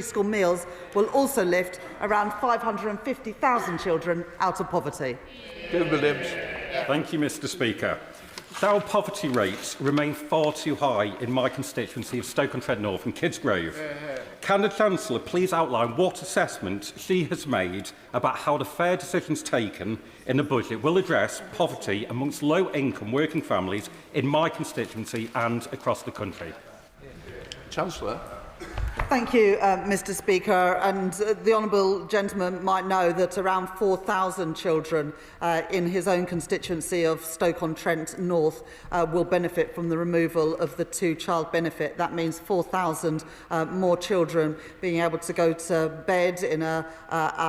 school meals will also lift around 550,000 children out of poverty. Williams. Thank you, Mr Speaker. Our poverty rates remain far too high in my constituency of Stoke-on-Trent North and Kidsgrove. Can the Chancellor please outline what assessment she has made about how the fair decisions taken in the budget will address poverty amongst low-income working families in my constituency and across the country? Chancellor. Thank you, Mr Speaker. And the honourable gentleman might know that around 4,000 children in his own constituency of Stoke-on-Trent North will benefit from the removal of the two-child benefit. That means 4,000 more children being able to go to bed in a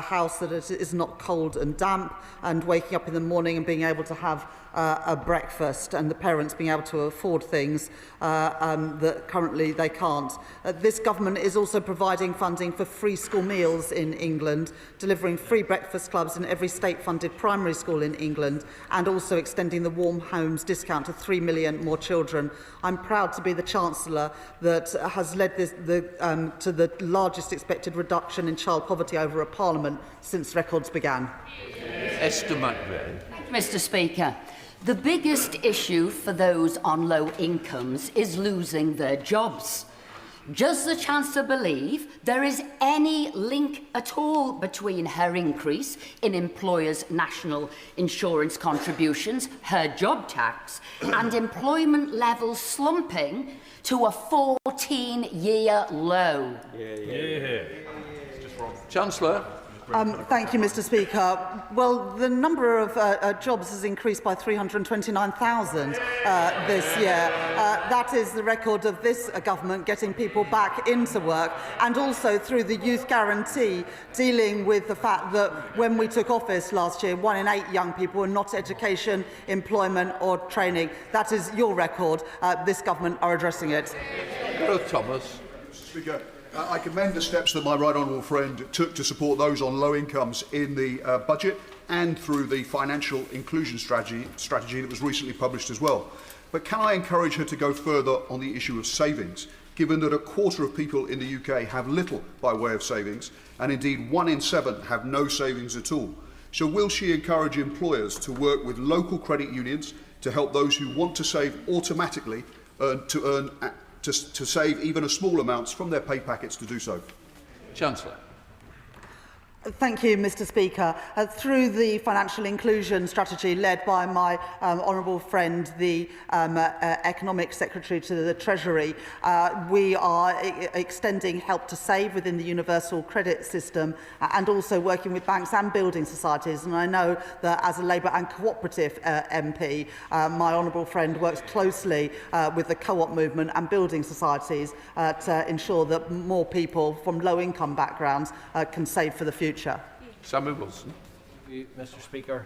house that is not cold and damp, and waking up in the morning and being able to have a breakfast, and the parents being able to afford things that currently they can't. This government is also providing funding for free school meals in England, delivering free breakfast clubs in every state-funded primary school in England, and also extending the Warm Homes discount to 3 million more children. I'm proud to be the Chancellor that has led this, to the largest expected reduction in child poverty over a parliament since records began. Esther McVeigh. Mr Speaker, the biggest issue for those on low incomes is losing their jobs. Does the Chancellor believe there is any link at all between her increase in employers' national insurance contributions, her job tax, and employment levels slumping to a 14-year low? Chancellor. Thank you, Mr Speaker. Well, the number of jobs has increased by 329,000 this year. That is the record of this government getting people back into work, and also through the Youth Guarantee, dealing with the fact that when we took office last year, 1 in 8 young people were not education, employment or training. That is your record. This government are addressing it. Thomas. Mr Speaker. I commend the steps that my right honourable friend took to support those on low incomes in the budget and through the financial inclusion strategy that was recently published as well. But can I encourage her to go further on the issue of savings, given that a quarter of people in the UK have little by way of savings, and indeed 1 in 7 have no savings at all? So will she encourage employers to work with local credit unions to help those who want to save automatically to save even a small amounts from their pay packets to do so? Chancellor. Thank you, Mr Speaker. Through the financial inclusion strategy led by my honourable friend, the Economic Secretary to the Treasury, we are extending help to save within the universal credit system, and also working with banks and building societies. And I know that as a Labour and cooperative MP, my honourable friend works closely with the co-op movement and building societies to ensure that more people from low-income backgrounds can save for the future. Samuel Wilson. Thank you, Mr Speaker.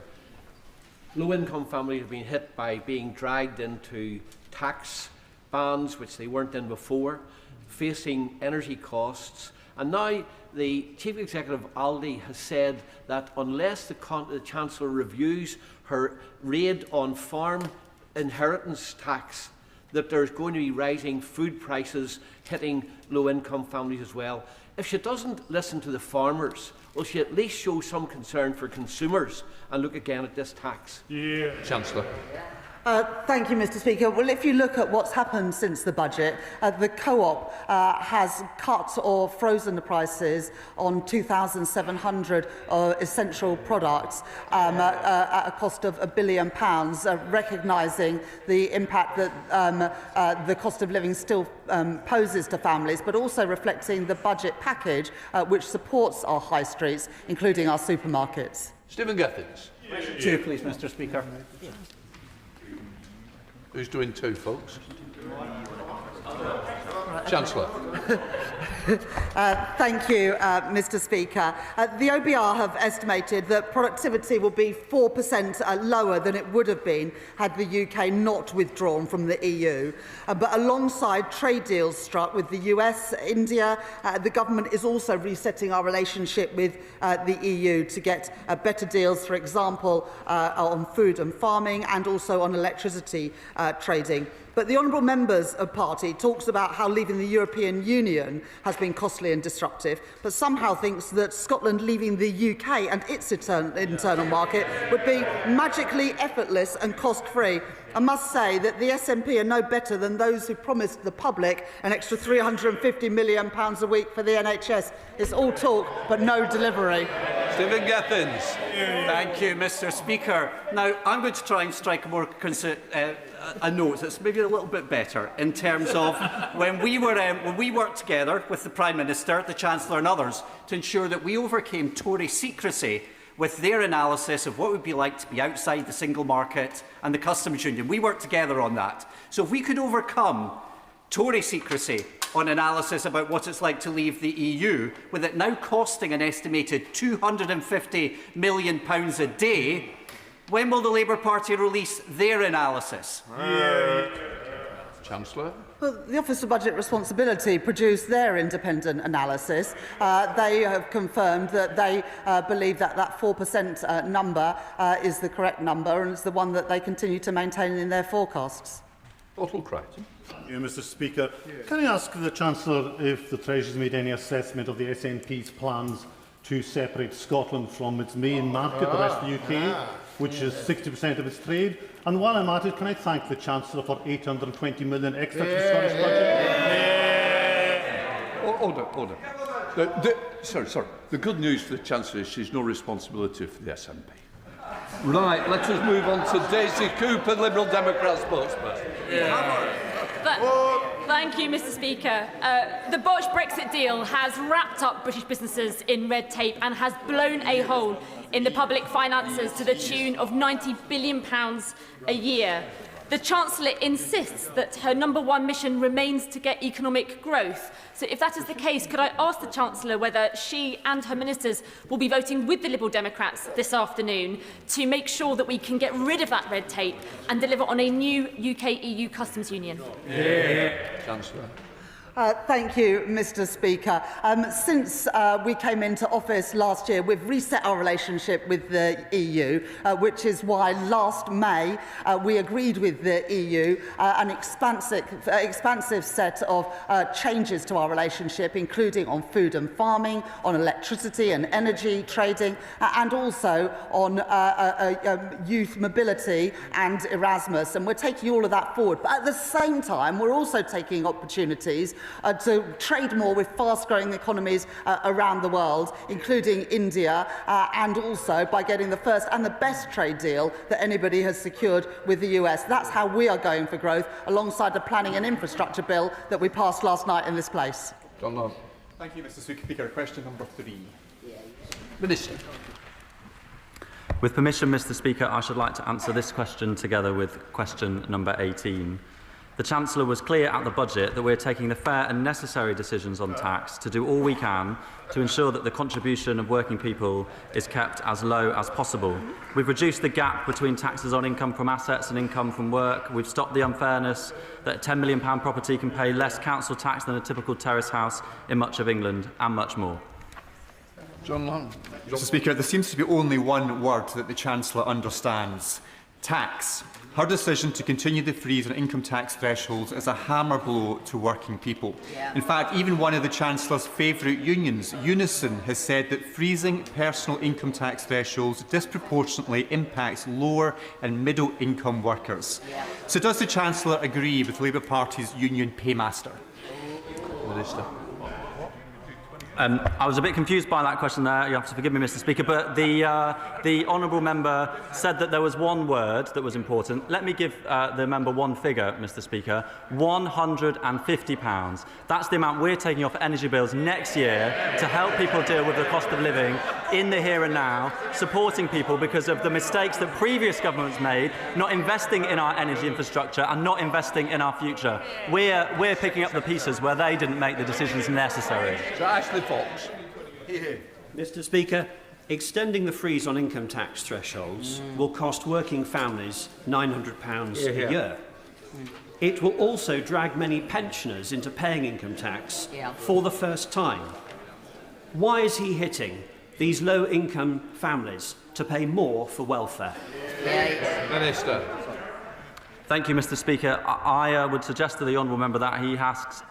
Low-income families have been hit by being dragged into tax bands which they weren't in before, facing energy costs, and now the Chief Executive of Aldi has said that unless the Chancellor reviews her raid on farm inheritance tax, that there's going to be rising food prices hitting low-income families as well. If she doesn't listen to the farmers, will she at least show some concern for consumers and look again at this tax? Chancellor. Thank you, Mr Speaker. Well, if you look at what's happened since the budget, the co-op has cut or frozen the prices on 2,700 essential products at a cost of £1 billion, recognising the impact that the cost of living still poses to families, but also reflecting the budget package which supports our high streets, including our supermarkets. Stephen Gethings. Two, please, Mr Speaker. Who's doing two, folks? Chancellor. Thank you, Mr Speaker. The OBR have estimated that productivity will be 4% lower than it would have been had the UK not withdrawn from the EU. But alongside trade deals struck with the US, India, the government is also resetting our relationship with the EU to get better deals, for example, on food and farming, and also on electricity trading. But the Honourable Member's party talks about how leaving the European Union has been costly and disruptive, but somehow thinks that Scotland leaving the UK and its internal market would be magically effortless and cost-free. I must say that the SNP are no better than those who promised the public an extra £350 million a week for the NHS. It's all talk, but no delivery. Stephen Gethins. Thank you, Mr. Speaker. Now, I'm going to try and strike a more a note that's maybe a little bit better in terms of when we worked together with the Prime Minister, the Chancellor and others to ensure that we overcame Tory secrecy with their analysis of what it would be like to be outside the single market and the customs union. We worked together on that. So if we could overcome Tory secrecy on analysis about what it's like to leave the EU, with it now costing an estimated £250 million a day, when will the Labour Party release their analysis? Chancellor. Well, the Office of Budget Responsibility produced their independent analysis. They have confirmed that they believe that that 4% number is the correct number, and it's the one that they continue to maintain in their forecasts. Bottle Crichton. Thank you, Mr. Speaker. Can I ask the Chancellor if the Treasury's made any assessment of the SNP's plans to separate Scotland from its main market, the rest of the UK, which is 60% of its trade? And while I'm at it, can I thank the Chancellor for £820 million extra to the Scottish budget? Order. Sorry. The good news for the Chancellor is she's no responsibility for the SNP. Right, let us move on to Daisy Cooper, Liberal Democrat spokesperson. Thank you, Mr. Speaker. The botched Brexit deal has wrapped up British businesses in red tape and has blown a hole in the public finances to the tune of £90 billion a year. The Chancellor insists that her #1 mission remains to get economic growth. So if that is the case, could I ask the Chancellor whether she and her ministers will be voting with the Liberal Democrats this afternoon to make sure that we can get rid of that red tape and deliver on a new UK-EU customs union? Chancellor. Thank you, Mr. Speaker. Since we came into office last year, we've reset our relationship with the EU, which is why last May we agreed with the EU an expansive set of changes to our relationship, including on food and farming, on electricity and energy trading, and also on youth mobility and Erasmus. And we're taking all of that forward. But at the same time, we're also taking opportunities to trade more with fast-growing economies around the world, including India, and also by getting the first and the best trade deal that anybody has secured with the US. That's how we are going for growth, alongside the planning and infrastructure bill that we passed last night in this place. John Long. Thank you, Mr. Speaker. Question number 3. Minister. With permission, Mr. Speaker, I should like to answer this question together with question number 18. The Chancellor was clear at the budget that we are taking the fair and necessary decisions on tax to do all we can to ensure that the contribution of working people is kept as low as possible. We've reduced the gap between taxes on income from assets and income from work. We've stopped the unfairness that a £10 million property can pay less council tax than a typical terrace house in much of England, and much more. John Long. Mr. Speaker, there seems to be only one word that the Chancellor understands: tax. Her decision to continue the freeze on income tax thresholds is a hammer blow to working people. In fact, even one of the Chancellor's favourite unions, Unison, has said that freezing personal income tax thresholds disproportionately impacts lower and middle income workers. So does the Chancellor agree with Labour Party's union paymaster? Minister. I was a bit confused by that question there. You have to forgive me, Mr. Speaker, but the honourable member said that there was one word that was important. Let me give the member one figure, Mr. Speaker: £150. That's the amount we're taking off energy bills next year to help people deal with the cost of living in the here and now, supporting people because of the mistakes that previous governments made, not investing in our energy infrastructure and not investing in our future. We're picking up the pieces where they didn't make the decisions necessary. So Ashley Fox. Mr. Speaker, extending the freeze on income tax thresholds will cost working families £900 a year. It will also drag many pensioners into paying income tax for the first time. Why is he hitting these low-income families to pay more for welfare? Minister. Thank you, Mr. Speaker. I would suggest to the honourable member that he asks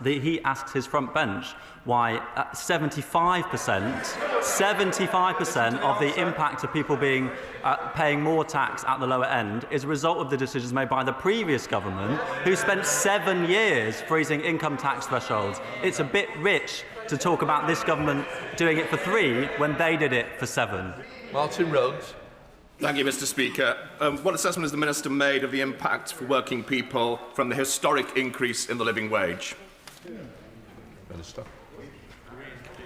his front bench why 75% of the impact of people paying more tax at the lower end is a result of the decisions made by the previous government, who spent 7 years freezing income tax thresholds. It's a bit rich to talk about this government doing it for 3 when they did it for 7. Martin Rhodes. Thank you, Mr. Speaker. What assessment has the Minister made of the impact for working people from the historic increase in the living wage? Minister.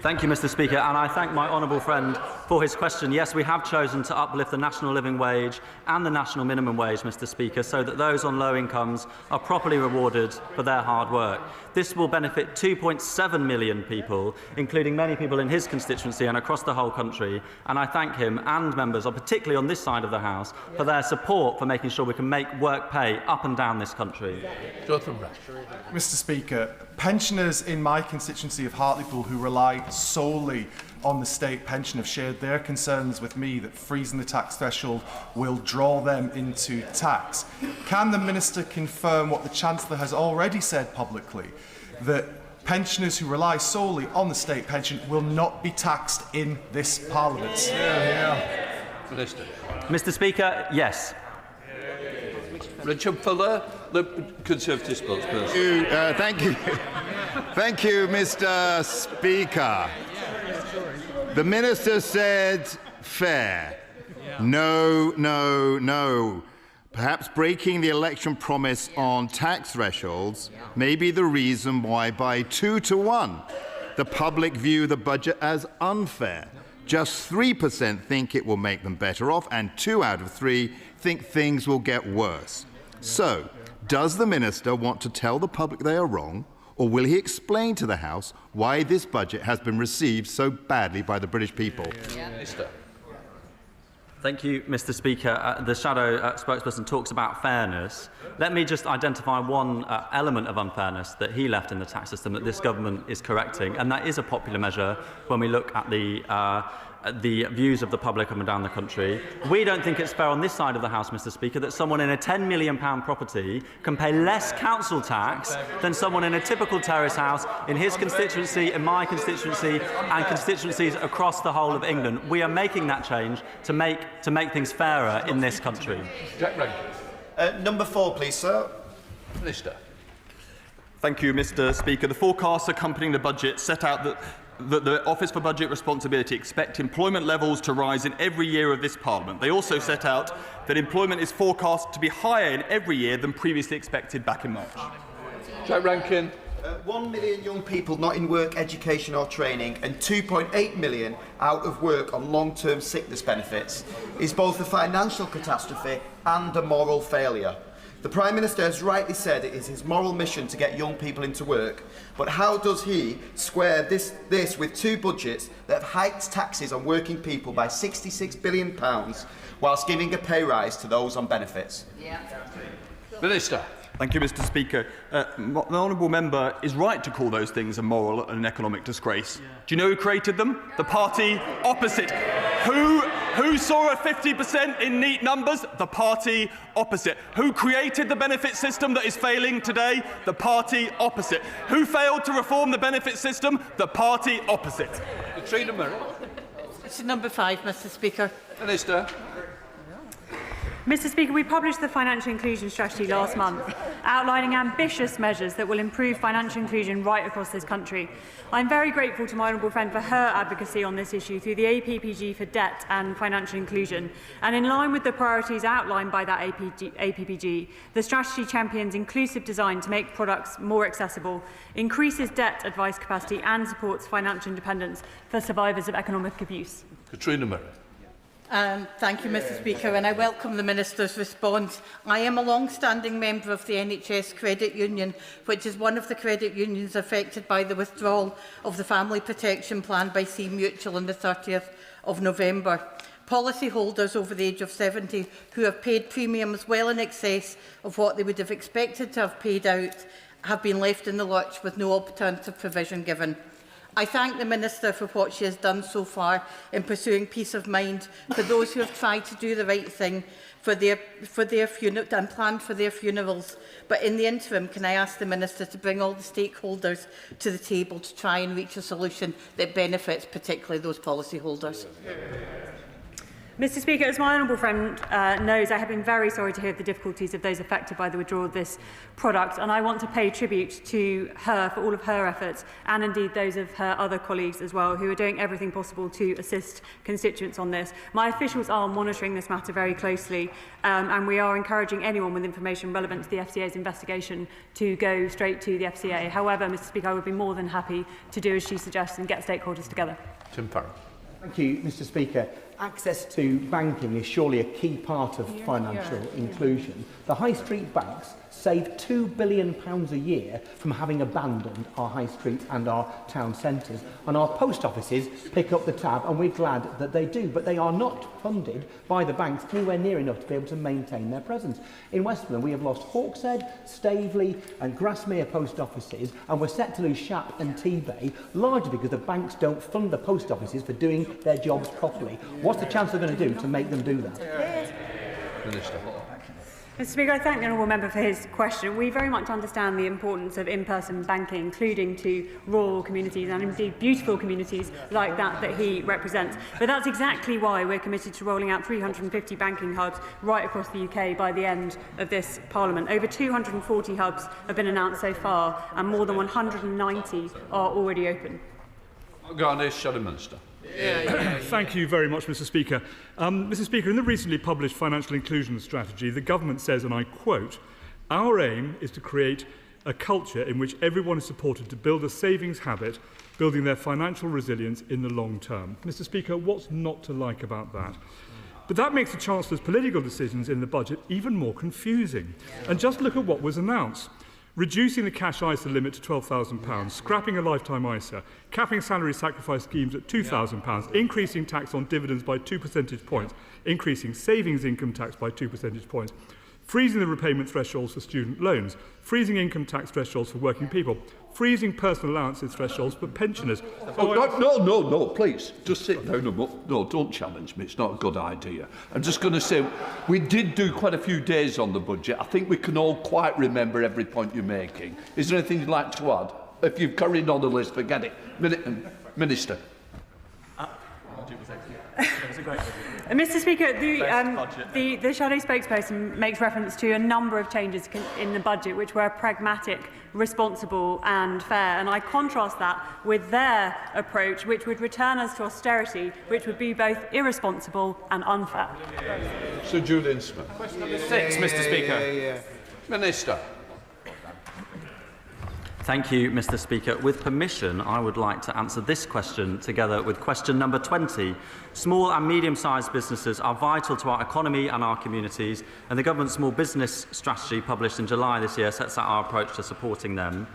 Thank you, Mr. Speaker, and I thank my honourable friend for his question. Yes, we have chosen to uplift the national living wage and the national minimum wage, Mr. Speaker, so that those on low incomes are properly rewarded for their hard work. This will benefit 2.7 million people, including many people in his constituency and across the whole country, and I thank him and members, particularly on this side of the House, for their support for making sure we can make work pay up and down this country. Mr. Speaker, pensioners in my constituency of Hartlepool who rely solely on the state pension have shared their concerns with me that freezing the tax threshold will draw them into tax. Can the Minister confirm what the Chancellor has already said publicly, that pensioners who rely solely on the state pension will not be taxed in this Parliament? Minister. Mr. Speaker, yes. Richard Fuller, the Conservative spokesperson. Thank you. Thank you, Mr. Speaker. The Minister said fair. No, no, no. Perhaps breaking the election promise on tax thresholds may be the reason why by 2 to 1 the public view the budget as unfair. Just 3% think it will make them better off, and 2 out of 3 think things will get worse. So, does the Minister want to tell the public they are wrong, or will he explain to the House why this budget has been received so badly by the British people? Minister. Thank you, Mr. Speaker. The shadow spokesperson talks about fairness. Let me just identify one element of unfairness that he left in the tax system that this government is correcting, and that is a popular measure when we look at the views of the public up and down the country. We don't think it's fair on this side of the House, Mr. Speaker, that someone in a £10 million property can pay less council tax than someone in a typical terrace house in his constituency, in my constituency, and constituencies across the whole of England. We are making that change to make things fairer in this country. Jack Rankin. Number 4, please, sir. Minister. Thank you, Mr. Speaker. The forecasts accompanying the budget set out that the Office for Budget Responsibility expect employment levels to rise in every year of this Parliament. They also set out that employment is forecast to be higher in every year than previously expected back in March. Jack Rankin. 1 million young people not in work, education or training and 2.8 million out of work on long-term sickness benefits is both a financial catastrophe and a moral failure. The Prime Minister has rightly said it is his moral mission to get young people into work, but how does he square this with 2 budgets that have hiked taxes on working people by £66 billion whilst giving a pay rise to those on benefits? Minister. Thank you, Mr. Speaker. The honourable member is right to call those things a moral and an economic disgrace. Do you know who created them? The party opposite. Who saw a 50% in neat numbers? The party opposite. Who created the benefit system that is failing today? The party opposite. Who failed to reform the benefit system? The party opposite. Katrina Murray. It's number 5, Mr. Speaker. Minister. Mr. Speaker, we published the Financial Inclusion Strategy last month, outlining ambitious measures that will improve financial inclusion right across this country. I'm very grateful to my honourable friend for her advocacy on this issue through the APPG for debt and financial inclusion. And in line with the priorities outlined by that APPG, the strategy champions inclusive design to make products more accessible, increases debt advice capacity and supports financial independence for survivors of economic abuse. Katrina Murray. Thank you, Mr. Speaker, and I welcome the Minister's response. I am a long-standing member of the NHS Credit Union, which is one of the credit unions affected by the withdrawal of the Family Protection Plan by C Mutual on the 30th of November. Policyholders over the age of 70 who have paid premiums well in excess of what they would have expected to have paid out have been left in the lurch with no alternative provision given. I thank the Minister for what she has done so far in pursuing peace of mind for those who have tried to do the right thing and planned for their funerals. But in the interim, can I ask the Minister to bring all the stakeholders to the table to try and reach a solution that benefits particularly those policyholders? Mr. Speaker, as my honourable friend knows, I have been very sorry to hear of the difficulties of those affected by the withdrawal of this product, and I want to pay tribute to her for all of her efforts, and indeed those of her other colleagues as well, who are doing everything possible to assist constituents on this. My officials are monitoring this matter very closely, and we are encouraging anyone with information relevant to the FCA's investigation to go straight to the FCA. However, Mr. Speaker, I would be more than happy to do as she suggests and get stakeholders together. Tim Farron. Thank you, Mr. Speaker. Access to banking is surely a key part of financial inclusion. The high street banks save £2 billion a year from having abandoned our high streets and our town centres. And our post offices pick up the tab, and we're glad that they do. But they are not funded by the banks anywhere near enough to be able to maintain their presence. In Westmoreland, we have lost Hawkshead, Staveley and Grasmere post offices, and we're set to lose Shap and T-Bay, largely because the banks don't fund the post offices for doing their jobs properly. What's the Chancellor going to do to make them do that? Minister. Mr. Speaker, I thank the honourable member for his question. We very much understand the importance of in-person banking, including to rural communities and indeed beautiful communities like that he represents. But that's exactly why we're committed to rolling out 350 banking hubs right across the UK by the end of this Parliament. Over 240 hubs have been announced so far, and more than 190 are already open. Minister. Thank you very much, Mr. Speaker. Mr. Speaker, in the recently published Financial Inclusion Strategy, the government says, and I quote, "Our aim is to create a culture in which everyone is supported to build a savings habit, building their financial resilience in the long term." Mr. Speaker, what's not to like about that? But that makes the Chancellor's political decisions in the budget even more confusing. And just look at what was announced. Reducing the cash ISA limit to £12,000, scrapping a lifetime ISA, capping salary sacrifice schemes at £2,000, increasing tax on dividends by 2 percentage points, increasing savings income tax by 2 percentage points, freezing the repayment thresholds for student loans, freezing income tax thresholds for working people, freezing personal allowances thresholds for pensioners. No, please, just sit down. No, don't challenge me. It's not a good idea. I'm just going to say, we did do quite a few days on the budget. I think we can all quite remember every point you're making. Is there anything you'd like to add? If you've carried on the list, forget it. Minister. Mr. Speaker, the shadow spokesperson makes reference to a number of changes in the budget which were pragmatic, responsible and fair, and I contrast that with their approach, which would return us to austerity, which would be both irresponsible and unfair. Sir Julian Smith. Question number 6, Mr. Speaker. Minister. Thank you, Mr. Speaker. With permission, I would like to answer this question together with question number 20. Small and medium-sized businesses are vital to our economy and our communities, and the government's small business strategy published in July this year sets out our approach to supporting them.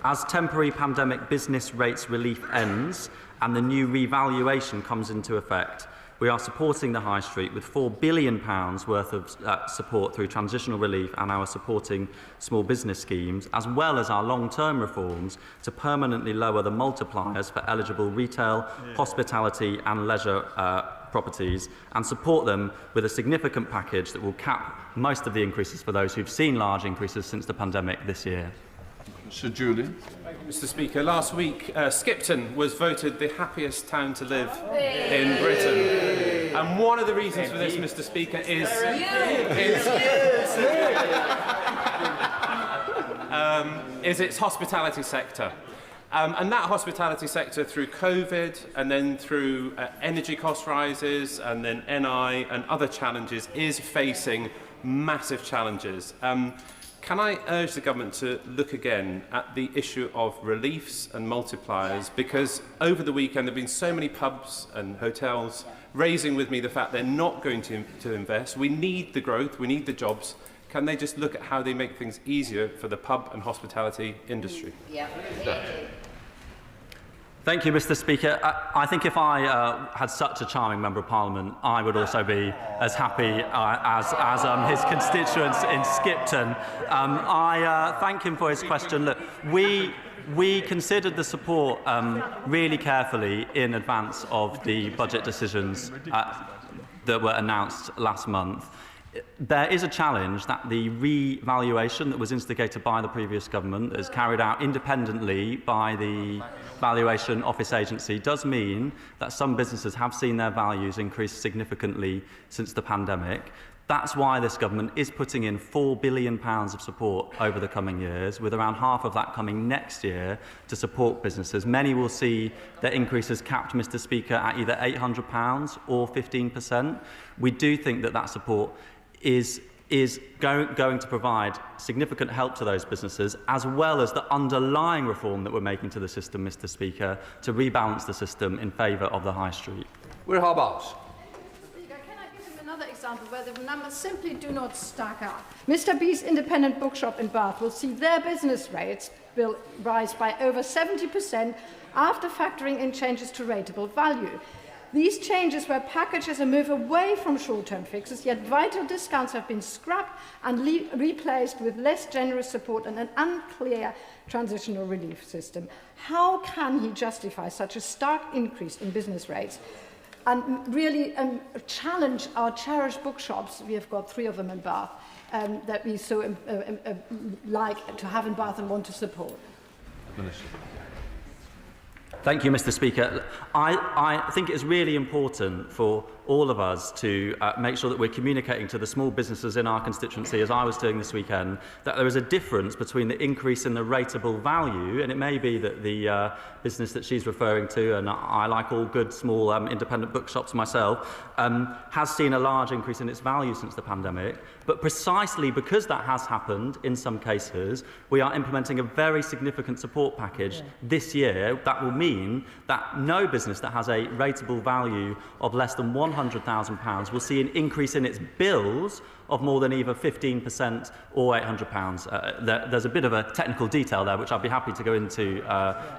As temporary pandemic business rates relief ends and the new revaluation comes into effect, we are supporting the High Street with £4 billion worth of support through transitional relief and our supporting small business schemes, as well as our long-term reforms to permanently lower the multipliers for eligible retail, hospitality and leisure properties, and support them with a significant package that will cap most of the increases for those who've seen large increases since the pandemic this year. Sir Julian. Mr. Speaker, last week Skipton was voted the happiest town to live in Britain. And one of the reasons for this, Mr. Speaker, is its hospitality sector. And that hospitality sector, through COVID and then through energy cost rises and then NI and other challenges, is facing massive challenges. Can I urge the government to look again at the issue of reliefs and multipliers, because over the weekend there have been so many pubs and hotels raising with me the fact they're not going to invest. We need the growth, we need the jobs. Can they just look at how they make things easier for the pub and hospitality industry? Yeah. Thank you, Mr. Speaker. I think if I had such a charming Member of Parliament, I would also be as happy as his constituents in Skipton. I thank him for his question. Look, we We considered the support really carefully in advance of the budget decisions that were announced last month. There is a challenge that the revaluation that was instigated by the previous government, that is carried out independently by the Valuation Office Agency, does mean that some businesses have seen their values increase significantly since the pandemic. That's why this government is putting in £4 billion of support over the coming years, with around half of that coming next year to support businesses. Many will see their increases capped, Mr. Speaker, at either £800 or 15%. We do think that that support is going to provide significant help to those businesses, as well as the underlying reform that we're making to the system, Mr. Speaker, to rebalance the system in favour of the high street. We're Hobbs. Another example where the numbers simply do not stack up. Mr. B's independent bookshop in Bath will see their business rates will rise by over 70% after factoring in changes to rateable value. These changes were packaged as a move away from short-term fixes, yet vital discounts have been scrapped and replaced with less generous support and an unclear transitional relief system. How can he justify such a stark increase in business rates and really challenge our cherished bookshops? We have got 3 of them in Bath that we so like to have in Bath and want to support. Minister. Thank you, Mr. Speaker. I think it's really important for all of us to make sure that we're communicating to the small businesses in our constituency, as I was doing this weekend, that there is a difference between the increase in the rateable value, and it may be that the business that she's referring to, and I like all good small independent bookshops myself, has seen a large increase in its value since the pandemic. But precisely because that has happened in some cases, we are implementing a very significant support package this year that will mean that no business that has a rateable value of less than £100,000 will see an increase in its bills of more than either 15% or £800. There's a bit of a technical detail there, which I'd be happy to go into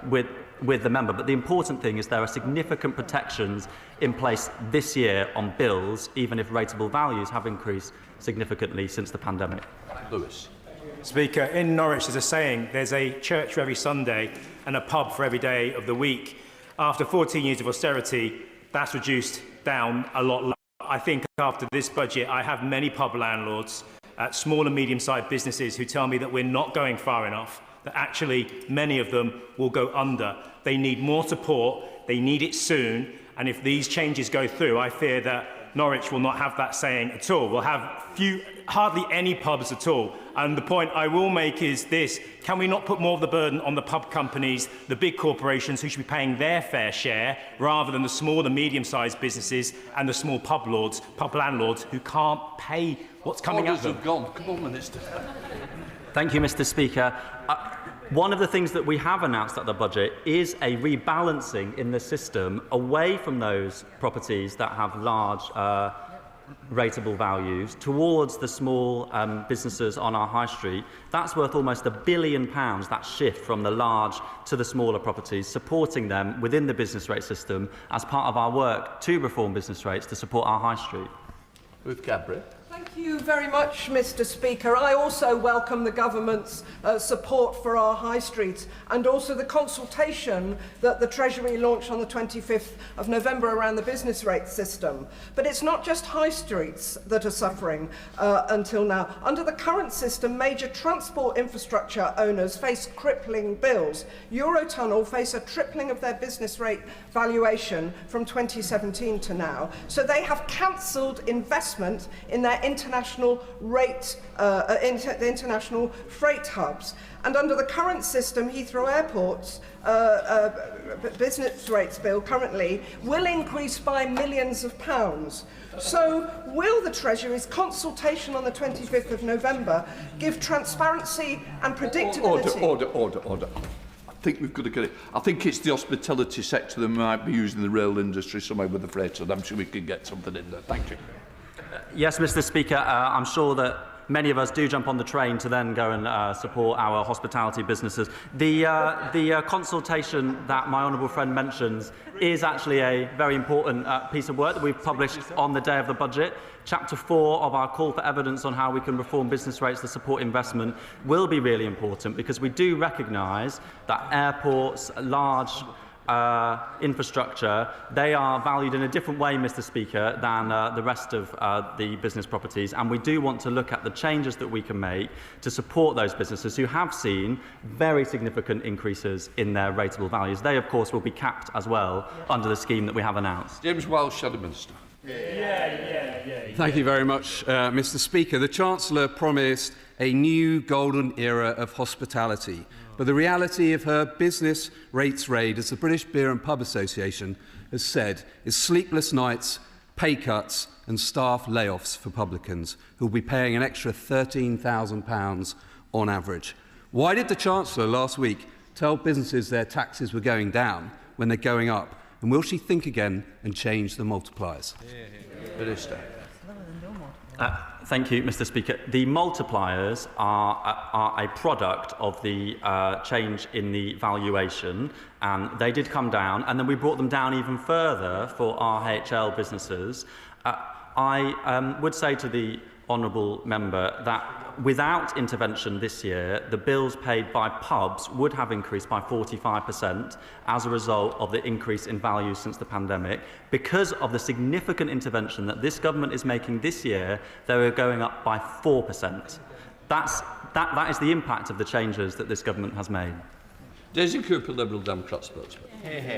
with the member. But the important thing is there are significant protections in place this year on bills, even if rateable values have increased significantly since the pandemic. Lewis. Speaker, in Norwich there's a saying, there's a church for every Sunday and a pub for every day of the week. After 14 years of austerity, that's reduced down a lot lower. I think after this budget, I have many pub landlords, small and medium-sized businesses who tell me that we're not going far enough, that actually many of them will go under. They need more support, they need it soon, and if these changes go through, I fear that Norwich will not have that saying at all. We'll have hardly any pubs at all. And the point I will make is this: can we not put more of the burden on the pub companies, the big corporations who should be paying their fair share, rather than the small and medium-sized businesses and the small pub landlords who can't pay what's coming at them? Have gone. Come on, Minister. Thank you, Mr. Speaker. One of the things that we have announced at the budget is a rebalancing in the system away from those properties that have large rateable values towards the small businesses on our high street. That's worth almost £1 billion, that shift from the large to the smaller properties, supporting them within the business rate system as part of our work to reform business rates to support our high street. Ruth Cadbury. Thank you very much, Mr. Speaker. I also welcome the government's support for our high streets and also the consultation that the Treasury launched on the 25th of November around the business rate system. But it's not just high streets that are suffering until now. Under the current system, major transport infrastructure owners face crippling bills. Eurotunnel face a tripling of their business rate valuation from 2017 to now. So they have cancelled investment in their international international freight hubs. And under the current system, Heathrow Airport's business rates bill currently will increase by millions of pounds. So will the Treasury's consultation on the 25th of November give transparency and predictability? Order. I think we've got to get it. I think it's the hospitality sector that might be using the rail industry somewhere with the freight, so I'm sure we can get something in there. Thank you. Yes, Mr. Speaker, I'm sure that many of us do jump on the train to then go and support our hospitality businesses. The consultation that my honourable friend mentions is actually a very important piece of work that we've published on the day of the budget. Chapter 4 of our call for evidence on how we can reform business rates to support investment will be really important, because we do recognise that airports, large infrastructure, they are valued in a different way, Mr. Speaker, than the rest of the business properties, and we do want to look at the changes that we can make to support those businesses who have seen very significant increases in their rateable values. They, of course, will be capped as well under the scheme that we have announced. James Welsh, Shadow Minister. Thank you very much, Mr. Speaker. The Chancellor promised a new golden era of hospitality, but the reality of her business rates raid, as the British Beer and Pub Association has said, is sleepless nights, pay cuts and staff layoffs for publicans, who will be paying an extra £13,000 on average. Why did the Chancellor last week tell businesses their taxes were going down when they're going up? And will she think again and change the multipliers? Minister. Thank you, Mr. Speaker. The multipliers are a product of the change in the valuation, and they did come down, and then we brought them down even further for RHL businesses. I would say to the honourable member that without intervention this year, the bills paid by pubs would have increased by 45% as a result of the increase in value since the pandemic. Because of the significant intervention that this government is making this year, they are going up by 4%. That is the impact of the changes that this government has made. Daisy Cooper, Liberal Democrat spokesman.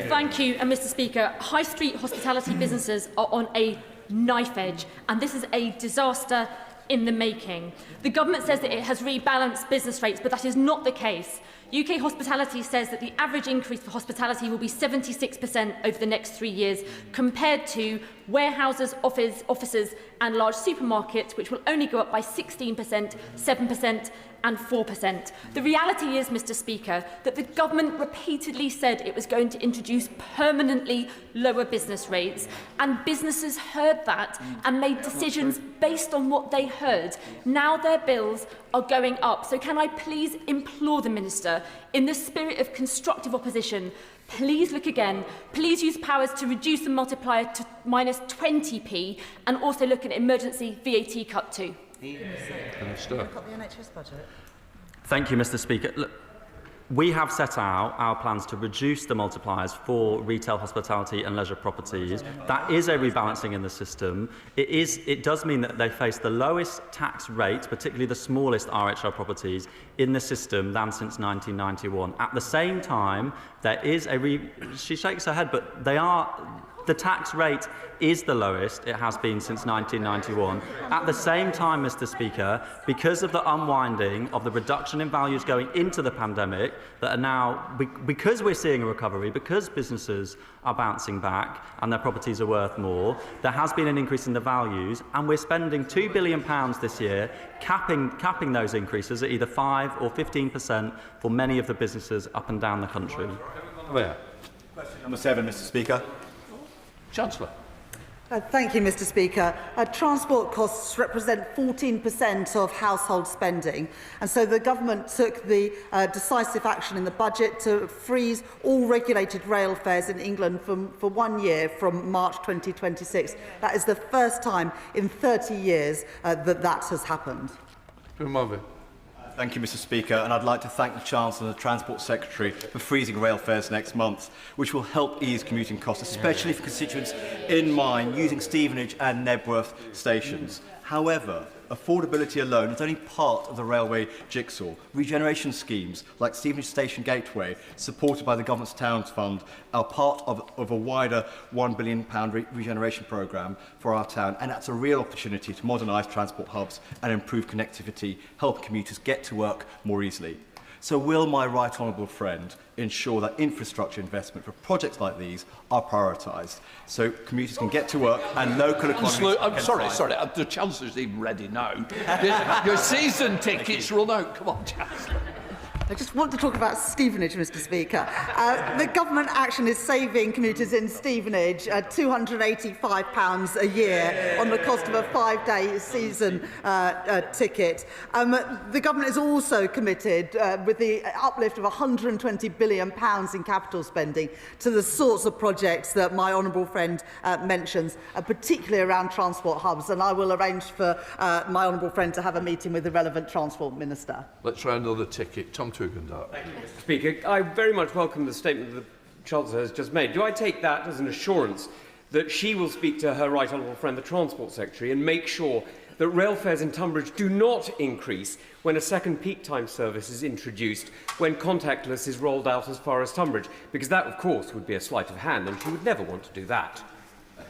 Thank you, Mr. Speaker. High street hospitality businesses are on a knife edge, and this is a disaster in the making. The government says that it has rebalanced business rates, but that is not the case. UK Hospitality says that the average increase for hospitality will be 76% over the next 3 years, compared to warehouses, offices and large supermarkets, which will only go up by 16%, 7% and 4%. The reality is, Mr. Speaker, that the government repeatedly said it was going to introduce permanently lower business rates, and businesses heard that and made decisions based on what they heard. Now their bills are going up. So can I please implore the Minister, in the spirit of constructive opposition, please look again, please use powers to reduce the multiplier to minus 20p, and also look at an emergency VAT cut too. Minister. Thank you, Mr. Speaker. Look, we have set out our plans to reduce the multipliers for retail, hospitality and leisure properties. That is a rebalancing in the system. It does mean that they face the lowest tax rate, particularly the smallest RHL properties, in the system than since 1991. At the same time, there is she shakes her head, but the tax rate is the lowest it has been since 1991. At the same time, Mr. Speaker, because of the unwinding of the reduction in values going into the pandemic, that are now, because we're seeing a recovery, because businesses are bouncing back and their properties are worth more, there has been an increase in the values, and we're spending £2 billion this year capping those increases at either 5 or 15% for many of the businesses up and down the country. Where? Question number 7, Mr. Speaker. Chancellor. Thank you, Mr. Speaker. Transport costs represent 14% of household spending, and so the government took the decisive action in the budget to freeze all regulated rail fares in England for 1 year from March 2026. That is the first time in 30 years that has happened. Thank you, Mr. Speaker, and I'd like to thank the Chancellor and the Transport Secretary for freezing rail fares next month, which will help ease commuting costs, especially for constituents in mine using Stevenage and Nebworth stations. However, affordability alone is only part of the railway jigsaw. Regeneration schemes like Stevenage Station Gateway, supported by the Government's Towns Fund, are part of a wider £1 billion regeneration programme for our town, and that's a real opportunity to modernise transport hubs and improve connectivity, help commuters get to work more easily. So will my right honourable friend ensure that infrastructure investment for projects like these are prioritised so commuters can get to work and local economies I'm sorry, the Chancellor's even ready now. Your season tickets run out. Come on, Chancellor. I just want to talk about Stevenage, Mr Speaker. The government action is saving commuters in Stevenage £285 a year on the cost of a 5-day season ticket. The government is also committed with the uplift of £120 billion in capital spending to the sorts of projects that my honourable friend mentions, particularly around transport hubs, and I will arrange for my honourable friend to have a meeting with the relevant Transport Minister. Let's try another ticket. Tom Tugendhat. Thank you, Mr Speaker. I very much welcome the statement that the Chancellor has just made. Do I take that as an assurance that she will speak to her right honourable friend, the Transport Secretary, and make sure that rail fares in Tunbridge do not increase when a second peak time service is introduced, when contactless is rolled out as far as Tunbridge? Because that, of course, would be a sleight of hand, and she would never want to do that.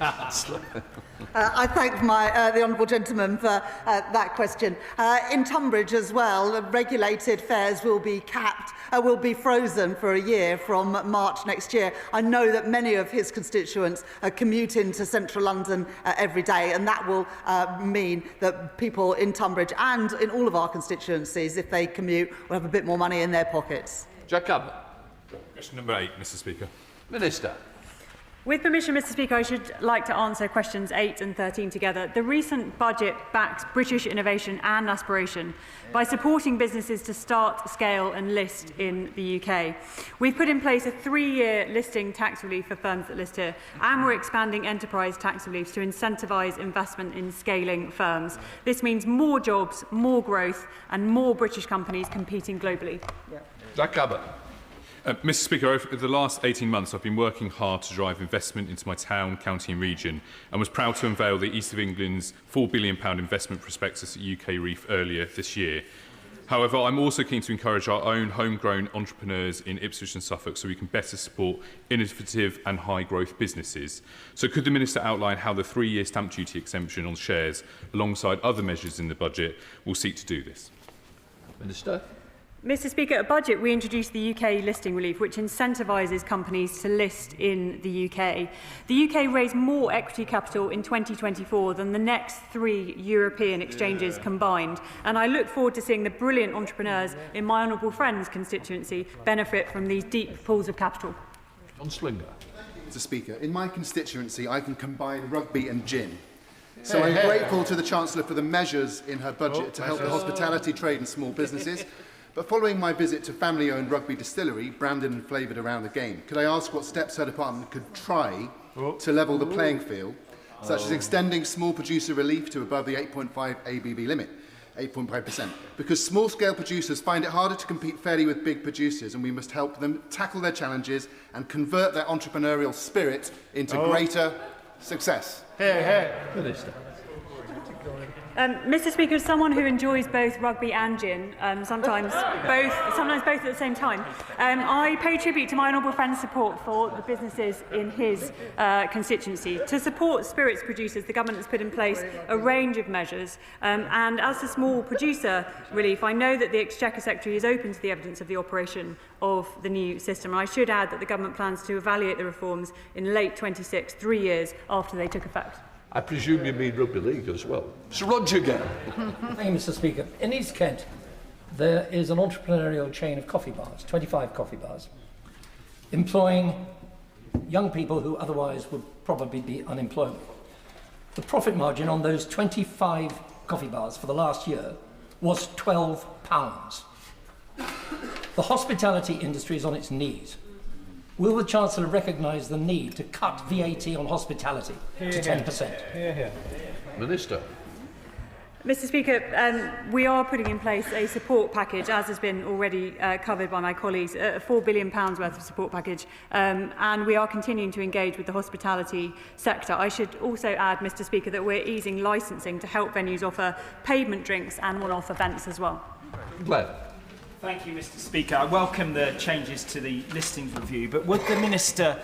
I thank the honourable gentleman for that question. In Tunbridge as well, regulated fares will be capped, will be frozen for a year from March next year. I know that many of his constituents commute into central London every day, and that will mean that people in Tunbridge and in all of our constituencies, if they commute, will have a bit more money in their pockets. Jack Abbott. Question number 8, Mr Speaker. Minister. With permission, Mr Speaker, I should like to answer questions 8 and 13 together. The recent budget backs British innovation and aspiration by supporting businesses to start, scale and list in the UK. We've put in place a 3-year listing tax relief for firms that list here, and we're expanding enterprise tax reliefs to incentivise investment in scaling firms. This means more jobs, more growth and more British companies competing globally. Jack Abbott. Mr Speaker, over the last 18 months I've been working hard to drive investment into my town, county and region, and was proud to unveil the East of England's £4 billion investment prospectus at UK Reef earlier this year. However, I'm also keen to encourage our own homegrown entrepreneurs in Ipswich and Suffolk so we can better support innovative and high-growth businesses. So could the Minister outline how the 3-year stamp duty exemption on shares, alongside other measures in the budget, will seek to do this? Minister. Mr Speaker, at budget we introduced the UK listing relief, which incentivises companies to list in the UK. The UK raised more equity capital in 2024 than the next 3 European exchanges combined, and I look forward to seeing the brilliant entrepreneurs in my honourable friend's constituency benefit from these deep pools of capital. John Slinger. Mr Speaker, in my constituency I can combine rugby and gin. So I'm grateful to the Chancellor for the measures in her budget to help the hospitality trade and small businesses. But following my visit to family-owned rugby distillery, branded and flavoured around the game, could I ask what steps her department could try to level the playing field, such as extending small producer relief to above the 8.5 ABV limit, 8.5%? Because small-scale producers find it harder to compete fairly with big producers, and we must help them tackle their challenges and convert their entrepreneurial spirit into greater success. Minister. Mr Speaker, as someone who enjoys both rugby and gin, sometimes both at the same time, I pay tribute to my honourable friend's support for the businesses in his constituency. To support spirits producers, the government has put in place a range of measures, and as to small producer relief, I know that the Exchequer Secretary is open to the evidence of the operation of the new system. And I should add that the government plans to evaluate the reforms in late 26, 3 years after they took effect. I presume you mean rugby league as well. Sir Roger again. Thank you, Mr Speaker. In East Kent, there is an entrepreneurial chain of coffee bars, 25 coffee bars, employing young people who otherwise would probably be unemployable. The profit margin on those 25 coffee bars for the last year was £12. The hospitality industry is on its knees. Will the Chancellor recognise the need to cut VAT on hospitality to 10%? Minister. Mr Speaker, we are putting in place a support package, as has been already covered by my colleagues, a £4 billion worth of support package, and we are continuing to engage with the hospitality sector. I should also add, Mr Speaker, that we're easing licensing to help venues offer pavement drinks and one-off events as well. Glenn. Thank you, Mr Speaker. I welcome the changes to the listings review, but would the Minister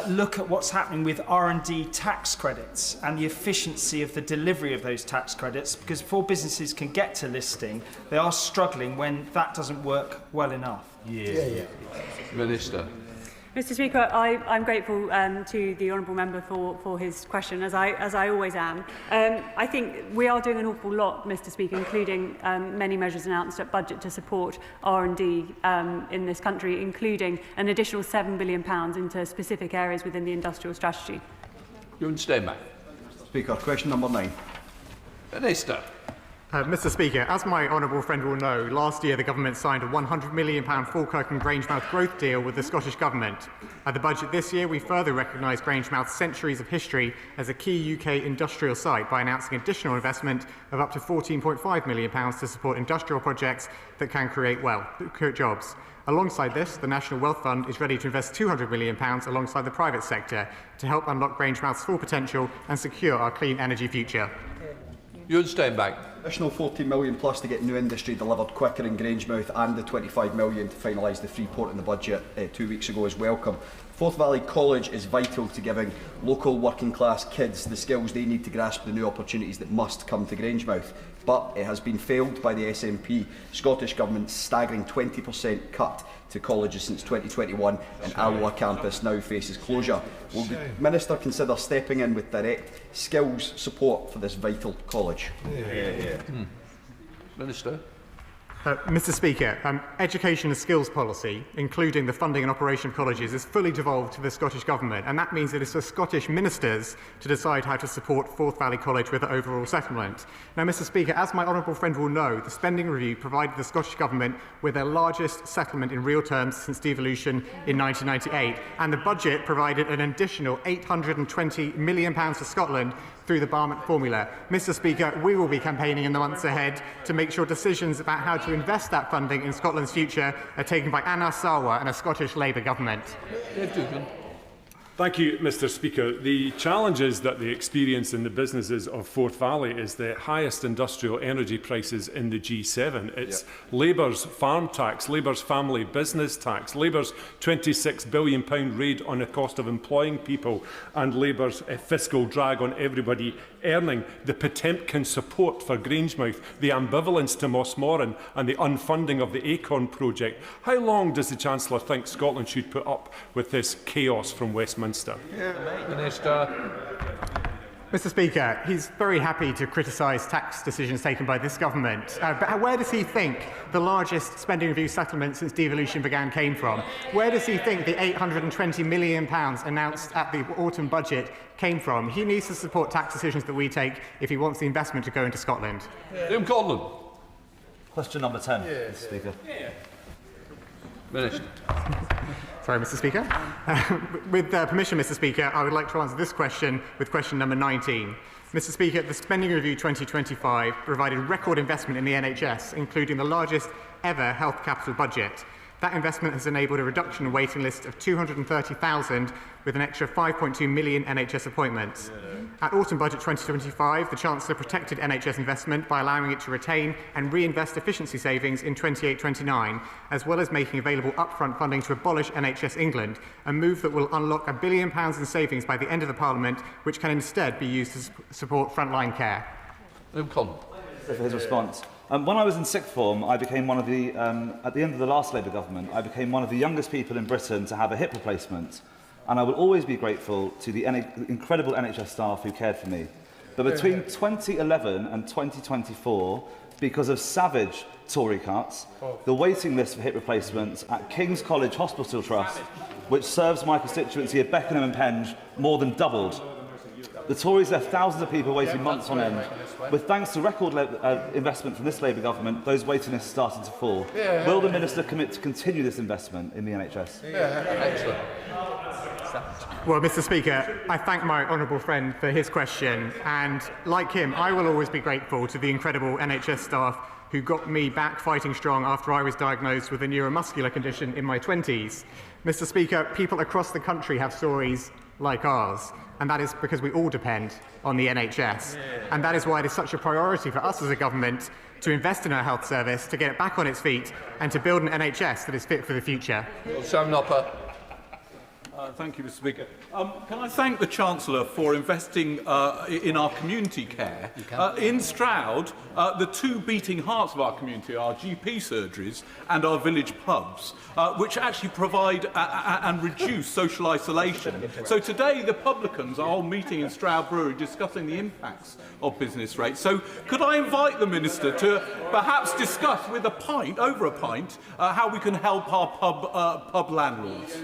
look at what's happening with R&D tax credits and the efficiency of the delivery of those tax credits? Because before businesses can get to listing, they are struggling when that doesn't work well enough. Minister. Mr. Speaker, I'm grateful to the honourable member for his question, as I always am. I think we are doing an awful lot, Mr. Speaker, including many measures announced at budget to support R&D in this country, including an additional £7 billion into specific areas within the industrial strategy. Ewan Steinback. Speaker, question number 9. Minister. Mr. Speaker, as my honourable friend will know, last year the government signed a £100 million Falkirk and Grangemouth growth deal with the Scottish Government. At the budget this year, we further recognise Grangemouth's centuries of history as a key UK industrial site by announcing additional investment of up to £14.5 million to support industrial projects that can create jobs. Alongside this, the National Wealth Fund is ready to invest £200 million alongside the private sector to help unlock Grangemouth's full potential and secure our clean energy future. Ewan Steinback. Additional £14 million plus to get new industry delivered quicker in Grangemouth, and the £25 million to finalise the free port in the budget 2 weeks ago is welcome. Forth Valley College is vital to giving local working class kids the skills they need to grasp the new opportunities that must come to Grangemouth. But it has been failed by the SNP Scottish Government's staggering 20% cut to colleges since 2021, and Alloa campus now faces closure. Will the Minister consider stepping in with direct skills support for this vital college? Minister. Mr. Speaker, education and skills policy, including the funding and operation of colleges, is fully devolved to the Scottish Government, and that means it is for Scottish ministers to decide how to support Forth Valley College with the overall settlement. Now, Mr. Speaker, as my honourable friend will know, the spending review provided the Scottish Government with their largest settlement in real terms since devolution in 1998, and the budget provided an additional £820 million for Scotland through the Barnett formula. Mr. Speaker, we will be campaigning in the months ahead to make sure decisions about how to invest that funding in Scotland's future are taken by Anna Sarwar and a Scottish Labour government. Thank you, Mr. Speaker. The challenges that they experience in the businesses of Forth Valley is the highest industrial energy prices in the G7. It's Labour's farm tax, Labour's family business tax, Labour's £26 billion raid on the cost of employing people, and Labour's fiscal drag on everybody earning, the Potemkin support for Grangemouth, the ambivalence to Mossmoran, and the unfunding of the Acorn project. How long does the Chancellor think Scotland should put up with this chaos from Westminster? Minister. Mr. Speaker, he's very happy to criticise tax decisions taken by this government. But where does he think the largest spending review settlement since devolution began came from? Where does he think the £820 million announced at the autumn budget came from? He needs to support tax decisions that we take if he wants the investment to go into Scotland. Liam Conlon. Question number 10, Mr. Speaker. Minister. Sorry, Mr. Speaker. With permission, Mr. Speaker, I would like to answer this question with question number 19. Mr. Speaker, the Spending Review 2025 provided record investment in the NHS, including the largest ever health capital budget. That investment has enabled a reduction in waiting list of 230,000 with an extra 5.2 million NHS appointments. At Autumn Budget 2025, the Chancellor protected NHS investment by allowing it to retain and reinvest efficiency savings in 28-29, as well as making available upfront funding to abolish NHS England, a move that will unlock £1 billion in savings by the end of the Parliament, which can instead be used to support frontline care. Liam Conlon. For his response. When I was in sixth form, I became one of the, at the end of the last Labour government, I became one of the youngest people in Britain to have a hip replacement. And I will always be grateful to the incredible NHS staff who cared for me. But between 2011 and 2024, because of savage Tory cuts, the waiting list for hip replacements at King's College Hospital Trust, which serves my constituency of Beckenham and Penge, more than doubled. The Tories left thousands of people waiting months on end. With thanks to record investment from this Labour government, those waiting lists started to fall. Will the Minister commit to continue this investment in the NHS? Excellent. Well, Mr. Speaker, I thank my honourable friend for his question, and like him, I will always be grateful to the incredible NHS staff who got me back fighting strong after I was diagnosed with a neuromuscular condition in my 20s. Mr. Speaker, people across the country have stories like ours, and that is because we all depend on the NHS. And that is why it is such a priority for us as a government to invest in our health service, to get it back on its feet, and to build an NHS that is fit for the future. Sam Nopper. Thank you, Mr. Speaker. Can I thank the Chancellor for investing in our community care? In Stroud, the two beating hearts of our community are GP surgeries and our village pubs, which actually provide and reduce social isolation. So today, the publicans are all meeting in Stroud Brewery discussing the impacts of business rates. So could I invite the Minister to perhaps discuss with a pint, over a pint, how we can help our pub landlords?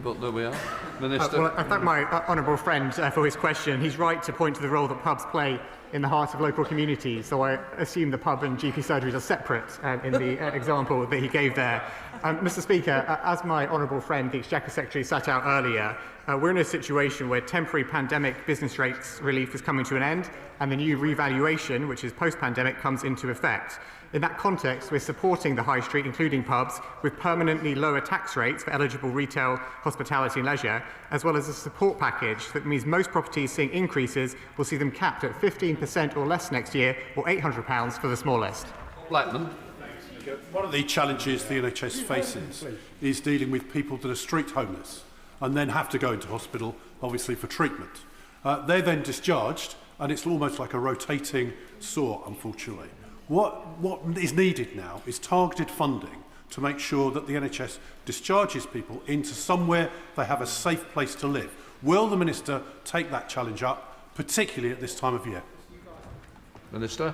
But there we are. Minister. Well, I thank my honourable friend for his question. He's right to point to the role that pubs play in the heart of local communities, so I assume the pub and GP surgeries are separate in the example that he gave there. Mr. Speaker, as my honourable friend, the Exchequer Secretary, set out earlier, we're in a situation where temporary pandemic business rates relief is coming to an end and the new revaluation, which is post-pandemic, comes into effect. In that context, we're supporting the high street, including pubs, with permanently lower tax rates for eligible retail, hospitality and leisure, as well as a support package that means most properties seeing increases will see them capped at 15% or less next year, or £800 for the smallest. Blackman. One of the challenges the NHS faces is dealing with people that are street homeless and then have to go into hospital, obviously, for treatment. They're then discharged, and it's almost like a rotating saw, unfortunately. What is needed now is targeted funding to make sure that the NHS discharges people into somewhere they have a safe place to live. Will the Minister take that challenge up, particularly at this time of year? Minister.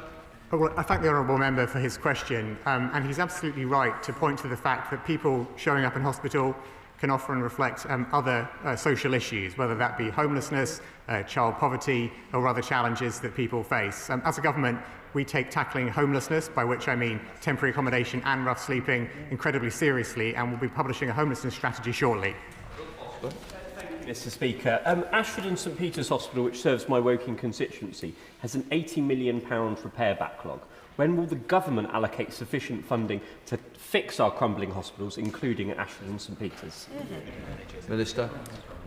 Well, I thank the honourable member for his question, and he's absolutely right to point to the fact that people showing up in hospital can often reflect other social issues, whether that be homelessness, child poverty, or other challenges that people face. As a government, we take tackling homelessness, by which I mean temporary accommodation and rough sleeping, incredibly seriously, and we'll be publishing a homelessness strategy shortly. Mr. Speaker, Ashford and St Peter's Hospital, which serves my Woking constituency, has an £80 million repair backlog. When will the government allocate sufficient funding to fix our crumbling hospitals, including at Ashford and St Peter's? Minister.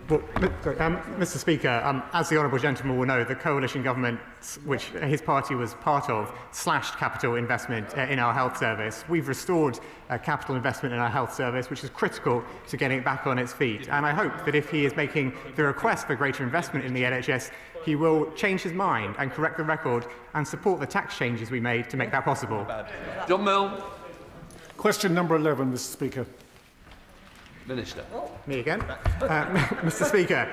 Well, Mr. Speaker, as the honourable gentleman will know, the coalition government, which his party was part of, slashed capital investment in our health service. We've restored capital investment in our health service, which is critical to getting it back on its feet. And I hope that if he is making the request for greater investment in the NHS, he will change his mind and correct the record and support the tax changes we made to make that possible. John Mill. Question number 11, Mr. Speaker. Minister. Me again. Mr. Speaker,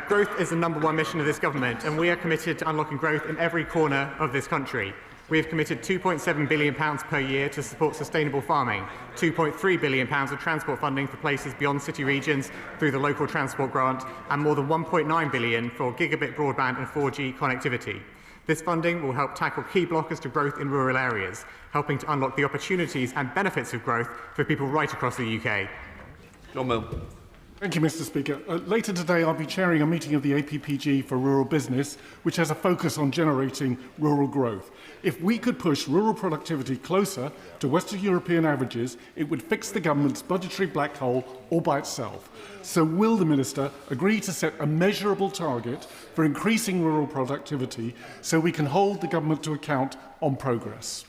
growth is the #1 mission of this government, and we are committed to unlocking growth in every corner of this country. We have committed £2.7 billion per year to support sustainable farming, £2.3 billion of transport funding for places beyond city regions through the local transport grant, and more than £1.9 billion for gigabit broadband and 4G connectivity. This funding will help tackle key blockers to growth in rural areas, helping to unlock the opportunities and benefits of growth for people right across the UK. John Mill. Thank you, Mr. Speaker. Later today, I'll be chairing a meeting of the APPG for rural business, which has a focus on generating rural growth. If we could push rural productivity closer to Western European averages, it would fix the government's budgetary black hole all by itself. So will the Minister agree to set a measurable target for increasing rural productivity so we can hold the government to account on progress?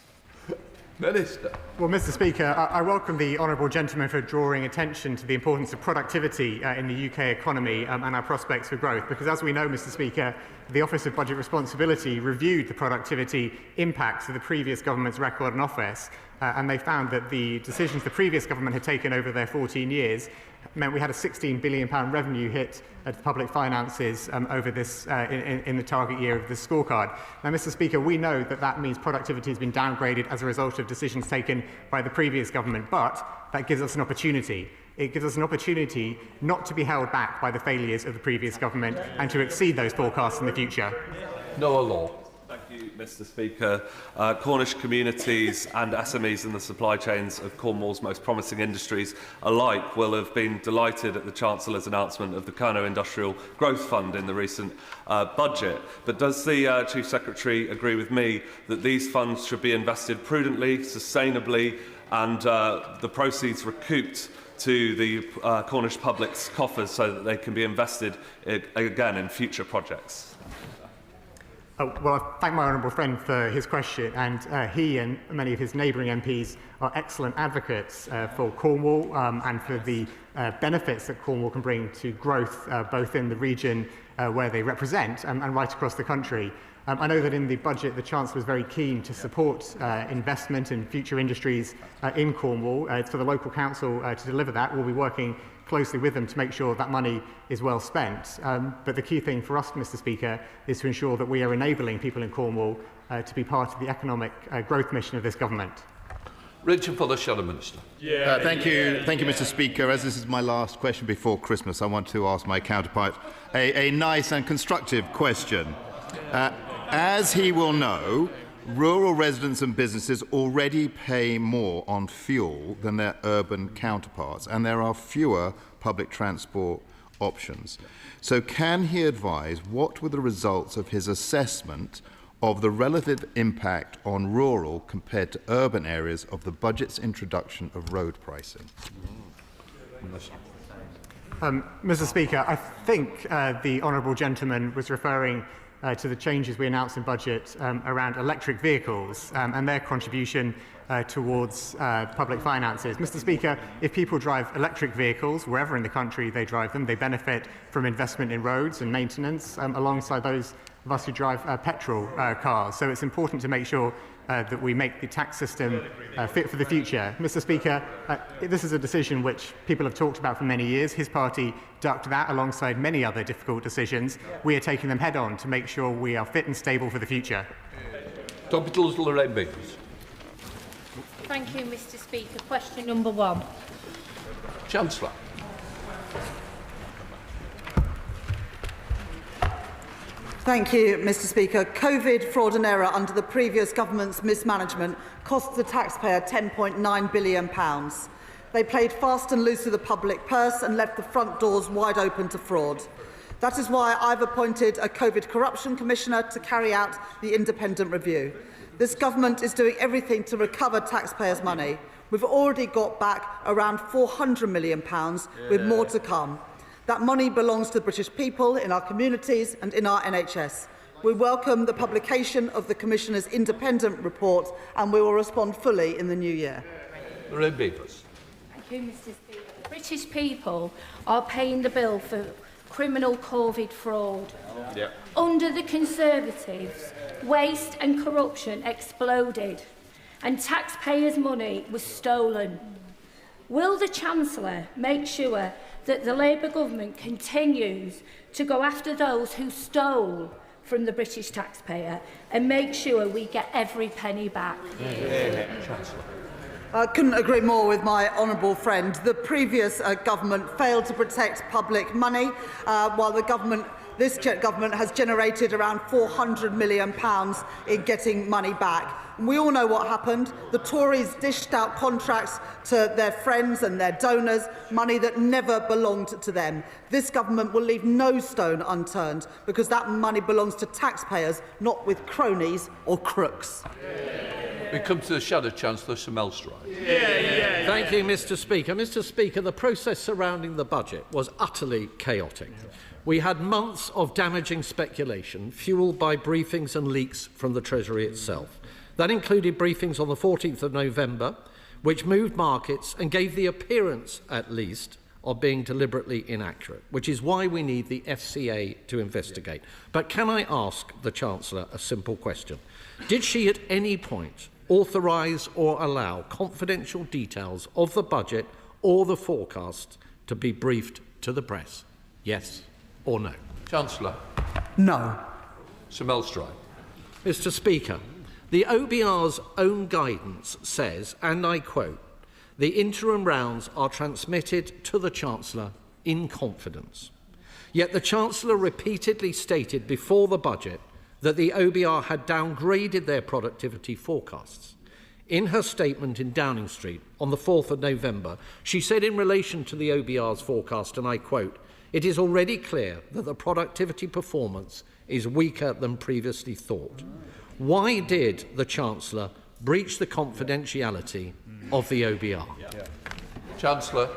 Minister. Well, Mr. Speaker, I welcome the honourable gentleman for drawing attention to the importance of productivity in the UK economy and our prospects for growth, because as we know, Mr. Speaker, the Office of Budget Responsibility reviewed the productivity impacts of the previous government's record in office, and they found that the decisions the previous government had taken over their 14 years meant we had a £16 billion revenue hit at public finances over this in the target year of the scorecard. Now, Mr. Speaker, we know that that means productivity has been downgraded as a result of decisions taken by the previous government, but that gives us an opportunity. It gives us an opportunity not to be held back by the failures of the previous government and to exceed those forecasts in the future. Noah Law. Thank you, Mr. Speaker. Cornish communities and SMEs in the supply chains of Cornwall's most promising industries alike will have been delighted at the Chancellor's announcement of the Kerno Industrial Growth Fund in the recent budget. But does the Chief Secretary agree with me that these funds should be invested prudently, sustainably, and the proceeds recouped to the Cornish public's coffers so that they can be invested again in future projects? Well, I thank my honourable friend for his question, and he and many of his neighbouring MPs are excellent advocates for Cornwall and for the benefits that Cornwall can bring to growth, both in the region where they represent and right across the country. I know that in the budget, the Chancellor was very keen to support investment in future industries in Cornwall. It's for the local council to deliver that. We'll be working closely with them to make sure that money is well spent. But the key thing for us, Mr. Speaker, is to ensure that we are enabling people in Cornwall to be part of the economic growth mission of this government. Richard Fuller, Shadow Minister. Thank you, Mr. Speaker. As this is my last question before Christmas, I want to ask my counterpart a nice and constructive question. As he will know, rural residents and businesses already pay more on fuel than their urban counterparts, and there are fewer public transport options. So can he advise what were the results of his assessment of the relative impact on rural compared to urban areas of the budget's introduction of road pricing? Mr. Speaker, I think the honourable gentleman was referring to the changes we announced in budget around electric vehicles and their contribution towards public finances. Mr. Speaker, if people drive electric vehicles, wherever in the country they drive them, they benefit from investment in roads and maintenance alongside those of us who drive petrol cars. So it's important to make sure that we make the tax system fit for the future. Mr. Speaker, this is a decision which people have talked about for many years. His party ducked that alongside many other difficult decisions. We are taking them head on to make sure we are fit and stable for the future. Thank you, Mr. Speaker. Question number 1. Chancellor. Thank you, Mr. Speaker. COVID, fraud and error under the previous government's mismanagement cost the taxpayer £10.9 billion. They played fast and loose with the public purse and left the front doors wide open to fraud. That is why I've appointed a COVID Corruption Commissioner to carry out the independent review. This government is doing everything to recover taxpayers' money. We've already got back around £400 million, with more to come. That money belongs to the British people, in our communities and in our NHS. We welcome the publication of the Commissioner's independent report and we will respond fully in the new year. Thank you, Mr. Speaker. The British people are paying the bill for criminal COVID fraud. Under the Conservatives, waste and corruption exploded and taxpayers' money was stolen. Will the Chancellor make sure that the Labour government continues to go after those who stole from the British taxpayer and make sure we get every penny back? I couldn't agree more with my honourable friend. The previous government failed to protect public money, while this government has generated around £400 million in getting money back. And we all know what happened. The Tories dished out contracts to their friends and their donors, money that never belonged to them. This government will leave no stone unturned because that money belongs to taxpayers, not with cronies or crooks. We come to the Shadow Chancellor, Sir Melstride. Thank you, Mr. Speaker. Mr. Speaker, the process surrounding the budget was utterly chaotic. We had months of damaging speculation, fuelled by briefings and leaks from the Treasury itself. That included briefings on the 14th of November, which moved markets and gave the appearance, at least, of being deliberately inaccurate, which is why we need the FCA to investigate. But can I ask the Chancellor a simple question? Did she at any point authorise or allow confidential details of the budget or the forecast to be briefed to the press? Yes or no? Chancellor. No. Sir Melstride. Mr. Speaker, the OBR's own guidance says, and I quote, "The interim rounds are transmitted to the Chancellor in confidence." Yet the Chancellor repeatedly stated before the budget that the OBR had downgraded their productivity forecasts. In her statement in Downing Street on the 4th of November, she said in relation to the OBR's forecast, and I quote, "It is already clear that the productivity performance is weaker than previously thought." Why did the Chancellor breach the confidentiality of the OBR? Chancellor.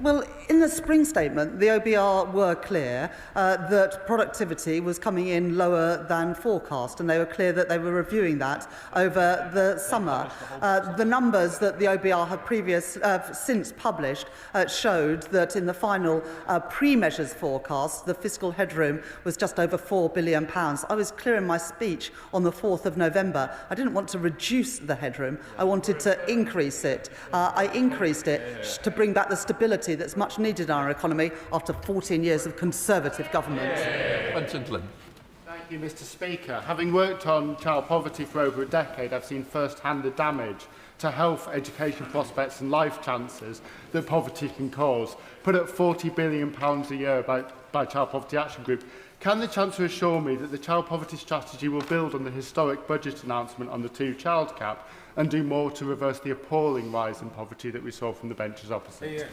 Well, in the spring statement, the OBR were clear that productivity was coming in lower than forecast, and they were clear that they were reviewing that over the summer. The numbers that the OBR have since published showed that in the final pre-measures forecast, the fiscal headroom was just over £4 billion. I was clear in my speech on the 4th of November. I didn't want to reduce the headroom. I wanted to increase it. I increased it to bring back the stability that's much needed in our economy after 14 years of Conservative government. Thank you, Mr. Speaker. Having worked on child poverty for over a decade, I've seen first-hand the damage to health, education prospects and life chances that poverty can cause, put at £40 billion a year by Child Poverty Action Group. Can the Chancellor assure me that the child poverty strategy will build on the historic budget announcement on the two-child cap and do more to reverse the appalling rise in poverty that we saw from the benches opposite?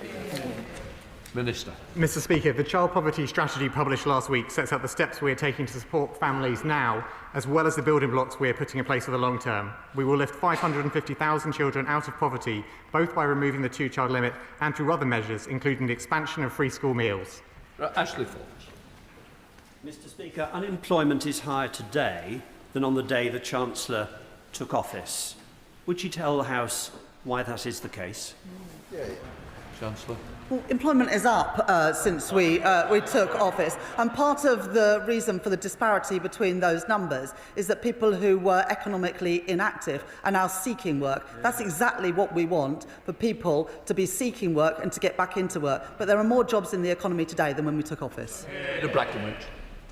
Minister. Mr. Speaker, the child poverty strategy published last week sets out the steps we are taking to support families now, as well as the building blocks we are putting in place for the long term. We will lift 550,000 children out of poverty, both by removing the two-child limit and through other measures, including the expansion of free school meals. Ashley Fox. Mr. Speaker, unemployment is higher today than on the day the Chancellor took office. Would you tell the House why that is the case? Chancellor. Well, employment is up since we took office, and part of the reason for the disparity between those numbers is that people who were economically inactive are now seeking work. That's exactly what we want, for people to be seeking work and to get back into work. But there are more jobs in the economy today than when we took office.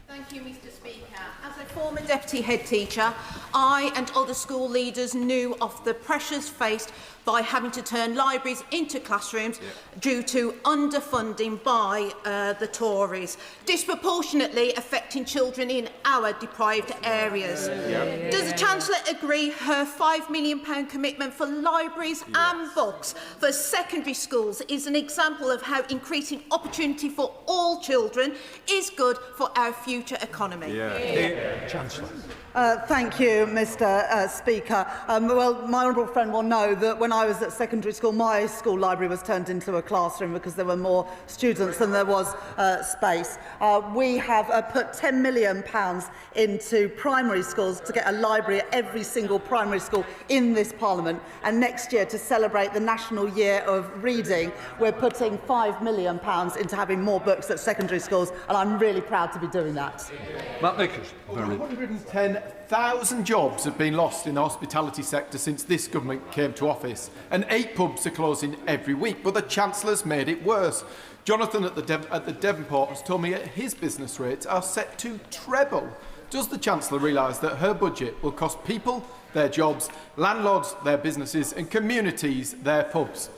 Thank you, Mr. Speaker. As a former deputy head teacher, I and other school leaders knew of the pressures faced by having to turn libraries into classrooms due to underfunding by the Tories, disproportionately affecting children in our deprived areas. Does the Chancellor agree her £5 million commitment for libraries and books for secondary schools is an example of how increasing opportunity for all children is good for our future economy? Chancellor. Thank you, Mr. Speaker. Well, my honourable friend will know that when I was at secondary school, my school library was turned into a classroom because there were more students than there was space. We have put £10 million into primary schools to get a library at every single primary school in this Parliament. And next year, to celebrate the National Year of Reading, we're putting £5 million into having more books at secondary schools, and I'm really proud to be doing that. Matt Nichols. 110,000 jobs have been lost in the hospitality sector since this government came to office, and 8 pubs are closing every week, but the Chancellor's made it worse. Jonathan at the Devonport has told me that his business rates are set to treble. Does the Chancellor realise that her budget will cost people their jobs, landlords their businesses and communities their pubs?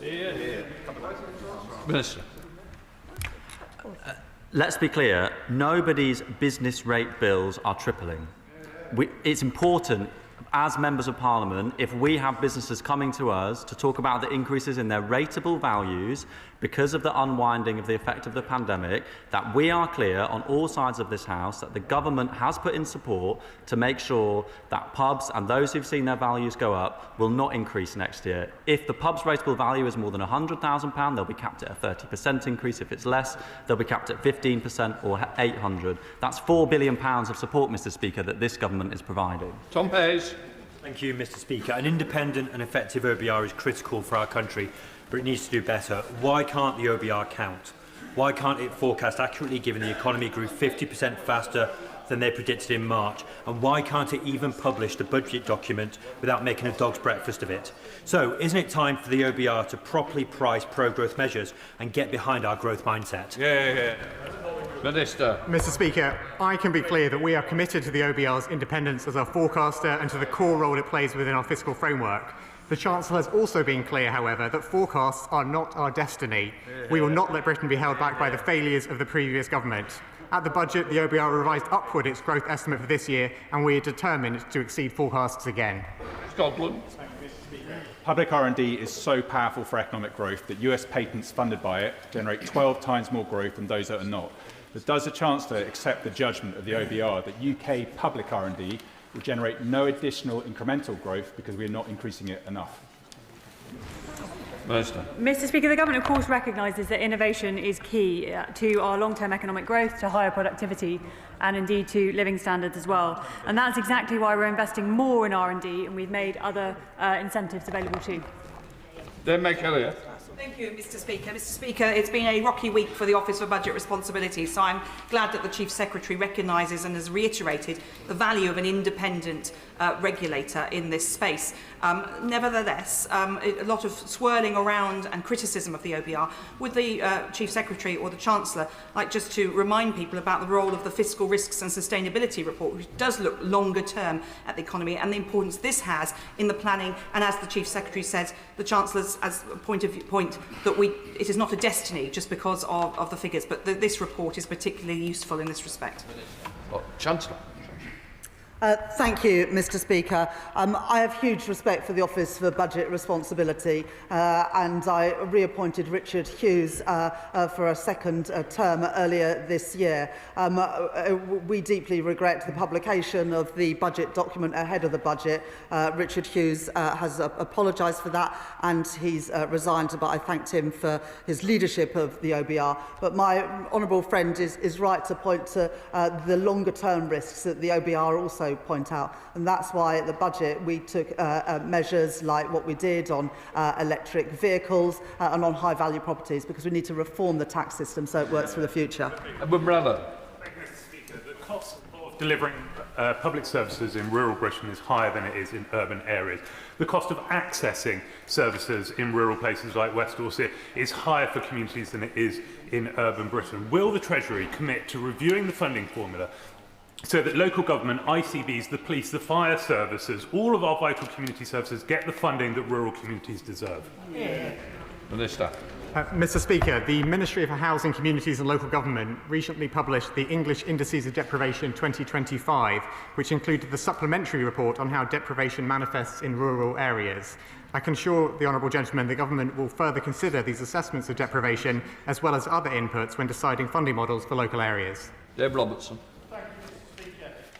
Minister. Let's be clear, nobody's business rate bills are tripling. It's important, as members of Parliament, if we have businesses coming to us to talk about the increases in their rateable values because of the unwinding of the effect of the pandemic, that we are clear on all sides of this House that the government has put in support to make sure that pubs and those who've seen their values go up will not increase next year. If the pub's rateable value is more than £100,000, they'll be capped at a 30% increase. If it's less, they'll be capped at 15% or 800. That's £4 billion of support, Mr. Speaker, that this government is providing. Tom Hayes. Thank you, Mr. Speaker. An independent and effective OBR is critical for our country, but it needs to do better. Why can't the OBR count? Why can't it forecast accurately, given the economy grew 50% faster than they predicted in March? And why can't it even publish the budget document without making a dog's breakfast of it? So, isn't it time for the OBR to properly price pro-growth measures and get behind our growth mindset? Minister. Mr. Speaker, I can be clear that we are committed to the OBR's independence as our forecaster and to the core role it plays within our fiscal framework. The Chancellor has also been clear, however, that forecasts are not our destiny. We will not let Britain be held back by the failures of the previous government. At the budget, the OBR revised upward its growth estimate for this year, and we are determined to exceed forecasts again. Scotland. Public R&D is so powerful for economic growth that US patents funded by it generate 12 times more growth than those that are not. But does the Chancellor accept the judgment of the OBR that UK public R&D will generate no additional incremental growth because we are not increasing it enough? Minister. Mr Speaker, the Government of course recognises that innovation is key to our long-term economic growth, to higher productivity and indeed to living standards as well. And that's exactly why we're investing more in R&D, and we've made other incentives available too. Then make Elliott. Thank you, Mr Speaker. Mr Speaker, it's been a rocky week for the Office for Budget Responsibility, so I'm glad that the Chief Secretary recognises and has reiterated the value of an independent regulator in this space. Nevertheless, a lot of swirling around and criticism of the OBR. Would the Chief Secretary or the Chancellor like just to remind people about the role of the Fiscal Risks and Sustainability Report, which does look longer term at the economy, and the importance this has in the planning, and as the Chief Secretary says, the Chancellor's as a point that it is not a destiny just because of the figures, but this report is particularly useful in this respect. Chancellor. Thank you, Mr Speaker. I have huge respect for the Office for Budget Responsibility and I reappointed Richard Hughes for a second term earlier this year. We deeply regret the publication of the budget document ahead of the budget. Richard Hughes has apologised for that and he's resigned, but I thanked him for his leadership of the OBR. But my honourable friend is right to point to the longer-term risks that the OBR also point out, and that's why at the budget we took measures like what we did on electric vehicles and on high-value properties, because we need to reform the tax system so it works for the future. Mr Speaker, the cost of delivering public services in rural Britain is higher than it is in urban areas. The cost of accessing services in rural places like West Dorset is higher for communities than it is in urban Britain. Will the Treasury commit to reviewing the funding formula so that local government, ICBs, the police, the fire services, all of our vital community services get the funding that rural communities deserve? Minister. Mr Speaker, the Ministry for Housing, Communities and Local Government recently published the English Indices of Deprivation 2025, which included the supplementary report on how deprivation manifests in rural areas. I can assure the honourable gentleman the Government will further consider these assessments of deprivation as well as other inputs when deciding funding models for local areas. Dave Robertson.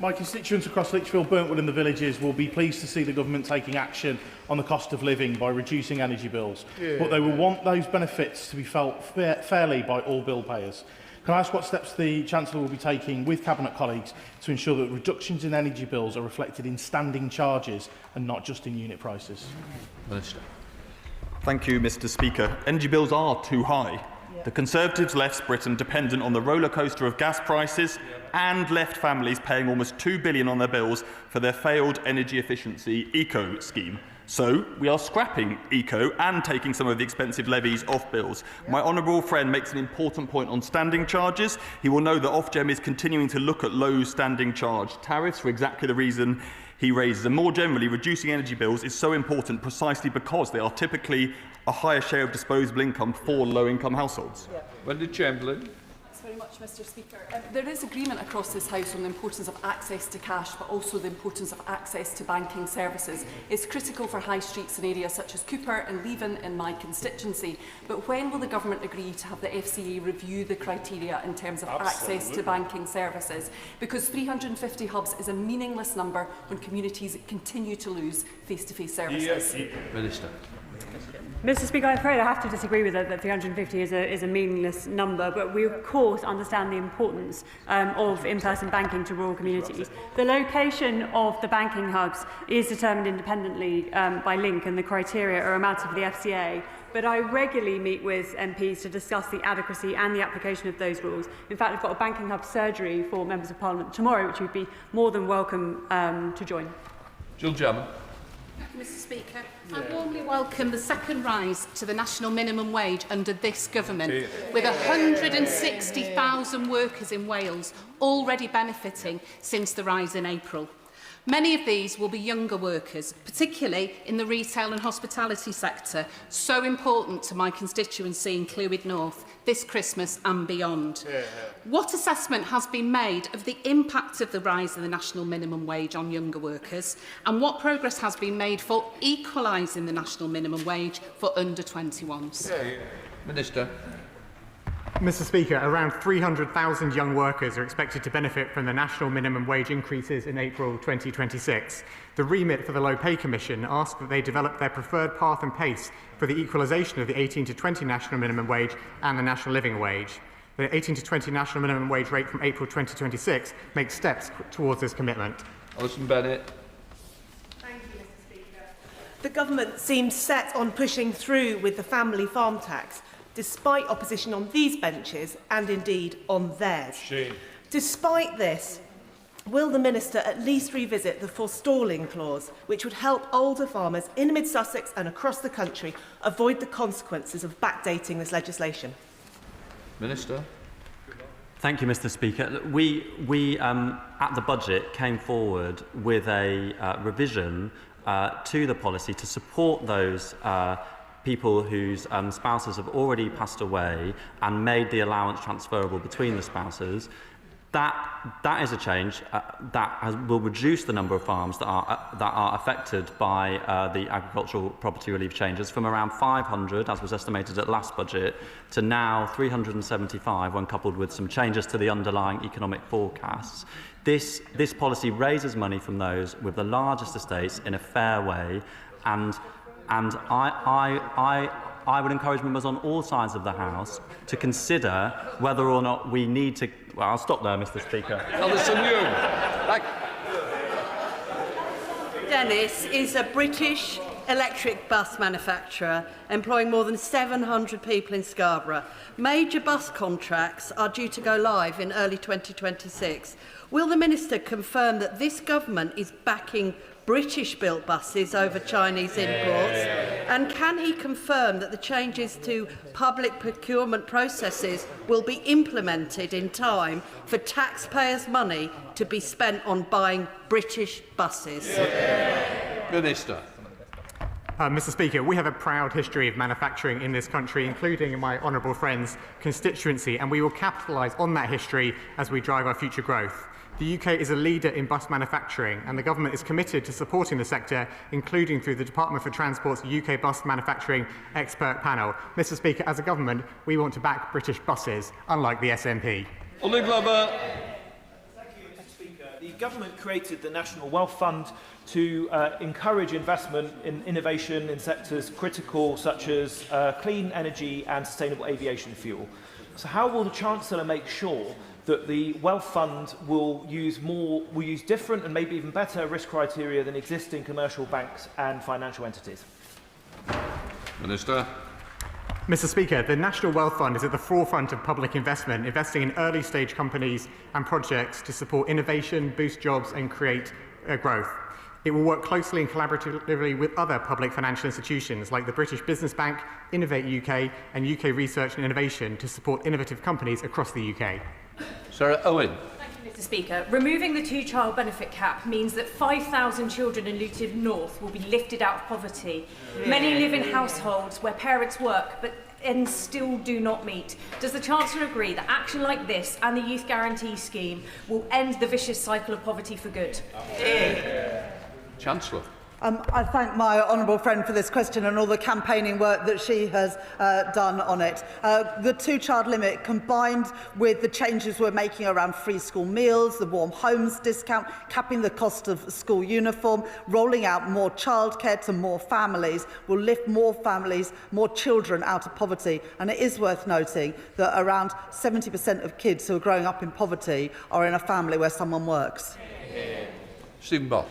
My constituents across Lichfield, Burntwood and the villages will be pleased to see the government taking action on the cost of living by reducing energy bills, but they will want those benefits to be felt fairly by all bill payers. Can I ask what steps the Chancellor will be taking with Cabinet colleagues to ensure that reductions in energy bills are reflected in standing charges and not just in unit prices? Minister. Thank you, Mr Speaker. Energy bills are too high. The Conservatives left Britain dependent on the rollercoaster of gas prices and left families paying almost £2 billion on their bills for their failed energy efficiency eco scheme. So we are scrapping eco and taking some of the expensive levies off bills. My honourable friend makes an important point on standing charges. He will know that Ofgem is continuing to look at low standing charge tariffs for exactly the reason he raises. And more generally, reducing energy bills is so important precisely because they are typically a higher share of disposable income for low-income households. Wendy Chamberlain. Thanks very much, Mr Speaker. There is agreement across this House on the importance of access to cash, but also the importance of access to banking services. It's critical for high streets in areas such as Cooper and Leven in my constituency. But when will the Government agree to have the FCA review the criteria in terms of access to banking services? Because 350 hubs is a meaningless number when communities continue to lose face-to-face services. Minister. Mr Speaker, I'm afraid I have to disagree with that 350 is a meaningless number, but we of course understand the importance of in-person banking to rural communities. The location of the banking hubs is determined independently by Link, and the criteria are a matter for the FCA. But I regularly meet with MPs to discuss the adequacy and the application of those rules. In fact, I've got a banking hub surgery for members of Parliament tomorrow, which you'd be more than welcome to join. Jill Jarman. Mr Speaker, I warmly welcome the second rise to the national minimum wage under this government, with 160,000 workers in Wales already benefiting since the rise in April. Many of these will be younger workers, particularly in the retail and hospitality sector, so important to my constituency in Clwyd North, this Christmas and beyond. What assessment has been made of the impact of the rise in the national minimum wage on younger workers, and what progress has been made for equalising the national minimum wage for under 21s? Minister. Mr. Speaker, around 300,000 young workers are expected to benefit from the national minimum wage increases in April 2026. The remit for the Low Pay Commission asked that they develop their preferred path and pace for the equalisation of the 18 to 20 national minimum wage and the national living wage. The 18 to 20 national minimum wage rate from April 2026 makes steps towards this commitment. Alison Bennett. The government seems set on pushing through with the family farm tax, despite opposition on these benches and indeed on theirs. Shame. Despite this, will the Minister at least revisit the forestalling clause, which would help older farmers in mid-Sussex and across the country avoid the consequences of backdating this legislation? Minister. Thank you, Mr. Speaker. We at the budget came forward with a revision to the policy to support those people whose spouses have already passed away and made the allowance transferable between the spouses. That is a change will reduce the number of farms that are affected by the agricultural property relief changes from around 500, as was estimated at last budget, to now 375 when coupled with some changes to the underlying economic forecasts. This policy raises money from those with the largest estates in a fair way, and I would encourage members on all sides of the House to consider whether or not we need to... Well, I'll stop there, Mr. Speaker. Alison Young. Dennis is a British electric bus manufacturer employing more than 700 people in Scarborough. Major bus contracts are due to go live in early 2026. Will the Minister confirm that this government is backing British-built buses over Chinese imports? And can he confirm that the changes to public procurement processes will be implemented in time for taxpayers' money to be spent on buying British buses? Minister. Mr. Speaker, we have a proud history of manufacturing in this country, including in my honourable friend's constituency, and we will capitalise on that history as we drive our future growth. The UK is a leader in bus manufacturing, and the government is committed to supporting the sector, including through the Department for Transport's UK Bus Manufacturing Expert Panel. Mr. Speaker, as a government, we want to back British buses, unlike the SNP. Ollie Glover. The government created the National Wealth Fund to encourage investment in innovation in sectors critical, such as clean energy and sustainable aviation fuel. So how will the Chancellor make sure that the Wealth Fund will use different and maybe even better risk criteria than existing commercial banks and financial entities? Minister. Mr. Speaker, the National Wealth Fund is at the forefront of public investment, investing in early-stage companies and projects to support innovation, boost jobs and create growth. It will work closely and collaboratively with other public financial institutions like the British Business Bank, Innovate UK and UK Research and Innovation to support innovative companies across the UK. Sarah Owen. Thank you, Mr. Speaker. Removing the two-child benefit cap means that 5,000 children in Luton North will be lifted out of poverty. Many live in households where parents work but and still do not meet. Does the Chancellor agree that action like this and the Youth Guarantee Scheme will end the vicious cycle of poverty for good? Chancellor. I thank my honourable friend for this question and all the campaigning work that she has done on it. The two-child limit, combined with the changes we're making around free school meals, the warm homes discount, capping the cost of school uniform, rolling out more childcare to more families, will lift more families, more children out of poverty. And it is worth noting that around 70% of kids who are growing up in poverty are in a family where someone works. Stephen Ball.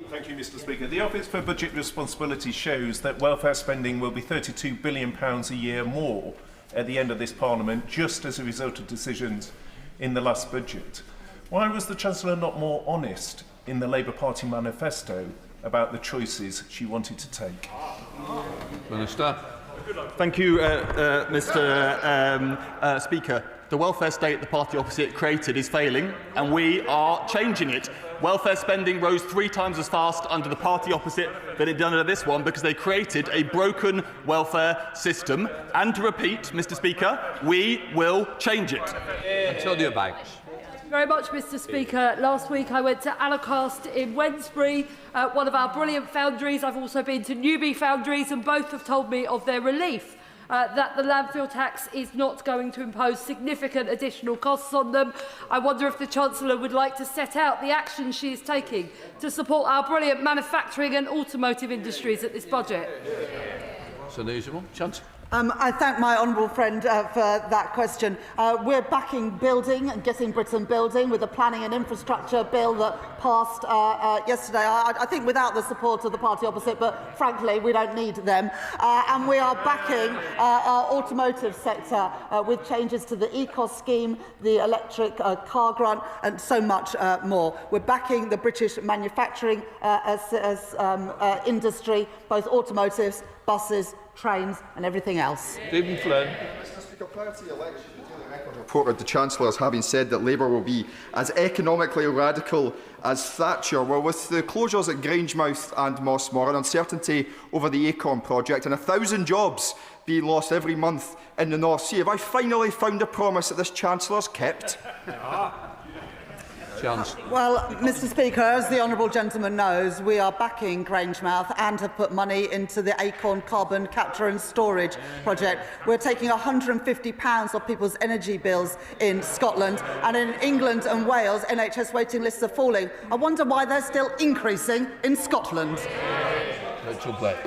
Thank you, Mr. Speaker. The Office for Budget Responsibility shows that welfare spending will be £32 billion a year more at the end of this Parliament, just as a result of decisions in the last budget. Why was the Chancellor not more honest in the Labour Party manifesto about the choices she wanted to take? Minister. Thank you, Mr. Speaker. The welfare state the party opposite created is failing, and we are changing it. Welfare spending rose 3 times as fast under the party opposite than it did under this one because they created a broken welfare system. And to repeat, Mr. Speaker, we will change it. Antonia Banks. Thank you very much, Mr. Speaker. Last week I went to Alacast in Wednesbury, one of our brilliant foundries. I've also been to Newby foundries, and both have told me of their relief that the landfill tax is not going to impose significant additional costs on them. I wonder if the Chancellor would like to set out the action she is taking to support our brilliant manufacturing and automotive industries at this budget. It's an easy one. Chancellor. I thank my honourable friend for that question. We're backing building and getting Britain building with the planning and infrastructure bill that passed yesterday. I think without the support of the party opposite, but frankly we don't need them. And we are backing our automotive sector with changes to the ECOS scheme, the electric car grant and so much more. We're backing the British manufacturing industry, both automotives, buses, trains and everything else. Stephen Flynn. Mr. Speaker, prior to the election, the Daily Record reported the Chancellor as having said that Labour will be as economically radical as Thatcher. Well, with the closures at Grangemouth and Mossmore and uncertainty over the Acorn project and 1,000 jobs being lost every month in the North Sea, have I finally found a promise that this Chancellor's kept? Well, Mr. Speaker, as the honourable gentleman knows, we are backing Grangemouth and have put money into the Acorn carbon capture and storage project. We're taking £150 off people's energy bills in Scotland, and in England and Wales, NHS waiting lists are falling. I wonder why they're still increasing in Scotland. Rachel Blake.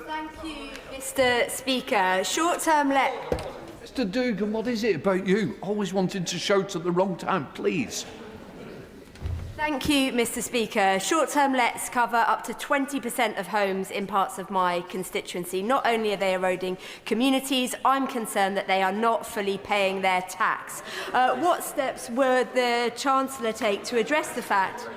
Thank you, Mr. Speaker. Short-term Mr. Dugan, what is it about you? Always wanting to shout at the wrong time, please. Thank you, Mr. Speaker. Short-term lets cover up to 20% of homes in parts of my constituency. Not only are they eroding communities, I'm concerned that they are not fully paying their tax. What steps would the Chancellor take to address the fact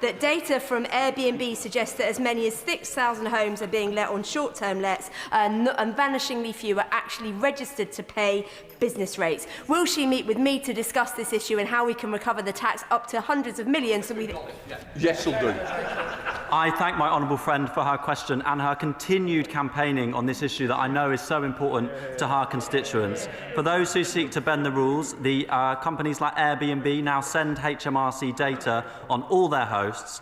that data from Airbnb suggests that as many as 6,000 homes are being let on short-term lets and vanishingly few are actually registered to pay business rates? Will she meet with me to discuss this issue and how we can recover the tax up to hundreds of millions? Yes, I'll do. I thank my honourable friend for her question and her continued campaigning on this issue that I know is so important to her constituents. For those who seek to bend the rules, the companies like Airbnb now send HMRC data on all their hosts.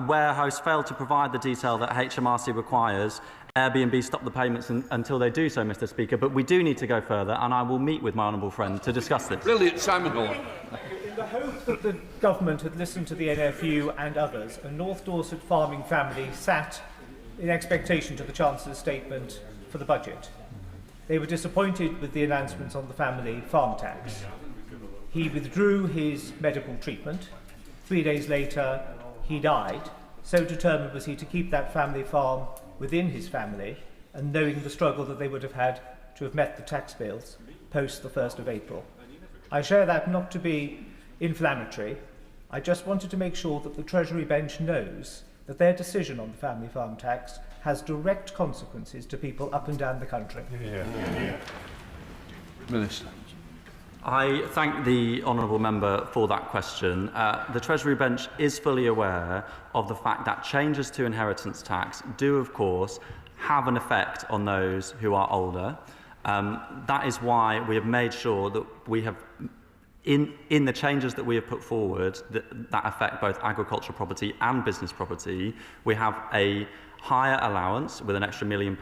Where hosts fail to provide the detail that HMRC requires, Airbnb stop the payments until they do so, Mr. Speaker. But we do need to go further, and I will meet with my honourable friend to discuss this. Brilliant, Simon Hall. In the hope that the government had listened to the NFU and others, a North Dorset farming family sat in expectation to the Chancellor's statement for the budget. They were disappointed with the announcements on the family farm tax. He withdrew his medical treatment. 3 days later, he died. So determined was he to keep that family farm within his family, and knowing the struggle that they would have had to have met the tax bills post the 1st of April. I share that not to be inflammatory. I just wanted to make sure that the Treasury bench knows that their decision on the family farm tax has direct consequences to people up and down the country. Minister. I thank the honourable member for that question. The Treasury bench is fully aware of the fact that changes to inheritance tax do, of course, have an effect on those who are older. That is why we have made sure that we have, in the changes that we have put forward that affect both agricultural property and business property, we have a higher allowance with an extra £1 million,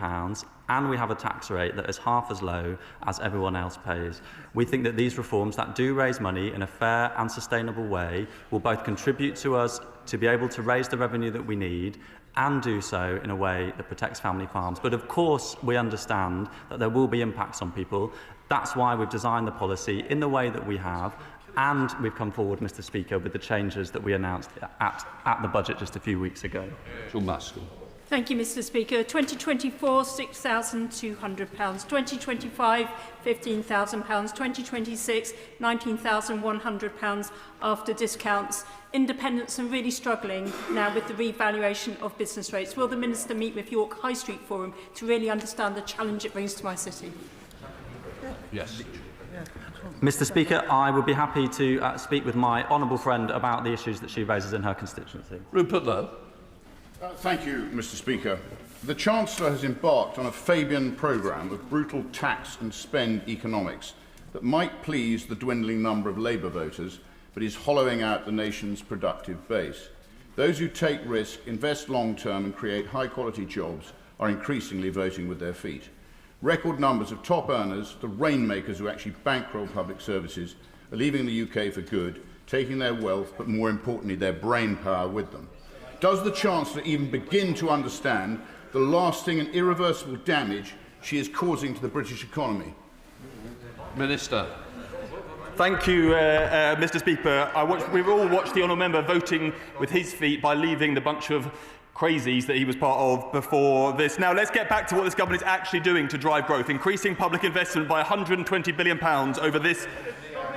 and we have a tax rate that is half as low as everyone else pays. We think that these reforms that do raise money in a fair and sustainable way will both contribute to us to be able to raise the revenue that we need and do so in a way that protects family farms. But of course, we understand that there will be impacts on people. That's why we've designed the policy in the way that we have, and we've come forward, Mr. Speaker, with the changes that we announced at the budget just a few weeks ago. Thank you, Mr. Speaker. 2024, £6,200. 2025, £15,000. 2026, £19,100 after discounts. Independents are really struggling now with the revaluation of business rates. Will the Minister meet with York High Street Forum to really understand the challenge it brings to my city? Yes. Mr. Speaker, I would be happy to speak with my honourable friend about the issues that she raises in her constituency. Rupert Lowe. Thank you, Mr. Speaker. The Chancellor has embarked on a Fabian programme of brutal tax and spend economics that might please the dwindling number of Labour voters, but is hollowing out the nation's productive base. Those who take risk, invest long-term and create high-quality jobs are increasingly voting with their feet. record numbers of top earners, the rainmakers who actually bankroll public services, are leaving the UK for good, taking their wealth, but more importantly, their brain power with them. Does the Chancellor even begin to understand the lasting and irreversible damage she is causing to the British economy? Minister. Thank you, Mr. Speaker. We've all watched the honourable member voting with his feet by leaving the bunch of crazies that he was part of before this. Now, let's get back to what this government is actually doing to drive growth, increasing public investment by £120 billion over this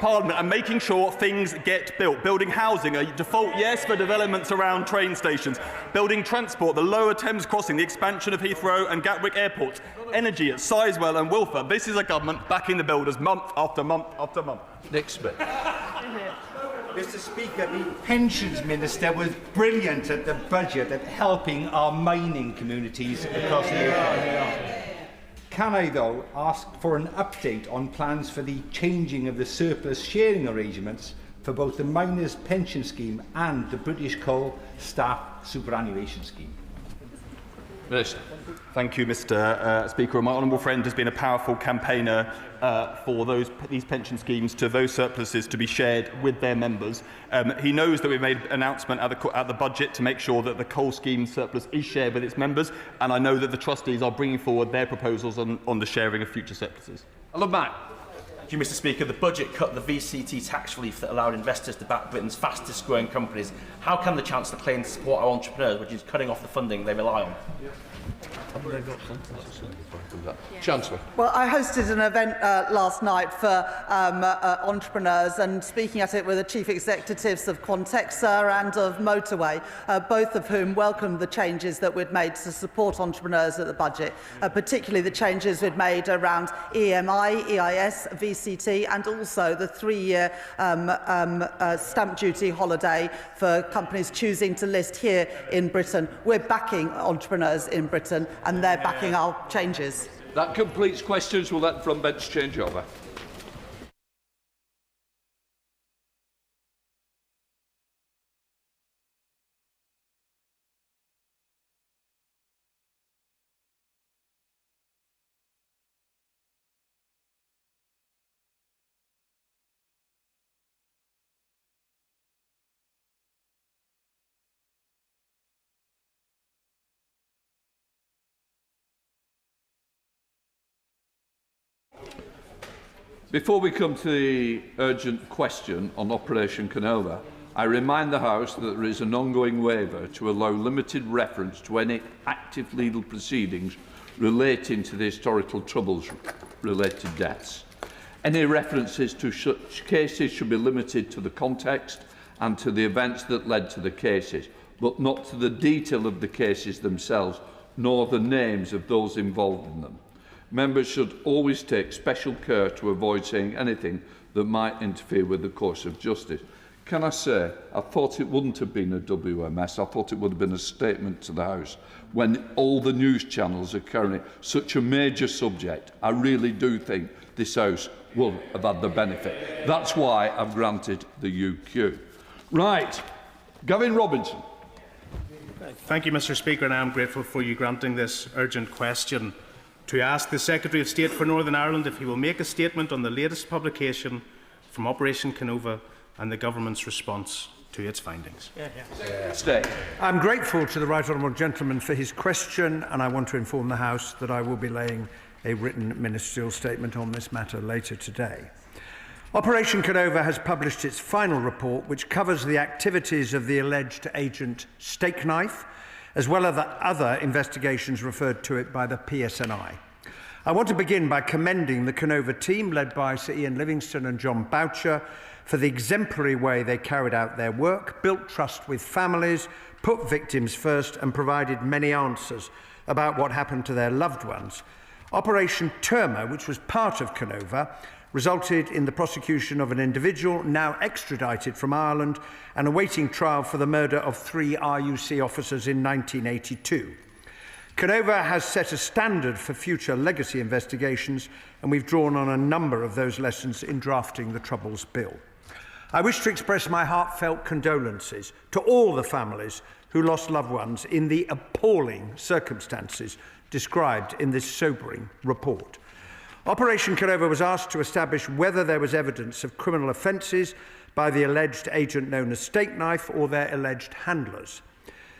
Parliament and making sure things get built. Building housing, a default yes for developments around train stations. Building transport, the Lower Thames crossing, the expansion of Heathrow and Gatwick airports. Energy at Sizewell and Wilfer. This is a government backing the builders month after month after month. Next bit. Mr. Speaker, the Pensions Minister was brilliant at the budget at helping our mining communities across the UK. Can I, though, ask for an update on plans for the changing of the surplus sharing arrangements for both the Miners' Pension Scheme and the British Coal Staff Superannuation Scheme? Minister. Thank you, Mr. Speaker. My honourable friend has been a powerful campaigner for these pension schemes to those surpluses to be shared with their members. He knows that we've made an announcement at the budget to make sure that the coal scheme surplus is shared with its members, and I know that the trustees are bringing forward their proposals on the sharing of future surpluses. Alan Mack. Thank you, Mr. Speaker. The budget cut the VCT tax relief that allowed investors to back Britain's fastest growing companies. How can the Chancellor claim to support our entrepreneurs, which is cutting off the funding they rely on? Chancellor. Well, I hosted an event last night for entrepreneurs, and speaking at it with the chief executives of Quantexa and of Motorway, both of whom welcomed the changes that we'd made to support entrepreneurs at the budget, particularly the changes we'd made around EMI, EIS, VCT, and also the 3-year stamp duty holiday for companies choosing to list here in Britain. We're backing entrepreneurs in Britain, and they're backing our changes. That completes questions. We'll let the front bench change over. Before we come to the urgent question on Operation Kenova, I remind the House that there is an ongoing waiver to allow limited reference to any active legal proceedings relating to the historical troubles-related deaths. Any references to such cases should be limited to the context and to the events that led to the cases, but not to the detail of the cases themselves, nor the names of those involved in them. Members should always take special care to avoid saying anything that might interfere with the course of justice. Can I say, I thought it wouldn't have been a WMS, I thought it would have been a statement to the House. When all the news channels are carrying such a major subject, I really do think this House will have had the benefit. That's why I've granted the UQ. Right, Gavin Robinson. Thank you, Mr. Speaker, and I am grateful for you granting this urgent question to ask the Secretary of State for Northern Ireland if he will make a statement on the latest publication from Operation Kenova and the Government's response to its findings. Stay. I'm grateful to the right honourable gentleman for his question, and I want to inform the House that I will be laying a written ministerial statement on this matter later today. Operation Kenova has published its final report, which covers the activities of the alleged agent Steakknife, as well as other investigations referred to it by the PSNI. I want to begin by commending the Kenova team, led by Sir Ian Livingston and John Boucher, for the exemplary way they carried out their work, built trust with families, put victims first, and provided many answers about what happened to their loved ones. Operation Terma, which was part of Kenova, resulted in the prosecution of an individual now extradited from Ireland and awaiting trial for the murder of 3 RUC officers in 1982. Kenova has set a standard for future legacy investigations, and we've drawn on a number of those lessons in drafting the Troubles Bill. I wish to express my heartfelt condolences to all the families who lost loved ones in the appalling circumstances described in this sobering report. Operation Kenova was asked to establish whether there was evidence of criminal offences by the alleged agent known as Steak Knife or their alleged handlers.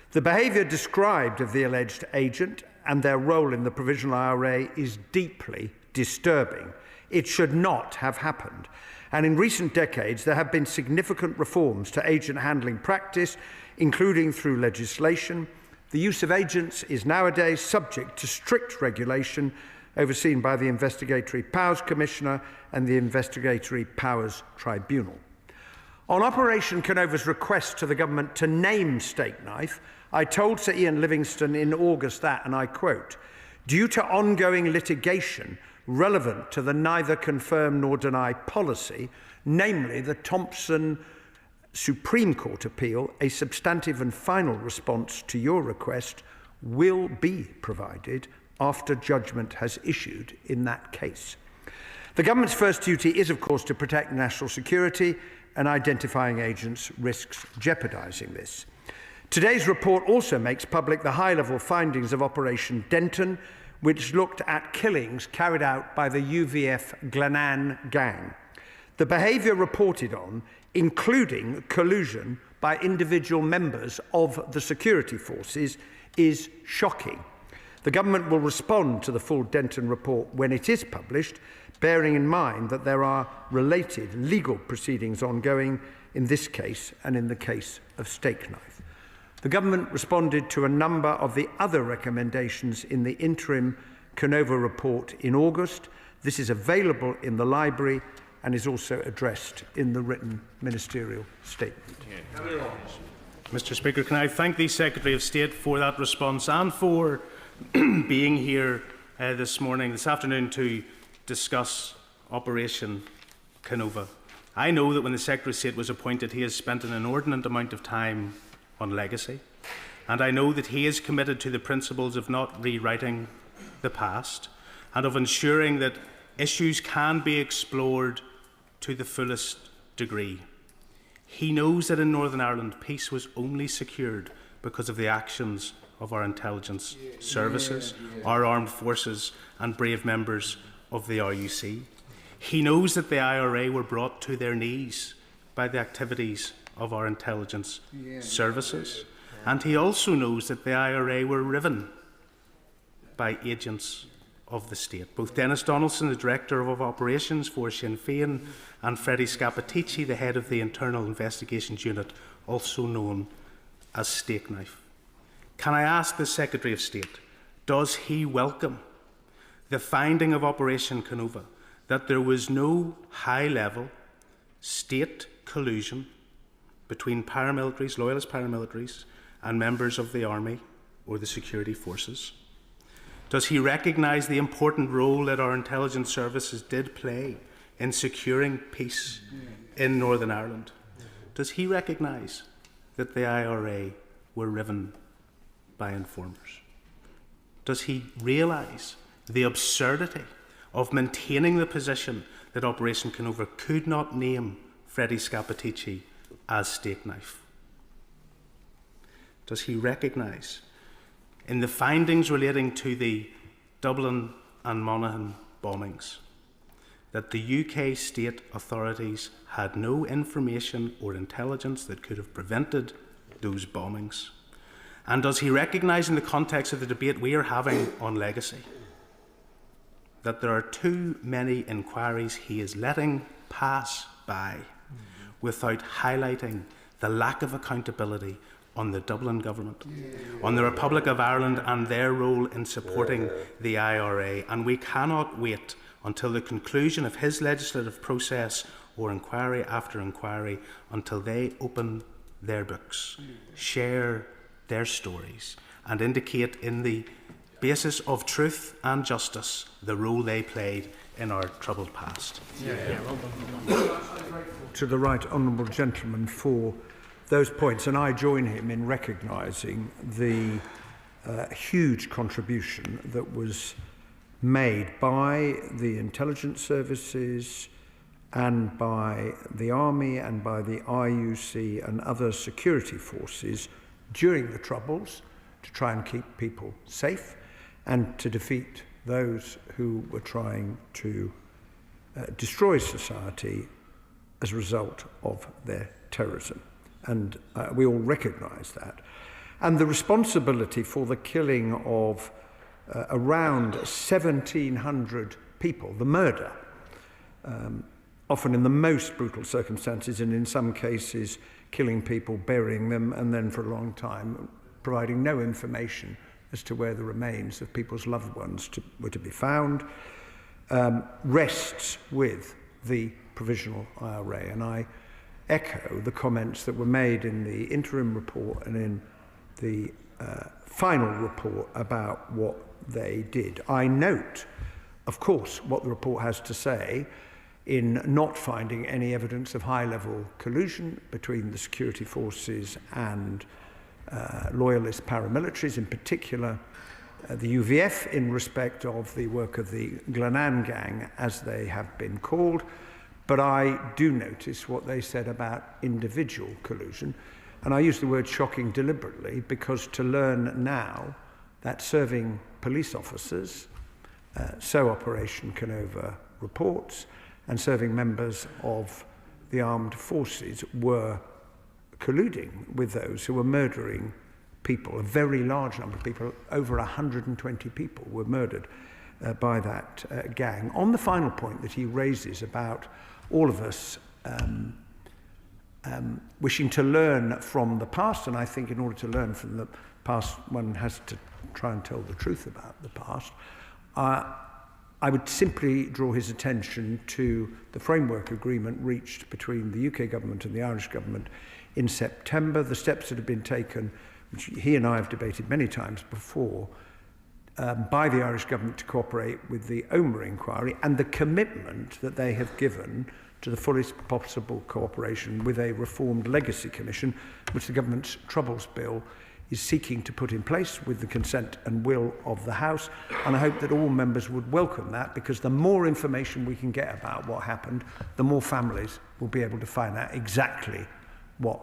The behaviour described of the alleged agent and their role in the provisional IRA is deeply disturbing. It should not have happened. And in recent decades, there have been significant reforms to agent handling practice, including through legislation. The use of agents is nowadays subject to strict regulation, overseen by the Investigatory Powers Commissioner and the Investigatory Powers Tribunal. On Operation Kenova's request to the government to name Steak Knife, I told Sir Ian Livingstone in August that, and I quote, "Due to ongoing litigation relevant to the neither confirm nor deny policy, namely the Thompson Supreme Court appeal, a substantive and final response to your request will be provided after judgment has issued in that case." The government's first duty is, of course, to protect national security, and identifying agents risks jeopardising this. Today's report also makes public the high-level findings of Operation Denton, which looked at killings carried out by the UVF Glenanne gang. The behaviour reported on, including collusion by individual members of the security forces, is shocking. The government will respond to the full Denton report when it is published, bearing in mind that there are related legal proceedings ongoing in this case and in the case of Steak Knife. The government responded to a number of the other recommendations in the interim Kenova report in August. This is available in the library and is also addressed in the written ministerial statement. Mr. Speaker, can I thank the Secretary of State for that response and for being here this afternoon, to discuss Operation Kenova. I know that when the Secretary of State was appointed, he has spent an inordinate amount of time on legacy, and I know that he is committed to the principles of not rewriting the past and of ensuring that issues can be explored to the fullest degree. He knows that in Northern Ireland, peace was only secured because of the actions of our intelligence services, our armed forces and brave members of the RUC. He knows that the IRA were brought to their knees by the activities of our intelligence services. And he also knows that the IRA were riven by agents of the state. Both Dennis Donaldson, the Director of Operations for Sinn Féin, and Freddie Scappaticci, the head of the Internal Investigations Unit, also known as Steak Knife. Can I ask the Secretary of State, does he welcome the finding of Operation Kenova that there was no high-level state collusion between paramilitaries, loyalist paramilitaries, and members of the army or the security forces? Does he recognise the important role that our intelligence services did play in securing peace in Northern Ireland? Does he recognise that the IRA were riven by informers? Does he realise the absurdity of maintaining the position that Operation Kenova could not name Freddie Scappaticci as Steak Knife? Does he recognise, in the findings relating to the Dublin and Monaghan bombings, that the UK state authorities had no information or intelligence that could have prevented those bombings? And does he recognise, in the context of the debate we are having on legacy, that there are too many inquiries he is letting pass by without highlighting the lack of accountability on the Dublin government, on the Republic of Ireland and their role in supporting the IRA? And we cannot wait until the conclusion of his legislative process or inquiry after inquiry until they open their books, share their stories, and indicate in the basis of truth and justice the role they played in our troubled past. To the right honourable gentleman for those points, and I join him in recognising the huge contribution that was made by the intelligence services and by the Army and by the RUC and other security forces during the Troubles to try and keep people safe and to defeat those who were trying to destroy society as a result of their terrorism. And we all recognise that. And the responsibility for the killing of around 1,700 people, the murder, often in the most brutal circumstances, and in some cases killing people, burying them, and then for a long time providing no information as to where the remains of people's loved ones were to be found, rests with the Provisional IRA. And I echo the comments that were made in the interim report and in the final report about what they did. I note, of course, what the report has to say in not finding any evidence of high-level collusion between the security forces and loyalist paramilitaries, in particular the UVF, in respect of the work of the Glenanne gang, as they have been called. But I do notice what they said about individual collusion. And I use the word shocking deliberately, because to learn now that serving police officers, so Operation Kenova reports, and serving members of the armed forces were colluding with those who were murdering people, a very large number of people, over 120 people were murdered by that gang. On the final point that he raises about all of us wishing to learn from the past, and I think in order to learn from the past, one has to try and tell the truth about the past, I would simply draw his attention to the framework agreement reached between the UK government and the Irish government in September, the steps that have been taken, which he and I have debated many times before, by the Irish government to cooperate with the OMA inquiry, and the commitment that they have given to the fullest possible cooperation with a reformed legacy commission, which the government's Troubles Bill is seeking to put in place with the consent and will of the House. And I hope that all members would welcome that, because the more information we can get about what happened, the more families will be able to find out exactly what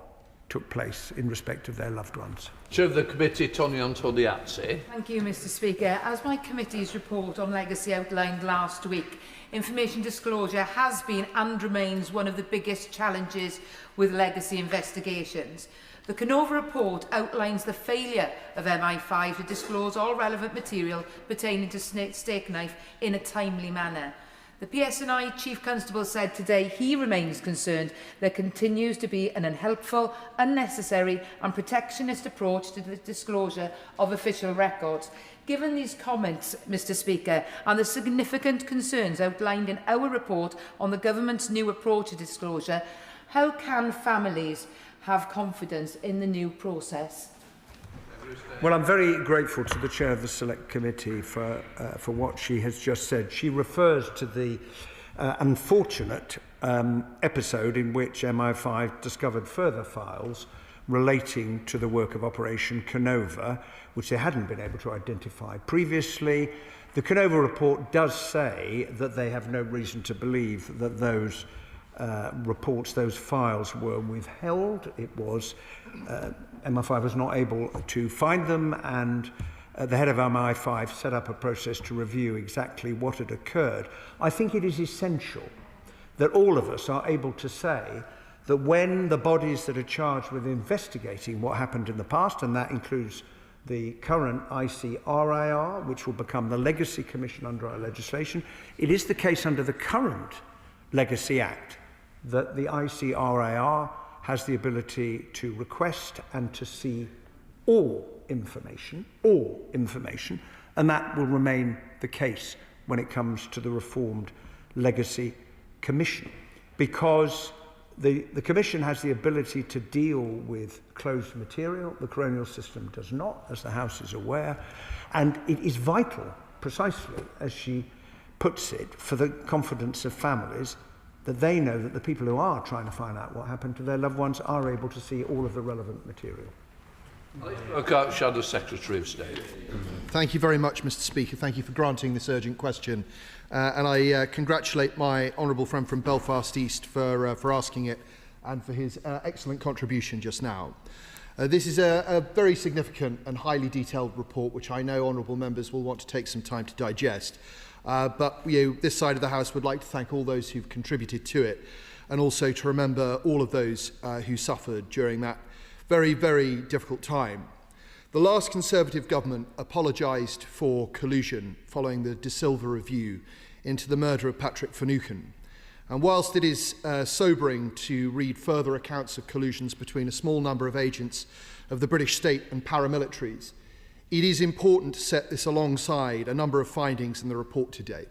took place in respect of their loved ones. Chair of the committee, Tony Antoniazzi. Thank you, Mr Speaker. As my committee's report on legacy outlined last week, information disclosure has been and remains one of the biggest challenges with legacy investigations. The Kenova report outlines the failure of MI5 to disclose all relevant material pertaining to steak knife in a timely manner. The PSNI Chief Constable said today he remains concerned there continues to be an unhelpful, unnecessary and protectionist approach to the disclosure of official records. Given these comments, Mr Speaker, and the significant concerns outlined in our report on the government's new approach to disclosure, how can families have confidence in the new process? Well, I'm very grateful to the Chair of the Select Committee for what she has just said. She refers to the unfortunate episode in which MI5 discovered further files relating to the work of Operation Kenova, which they hadn't been able to identify previously. The Kenova report does say that they have no reason to believe that those reports, those files were withheld. It was MI5 was not able to find them, and the head of MI5 set up a process to review exactly what had occurred. I think it is essential that all of us are able to say that when the bodies that are charged with investigating what happened in the past, and that includes the current ICRIR, which will become the Legacy Commission under our legislation, it is the case under the current Legacy Act that the ICRIR has the ability to request and to see all information, and that will remain the case when it comes to the reformed Legacy Commission, because the Commission has the ability to deal with closed material. The coronial system does not, as the House is aware, and it is vital, precisely as she puts it, for the confidence of families that they know that the people who are trying to find out what happened to their loved ones are able to see all of the relevant material. Shadow Secretary of State. Thank you very much, Mr Speaker. Thank you for granting this urgent question. And I congratulate my honourable friend from Belfast East for asking it and for his excellent contribution just now. This is a very significant and highly detailed report, which I know honourable members will want to take some time to digest. But this side of the House would like to thank all those who've contributed to it, and also to remember all of those who suffered during that very, very difficult time. The last Conservative government apologised for collusion following the De Silva review into the murder of Patrick Finucane. And whilst it is sobering to read further accounts of collusions between a small number of agents of the British state and paramilitaries, it is important to set this alongside a number of findings in the report today.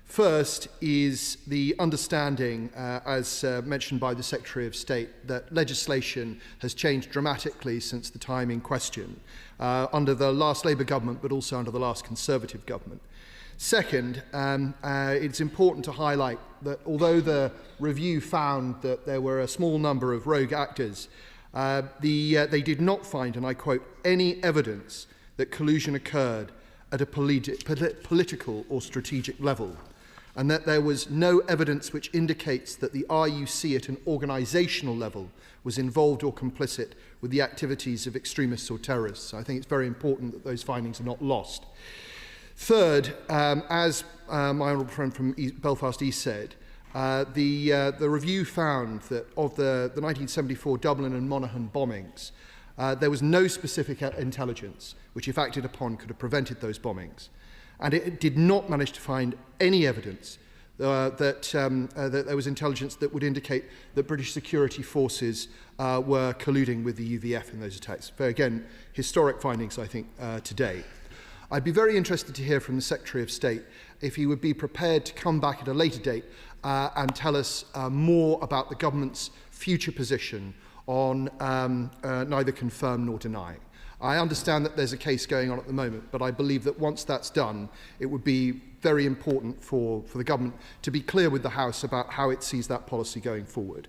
First is the understanding, as mentioned by the Secretary of State, that legislation has changed dramatically since the time in question, under the last Labour government, but also under the last Conservative government. Second, it's important to highlight that although the review found that there were a small number of rogue actors, they did not find, and I quote, any evidence that collusion occurred at a political or strategic level, and that there was no evidence which indicates that the RUC at an organisational level was involved or complicit with the activities of extremists or terrorists. So I think it's very important that those findings are not lost. Third, as my honourable friend from Belfast East said, the review found that of the 1974 Dublin and Monaghan bombings, there was no specific intelligence which, if acted upon, could have prevented those bombings. And it did not manage to find any evidence that there was intelligence that would indicate that British security forces were colluding with the UVF in those attacks. Very, again, historic findings, I think, today. I'd be very interested to hear from the Secretary of State if he would be prepared to come back at a later date and tell us more about the government's future position on neither confirm nor deny. I understand that there's a case going on at the moment, but I believe that once that's done, it would be very important for the government to be clear with the House about how it sees that policy going forward.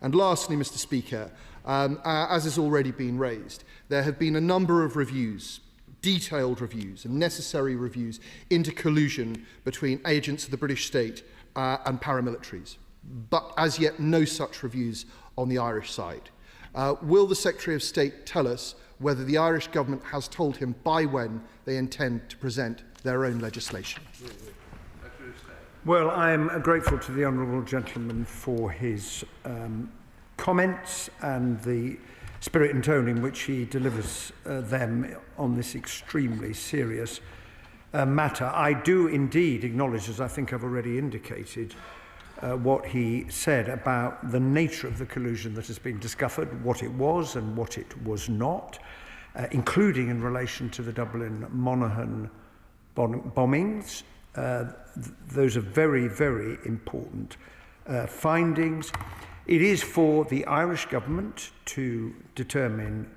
And lastly, Mr. Speaker, as has already been raised, there have been a number of reviews, detailed reviews and necessary reviews into collusion between agents of the British state and paramilitaries, but as yet no such reviews on the Irish side. Will the Secretary of State tell us whether the Irish government has told him by when they intend to present their own legislation? Well, I am grateful to the honourable gentleman for his comments and the spirit and tone in which he delivers them on this extremely serious matter. I do indeed acknowledge, as I think I've already indicated, what he said about the nature of the collusion that has been discovered, what it was and what it was not, including in relation to the Dublin Monaghan bombings. Those are very, very important findings. It is for the Irish government to determine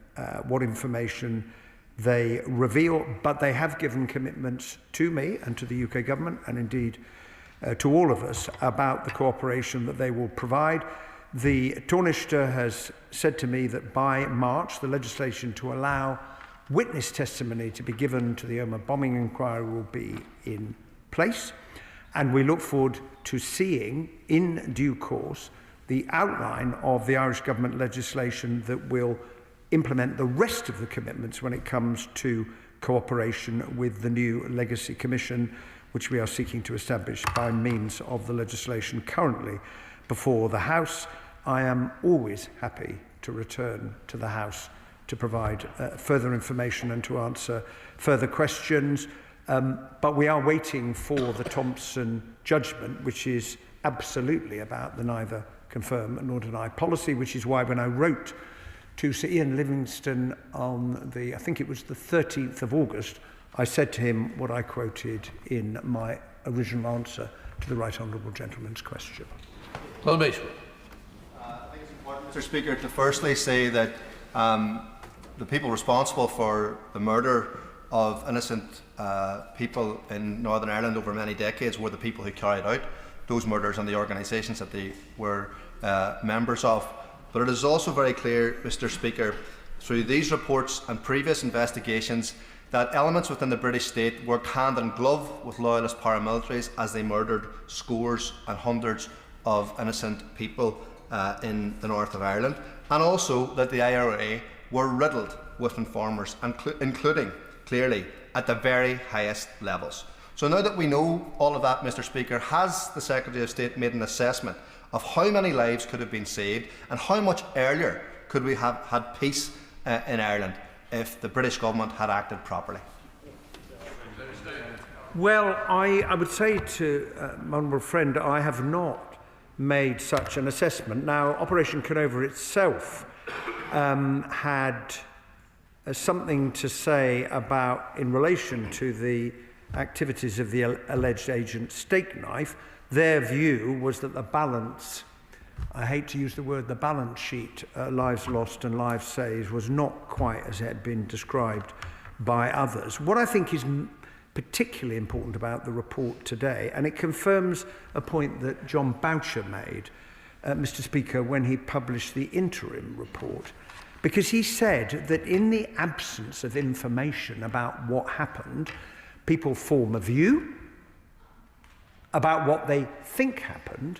what information they reveal, but they have given commitments to me and to the UK government, and indeed to all of us, about the cooperation that they will provide. The Taoiseach has said to me that by March, the legislation to allow witness testimony to be given to the Omagh bombing inquiry will be in place, and we look forward to seeing in due course the outline of the Irish government legislation that will implement the rest of the commitments when it comes to cooperation with the new Legacy Commission, which we are seeking to establish by means of the legislation currently before the House. I am always happy to return to the House to provide further information and to answer further questions. But we are waiting for the Thompson judgment, which is absolutely about the neither confirm nor deny policy, which is why when I wrote to Sir Ian Livingstone on I think it was the 13th of August, I said to him what I quoted in my original answer to the right honourable gentleman's question. Well, I think it's important, Mr. Speaker, to firstly say that the people responsible for the murder of innocent people in Northern Ireland over many decades were the people who carried out those murders and the organisations that they were members of. But it is also very clear, Mr. Speaker, through these reports and previous investigations, that elements within the British state worked hand in glove with loyalist paramilitaries as they murdered scores and hundreds of innocent people in the north of Ireland, and also that the IRA were riddled with informers, including, clearly, at the very highest levels. So now that we know all of that, Mr Speaker, has the Secretary of State made an assessment of how many lives could have been saved and how much earlier could we have had peace in Ireland if the British Government had acted properly? Well, I would say to my honourable friend, I have not made such an assessment. Now, Operation Kenova itself had something to say about, in relation to the activities of the alleged agent Steak Knife. Their view was that the balance, I hate to use the word, the balance sheet, lives lost and lives saved, was not quite as it had been described by others. What I think is particularly important about the report today, and it confirms a point that John Boucher made, Mr Speaker, when he published the interim report, because he said that in the absence of information about what happened, people form a view about what they think happened,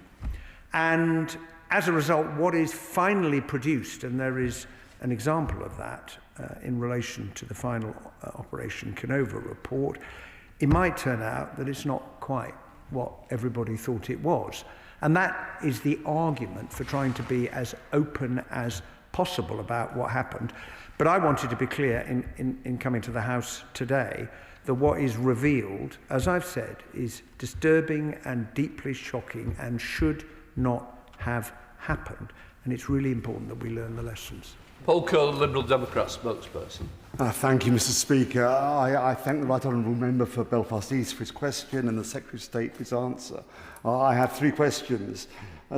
and as a result, what is finally produced, and there is an example of that in relation to the final Operation Kenova report, it might turn out that it's not quite what everybody thought it was. And that is the argument for trying to be as open as possible about what happened. But I wanted to be clear in coming to the House today that what is revealed, as I've said, is disturbing and deeply shocking and should not have happened. And it's really important that we learn the lessons. Paul Cole, Liberal Democrat spokesperson. Thank you, Mr Speaker. I thank the Right Honourable Member for Belfast East for his question and the Secretary of State for his answer. I have three questions.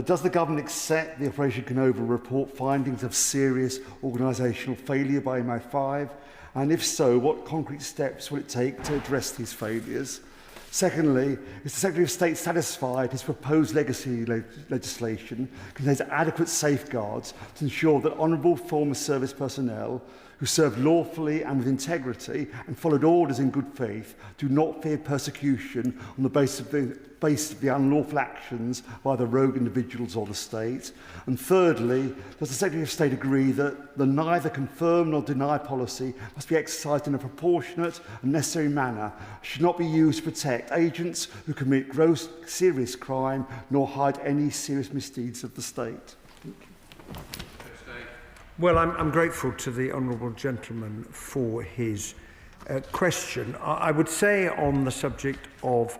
Does the Government accept the Operation Kenova report findings of serious organisational failure by MI5? And if so, what concrete steps will it take to address these failures? Secondly, is the Secretary of State satisfied his proposed legacy legislation contains adequate safeguards to ensure that honourable former service personnel who served lawfully and with integrity and followed orders in good faith do not fear persecution on the basis of the unlawful actions by the rogue individuals or the state? And thirdly, does the Secretary of State agree that the neither confirm nor deny policy must be exercised in a proportionate and necessary manner, should not be used to protect agents who commit gross serious crime nor hide any serious misdeeds of the state? Well, I'm grateful to the honourable gentleman for his question. I would say on the subject of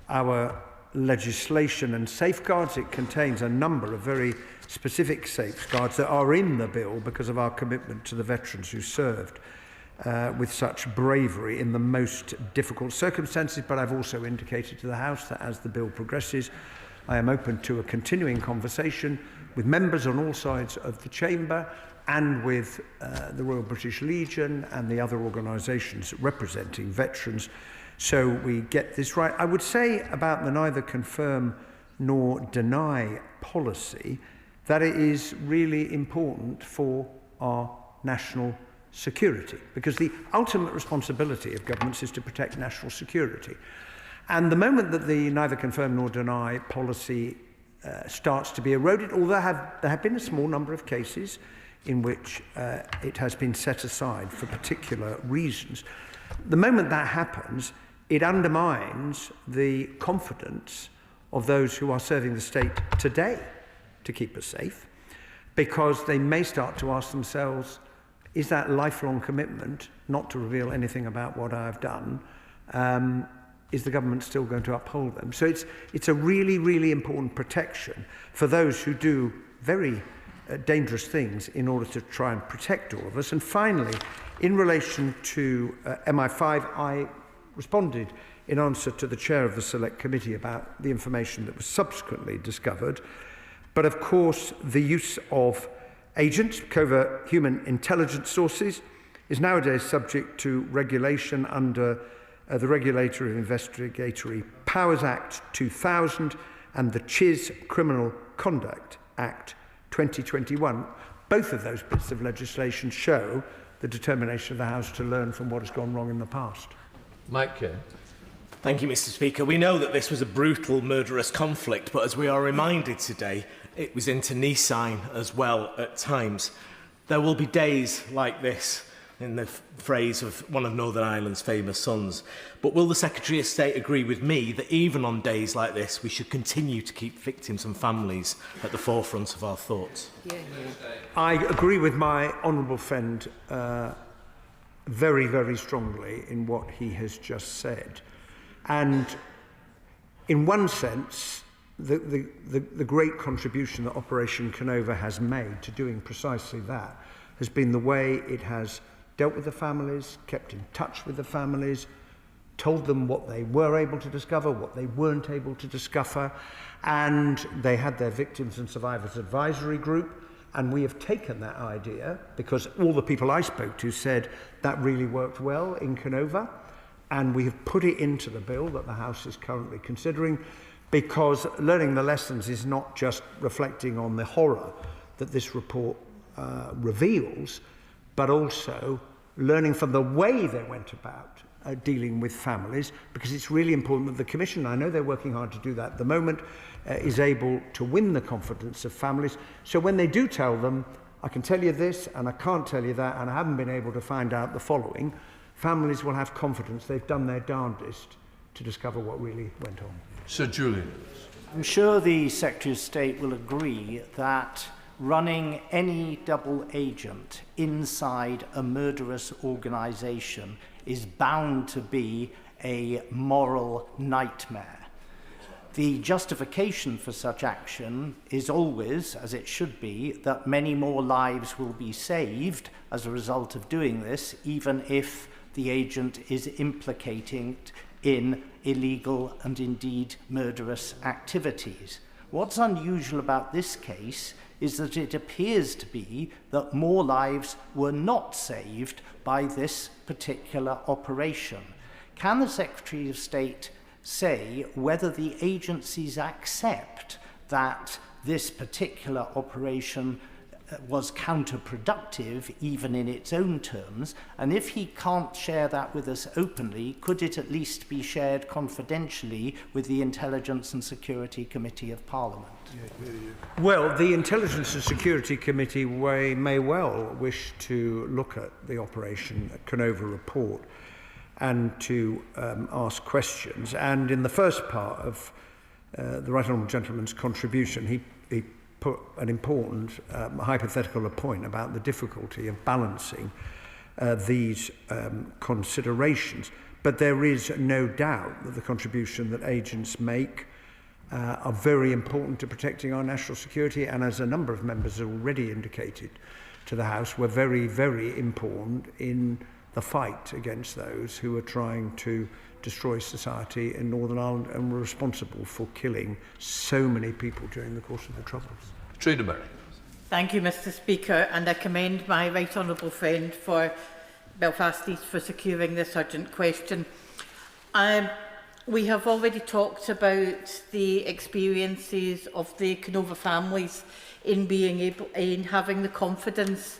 our legislation and safeguards, it contains a number of very specific safeguards that are in the bill because of our commitment to the veterans who served with such bravery in the most difficult circumstances. But I've also indicated to the House that as the bill progresses, I am open to a continuing conversation with members on all sides of the chamber and with the Royal British Legion and the other organisations representing veterans, so we get this right. I would say about the neither confirm nor deny policy that it is really important for our national security, because the ultimate responsibility of governments is to protect national security. And the moment that the neither confirm nor deny policy starts to be eroded, although there have been a small number of cases in which it has been set aside for particular reasons, the moment that happens, it undermines the confidence of those who are serving the state today to keep us safe, because they may start to ask themselves, is that lifelong commitment not to reveal anything about what I've done, is the government still going to uphold them? So it's a really, really important protection for those who do very dangerous things in order to try and protect all of us. And finally, in relation to MI5, I responded in answer to the chair of the Select Committee about the information that was subsequently discovered. But of course, the use of agents, covert human intelligence sources, is nowadays subject to regulation under the Regulatory and Investigatory Powers Act 2000 and the CHIS Criminal Conduct Act 2021. Both of those bits of legislation show the determination of the House to learn from what has gone wrong in the past. Mike Kerr. Thank you, Mr Speaker. We know that this was a brutal, murderous conflict, but as we are reminded today, it was internecine as well at times. There will be days like this, in the phrase of one of Northern Ireland's famous sons. But will the Secretary of State agree with me that even on days like this, we should continue to keep victims and families at the forefront of our thoughts? I agree with my honourable friend very, very strongly in what he has just said. And in one sense, the great contribution that Operation Kenova has made to doing precisely that has been the way it has dealt with the families, kept in touch with the families, told them what they were able to discover, what they weren't able to discover, and they had their Victims and Survivors Advisory Group, and we have taken that idea, because all the people I spoke to said that really worked well in Kenova, and we have put it into the bill that the House is currently considering, because learning the lessons is not just reflecting on the horror that this report reveals, but also learning from the way they went about dealing with families, because it's really important that the Commission, I know they're working hard to do that at the moment, is able to win the confidence of families. So when they do tell them, I can tell you this and I can't tell you that, and I haven't been able to find out the following, families will have confidence they've done their darndest to discover what really went on. Sir Julian. I'm sure the Secretary of State will agree that running any double agent inside a murderous organisation is bound to be a moral nightmare. The justification for such action is always, as it should be, that many more lives will be saved as a result of doing this, even if the agent is implicated in illegal and indeed murderous activities. What's unusual about this case is that it appears to be that more lives were not saved by this particular operation. Can the Secretary of State say whether the agencies accept that this particular operation was counterproductive even in its own terms, and if he can't share that with us openly, could it at least be shared confidentially with the Intelligence and Security Committee of Parliament? Well, the Intelligence and Security Committee may well wish to look at the Operation Kenova report and to ask questions. And in the first part of the Right Honourable Gentleman's contribution, he put an important hypothetical point about the difficulty of balancing these considerations. But there is no doubt that the contribution that agents make are very important to protecting our national security, and as a number of members have already indicated to the House, were very, very important in the fight against those who are trying to destroy society in Northern Ireland and were responsible for killing so many people during the course of the Troubles. Trina Murray. Thank you, Mr. Speaker, and I commend my right honourable friend for Belfast East for securing this urgent question. We have already talked about the experiences of the Kenova families in having the confidence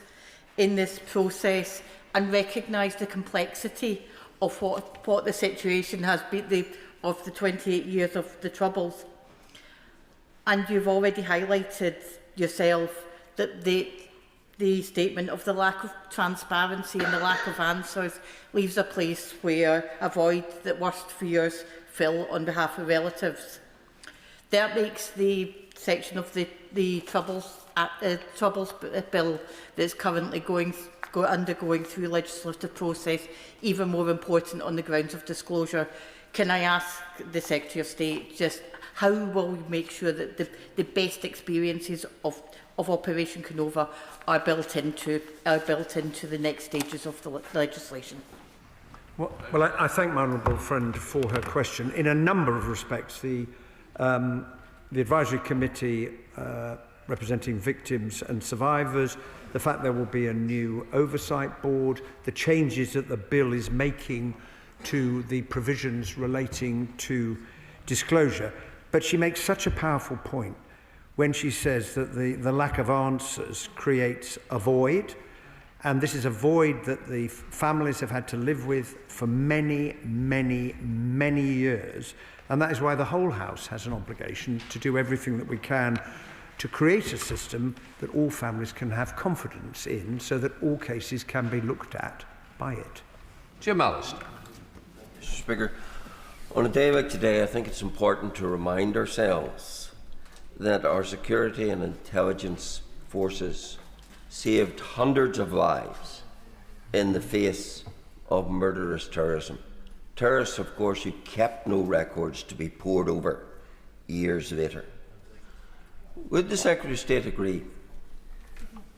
in this process and recognise the complexity of what the situation has been of the 28 years of the Troubles. And you've already highlighted yourself that the statement of the lack of transparency and the lack of answers leaves a place where a void that worst fears fill on behalf of relatives. That makes the section of the Troubles bill that's currently undergoing through legislative process even more important on the grounds of disclosure. Can I ask the Secretary of State just how will we make sure that the best experiences of Operation Kenova are built into the next stages of the legislation? Well, I thank my honourable friend for her question. In a number of respects, the advisory committee representing victims and survivors, the fact there will be a new oversight board, the changes that the bill is making to the provisions relating to disclosure. But she makes such a powerful point when she says that the lack of answers creates a void, and this is a void that the families have had to live with for many, many, many years, and that is why the whole House has an obligation to do everything that we can to create a system that all families can have confidence in, so that all cases can be looked at by it. Jim Allister. Mr. Speaker, on a day like today, I think it's important to remind ourselves that our security and intelligence forces saved hundreds of lives in the face of murderous terrorism. Terrorists, of course, who kept no records to be pored over years later. Would the Secretary of State agree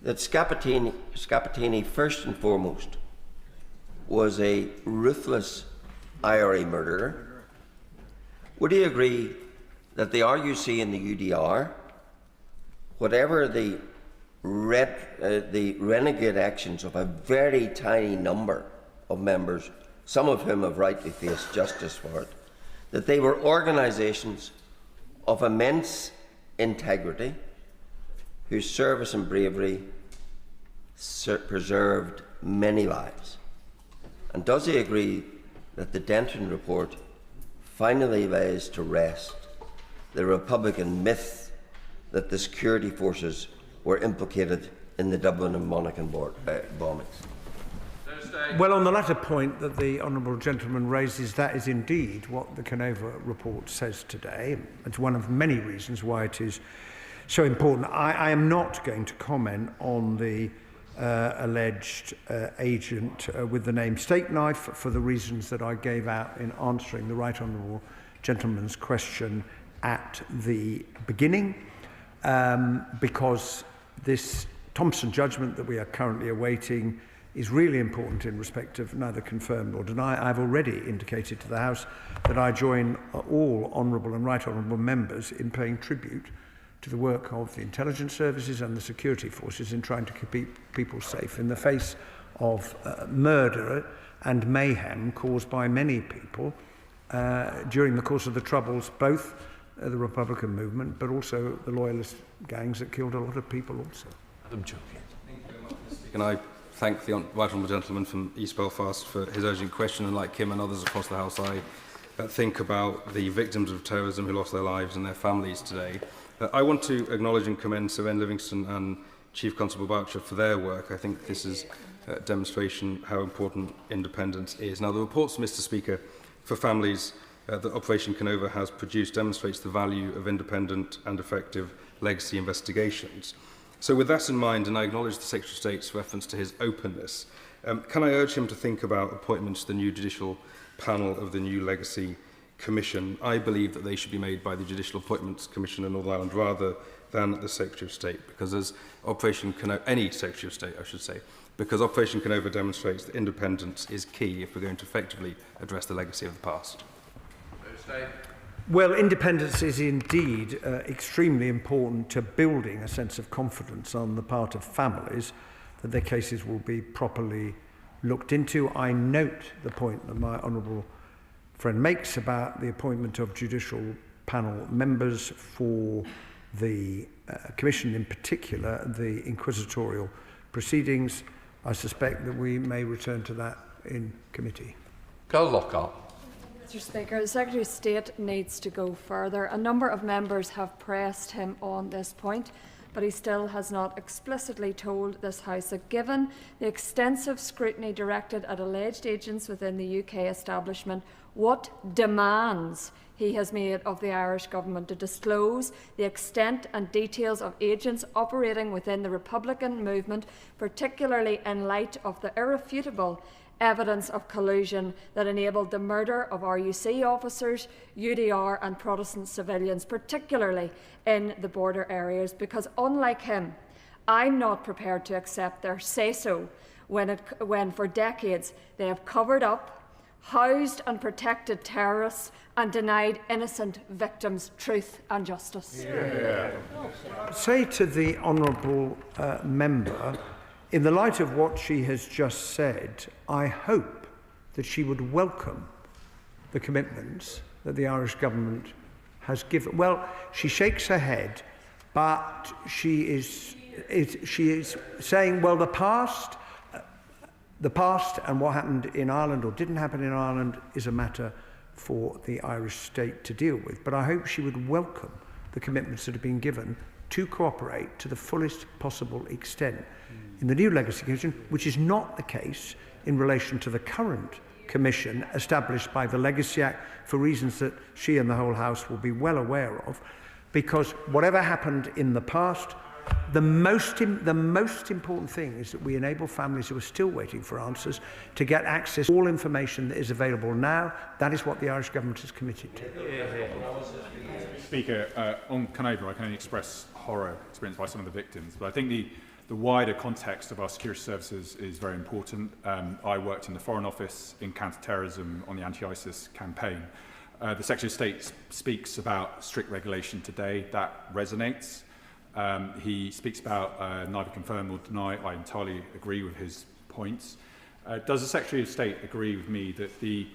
that Scapatini, first and foremost, was a ruthless IRA murderer? Would he agree that the RUC and the UDR, whatever the renegade actions of a very tiny number of members, some of whom have rightly faced justice for it, that they were organisations of immense integrity, whose service and bravery preserved many lives? And does he agree that the Denton report finally lays to rest the Republican myth that the security forces were implicated in the Dublin and Monaghan bombings? Well, on the latter point that the honourable gentleman raises, that is indeed what the Kenova report says today. It's one of many reasons why it is so important. I am not going to comment on the alleged agent with the name Steak Knife for the reasons that I gave out in answering the right honourable gentleman's question at the beginning, because this Thompson judgment that we are currently awaiting is really important in respect of neither confirm nor deny. I've already indicated to the House that I join all honourable and right honourable members in paying tribute to the work of the intelligence services and the security forces in trying to keep people safe in the face of murder and mayhem caused by many people during the course of the Troubles, both the Republican movement but also the Loyalist gangs that killed a lot of people also. Adam Jones. Thank you very much, Mr. Speaker. Can I thank the right honourable gentleman from East Belfast for his urgent question, and like him and others across the House, I think about the victims of terrorism who lost their lives and their families today. I want to acknowledge and commend Sir Ian Livingston and Chief Constable Boucher for their work. I think this is a demonstration how important independence is. Now, the reports, Mr. Speaker, for families that Operation Kenova has produced demonstrates the value of independent and effective legacy investigations. So with that in mind, and I acknowledge the Secretary of State's reference to his openness, can I urge him to think about appointments to the new judicial panel of the new Legacy Commission? I believe that they should be made by the Judicial Appointments Commission in Northern Ireland rather than the Secretary of State, because as Operation Kenova, any Secretary of State, I should say, because Operation Kenova demonstrates that independence is key if we're going to effectively address the legacy of the past. Well, independence is indeed extremely important to building a sense of confidence on the part of families that their cases will be properly looked into. I note the point that my honourable friend makes about the appointment of judicial panel members for the Commission, in particular the inquisitorial proceedings. I suspect that we may return to that in committee. Carl Lockhart. Mr. Speaker, the Secretary of State needs to go further. A number of members have pressed him on this point, but he still has not explicitly told this House that given the extensive scrutiny directed at alleged agents within the UK establishment, what demands he has made of the Irish Government to disclose the extent and details of agents operating within the Republican movement, particularly in light of the irrefutable evidence of collusion that enabled the murder of RUC officers, UDR and Protestant civilians, particularly in the border areas, because unlike him, I'm not prepared to accept their say-so when for decades they have covered up, housed and protected terrorists and denied innocent victims truth and justice. Say to the honourable member, in the light of what she has just said, I hope that she would welcome the commitments that the Irish Government has given. Well, she shakes her head, but she is saying, well, the past and what happened in Ireland or didn't happen in Ireland is a matter for the Irish state to deal with. But I hope she would welcome the commitments that have been given to cooperate to the fullest possible extent in the new Legacy Commission, which is not the case in relation to the current commission established by the Legacy Act for reasons that she and the whole House will be well aware of, because whatever happened in the past, the most important thing is that we enable families who are still waiting for answers to get access to all information that is available now. That is what the Irish Government is committed to. Speaker, on Kenova, I can only express horror experienced by some of the victims, but I think the wider context of our security services is very important. I worked in the Foreign Office in counter-terrorism on the anti-ISIS campaign. The Secretary of State speaks about strict regulation today. That resonates. He speaks about neither confirm nor deny. I entirely agree with his points. Does the Secretary of State agree with me that the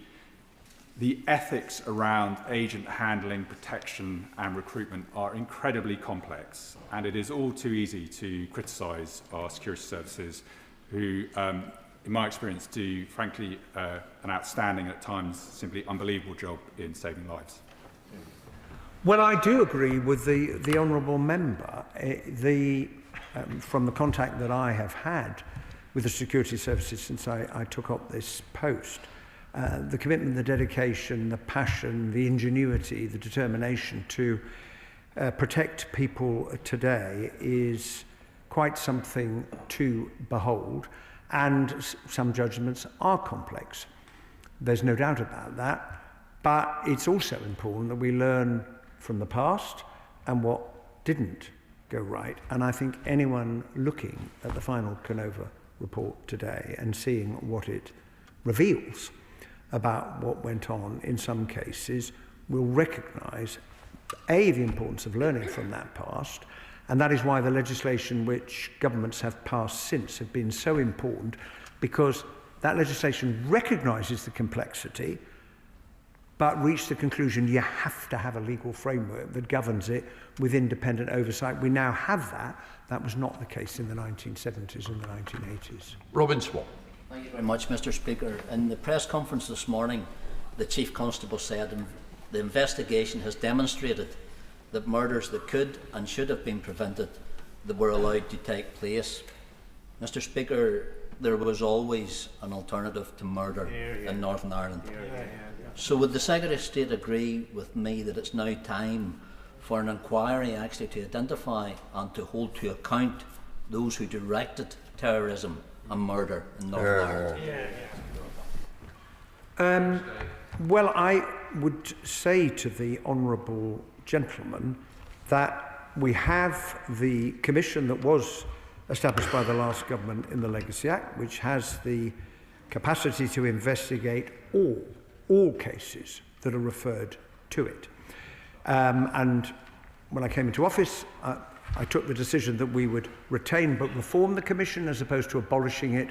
ethics around agent handling, protection and recruitment are incredibly complex, and it is all too easy to criticise our security services who, in my experience, do, frankly, an outstanding, at times, simply unbelievable job in saving lives? Well, I do agree with the honourable member. From the contact that I have had with the security services since I took up this post, the commitment, the dedication, the passion, the ingenuity, the determination to protect people today is quite something to behold, and some judgments are complex. There's no doubt about that, but it's also important that we learn from the past and what didn't go right. And I think anyone looking at the final Kenova report today and seeing what it reveals about what went on in some cases will recognise, A, the importance of learning from that past, and that is why the legislation which governments have passed since have been so important, because that legislation recognises the complexity but reached the conclusion you have to have a legal framework that governs it with independent oversight. We now have that. That was not the case in the 1970s and the 1980s. Robin Swan. Thank you very much, Mr. Speaker. In the press conference this morning, the Chief Constable said the investigation has demonstrated that murders that could and should have been prevented that were allowed to take place. Mr. Speaker, there was always an alternative to murder in Northern Ireland. So would the Secretary of State agree with me that it's now time for an inquiry actually to identify and to hold to account those who directed terrorism and murder in Northern Ireland? Well, I would say to the honourable gentleman that we have the commission that was established by the last government in the Legacy Act, which has the capacity to investigate all cases that are referred to it. And when I came into office, I took the decision that we would retain but reform the commission as opposed to abolishing it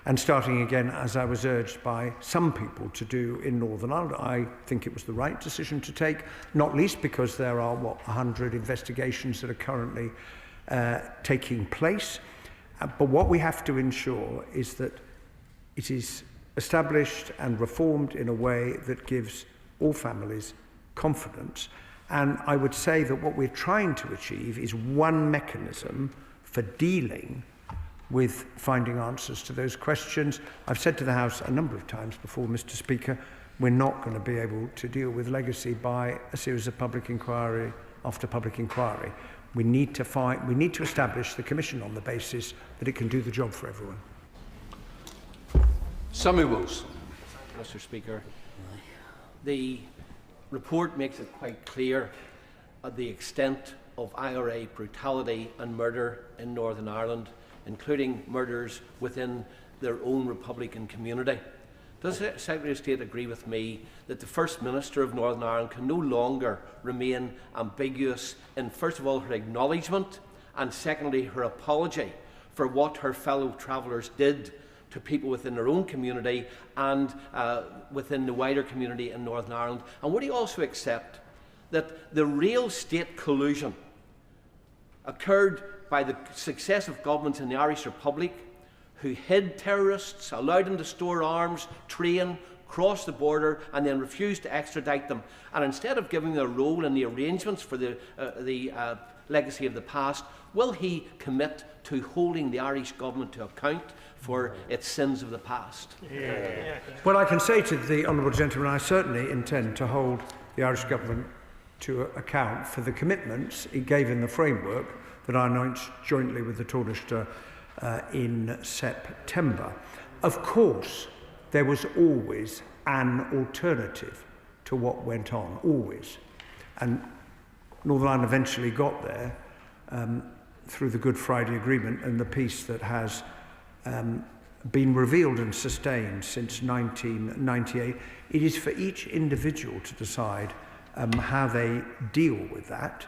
and starting again, as I was urged by some people to do in Northern Ireland. I think it was the right decision to take, not least because there are, 100 investigations that are currently taking place. But what we have to ensure is that it is established and reformed in a way that gives all families confidence. And I would say that what we're trying to achieve is one mechanism for dealing with finding answers to those questions. I've said to the House a number of times before, Mr. Speaker, we're not going to be able to deal with legacy by a series of public inquiry after public inquiry. We need to establish the Commission on the basis that it can do the job for everyone. Samuel Wilson. Mr. Speaker, the report makes it quite clear the extent of IRA brutality and murder in Northern Ireland, including murders within their own Republican community. Does the Secretary of State agree with me that the First Minister of Northern Ireland can no longer remain ambiguous in, first of all, her acknowledgement and secondly, her apology for what her fellow travellers did to people within their own community and within the wider community in Northern Ireland? And would he also accept that the real state collusion occurred by the successive governments in the Irish Republic who hid terrorists, allowed them to store arms, train, cross the border and then refused to extradite them, and instead of giving them a role in the arrangements for the legacy of the past? Will he commit to holding the Irish government to account for its sins of the past? Well, I can say to the honourable gentleman, I certainly intend to hold the Irish government to account for the commitments it gave in the framework that I announced jointly with the Taoiseach in September. Of course, there was always an alternative to what went on, always. And Northern Ireland eventually got there through the Good Friday Agreement and the peace that has been revealed and sustained since 1998. It is for each individual to decide how they deal with that.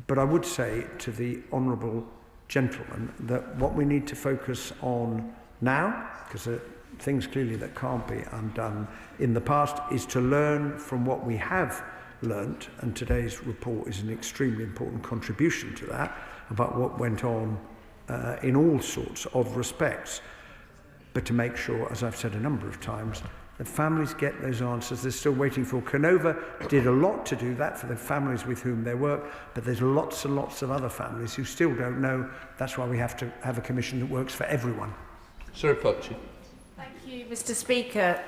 But I would say to the honourable gentleman that what we need to focus on now, because there are things clearly that can't be undone in the past, is to learn from what we have learnt, and today's report is an extremely important contribution to that, about what went on in all sorts of respects, but to make sure, as I've said a number of times, that families get those answers they're still waiting for. Kenova did a lot to do that for the families with whom they work, but there's lots and lots of other families who still don't know. That's why we have to have a commission that works for everyone. Sir Pochi. Thank you, Mr. Speaker.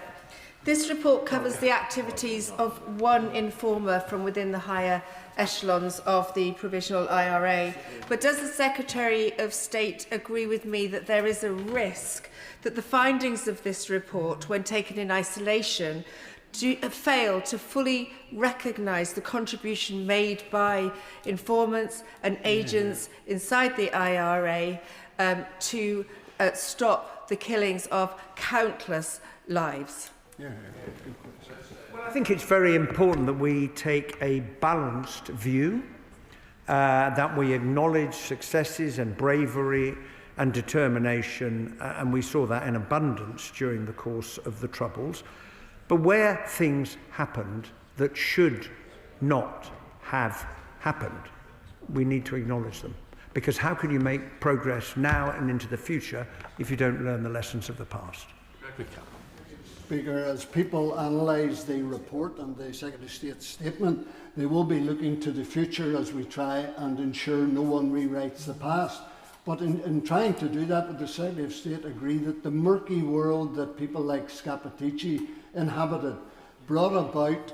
This report covers the activities of one informer from within the higher echelons of the Provisional IRA. But does the Secretary of State agree with me that there is a risk that the findings of this report, when taken in isolation, fail to fully recognise the contribution made by informants and agents inside the IRA to stop the killings of countless lives? Well, I think it's very important that we take a balanced view, that we acknowledge successes and bravery and determination, and we saw that in abundance during the course of the Troubles. But where things happened that should not have happened, we need to acknowledge them. Because how can you make progress now and into the future if you don't learn the lessons of the past? Speaker, as people analyse the report and the Secretary of State's statement, they will be looking to the future as we try and ensure no one rewrites the past. But in trying to do that, would the Secretary of State agree that the murky world that people like Scappaticci inhabited brought about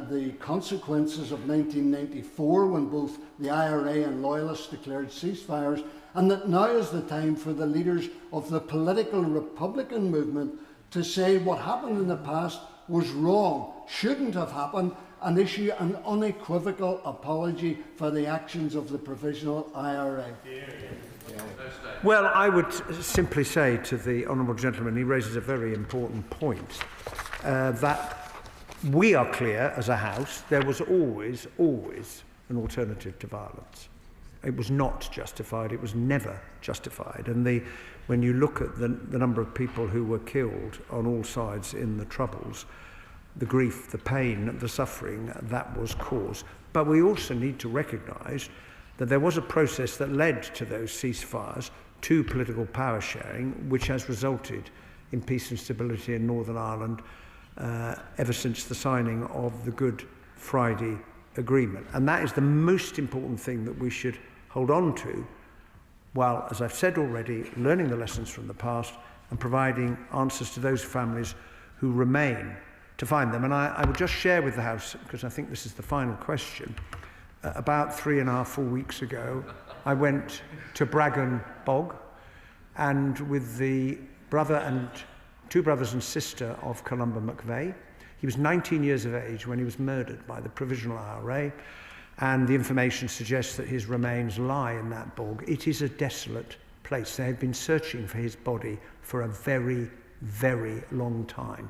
the consequences of 1994, when both the IRA and Loyalists declared ceasefires, and that now is the time for the leaders of the political Republican movement to say what happened in the past was wrong, shouldn't have happened, and issue an unequivocal apology for the actions of the Provisional IRA? Well, I would simply say to the honourable gentleman, he raises a very important point, that we are clear as a House there was always an alternative to violence. It was not justified, it was never justified. And when you look at the number of people who were killed on all sides in the Troubles, the grief, the pain, the suffering that was caused. But we also need to recognise that there was a process that led to those ceasefires, to political power sharing, which has resulted in peace and stability in Northern Ireland ever since the signing of the Good Friday Agreement. And that is the most important thing that we should hold on to, while, as I've said already, learning the lessons from the past and providing answers to those families who remain to find them. And I will just share with the House, because I think this is the final question, about 3.5–4 weeks ago, I went to Bragan Bog, and with the brother and two brothers and sister of Columba McVeigh. He was 19 years of age when he was murdered by the Provisional IRA, and the information suggests that his remains lie in that bog. It is a desolate place. They have been searching for his body for a very, very long time.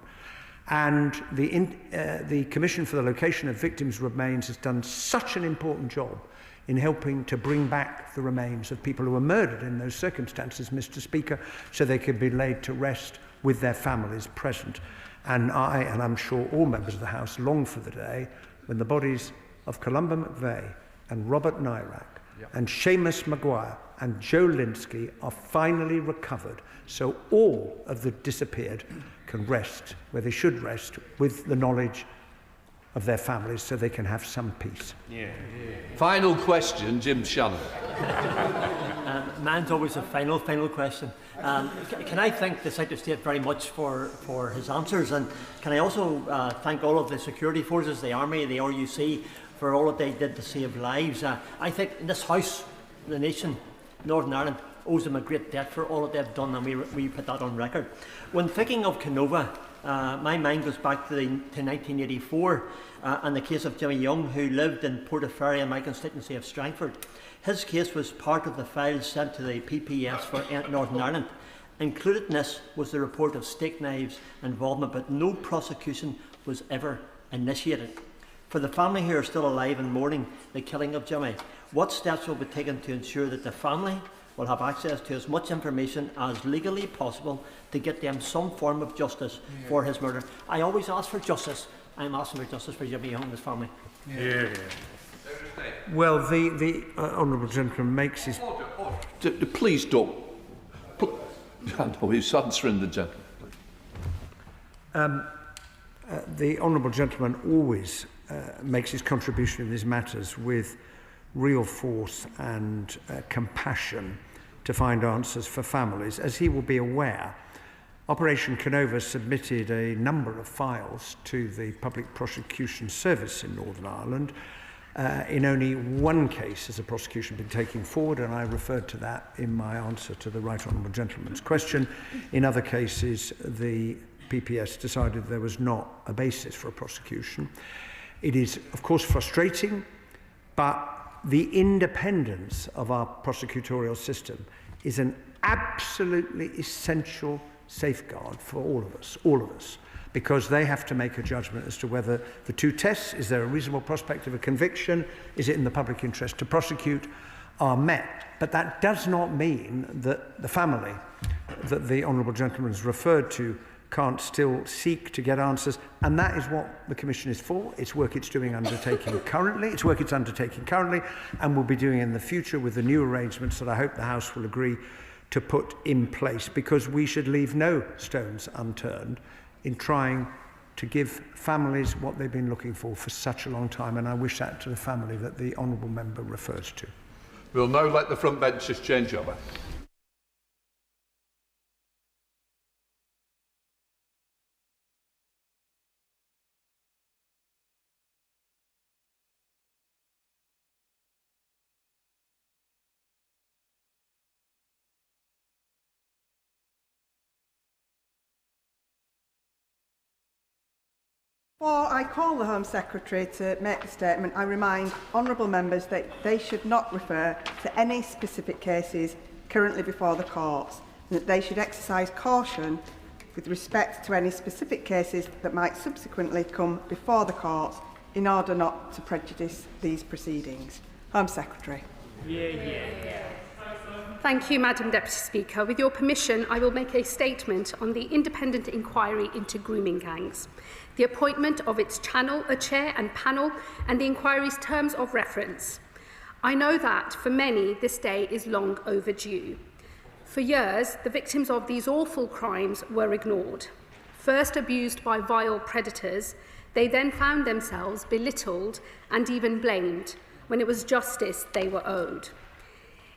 And the Commission for the Location of Victims' Remains has done such an important job in helping to bring back the remains of people who were murdered in those circumstances, Mr. Speaker, so they could be laid to rest with their families present. And I, and I'm sure all members of the House, long for the day when the bodies of Columba McVeigh and Robert Nyrak and Seamus Maguire and Joe Linsky are finally recovered, so all of the disappeared can rest where they should rest, with the knowledge of their families so they can have some peace. Final question, Jim Shannon. Mine's always a final question. Can I thank the Secretary of State very much for his answers, and can I also thank all of the security forces, the Army, the RUC, for all that they did to save lives. I think this House, the nation, Northern Ireland, owes them a great debt for all that they've done, and we put that on record. When thinking of Kenova, my mind goes back to 1984 and the case of Jimmy Young, who lived in Portaferry in my constituency of Strangford. His case was part of the files sent to the PPS for Northern Ireland. Included in this was the report of steak knives involvement, but no prosecution was ever initiated. For the family who are still alive and mourning the killing of Jimmy, what steps will be taken to ensure that the family will have access to as much information as legally possible to get them some form of justice for his murder? I always ask for justice. I'm asking for justice for Jimmy Young and his family. Well, the honourable gentleman makes his... Please don't. I know he's answering the gentleman. The honourable gentleman always makes his contribution in these matters with real force and compassion to find answers for families. As he will be aware, Operation Kenova submitted a number of files to the Public Prosecution Service in Northern Ireland. In only one case has a prosecution been taken forward, and I referred to that in my answer to the right honourable gentleman's question. In other cases, the PPS decided there was not a basis for a prosecution. It is, of course, frustrating, but the independence of our prosecutorial system is an absolutely essential safeguard for all of us, because they have to make a judgment as to whether the two tests, is there a reasonable prospect of a conviction, is it in the public interest to prosecute, are met. But that does not mean that the family that the honourable gentleman has referred to can't still seek to get answers, and that is what the Commission is for. It's work it's undertaking currently, and will be doing in the future with the new arrangements that I hope the House will agree to put in place, because we should leave no stones unturned in trying to give families what they've been looking for such a long time, and I wish that to the family that the honourable member refers to. We'll now let the front benches change over. Before I call the Home Secretary to make a statement, I remind honourable members that they should not refer to any specific cases currently before the courts, and that they should exercise caution with respect to any specific cases that might subsequently come before the courts in order not to prejudice these proceedings. Home Secretary. Thank you, Madam Deputy Speaker. With your permission, I will make a statement on the independent inquiry into grooming gangs, the appointment of its chair and panel, and the inquiry's terms of reference. I know that, for many, this day is long overdue. For years, the victims of these awful crimes were ignored. First abused by vile predators, they then found themselves belittled and even blamed when it was justice they were owed.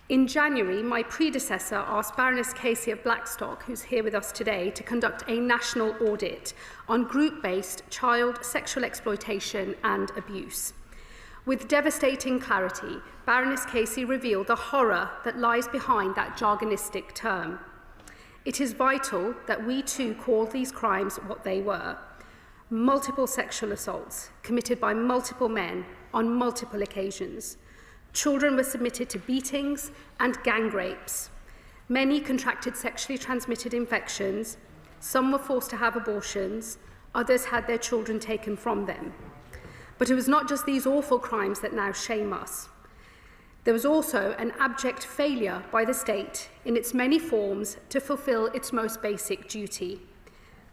In January, my predecessor asked Baroness Casey of Blackstock, who's here with us today, to conduct a national audit on group-based child sexual exploitation and abuse. With devastating clarity, Baroness Casey revealed the horror that lies behind that jargonistic term. It is vital that we too call these crimes what they were: multiple sexual assaults committed by multiple men on multiple occasions. Children were submitted to beatings and gang rapes. Many contracted sexually transmitted infections. Some were forced to have abortions. Others had their children taken from them. But it was not just these awful crimes that now shame us. There was also an abject failure by the state in its many forms to fulfil its most basic duty: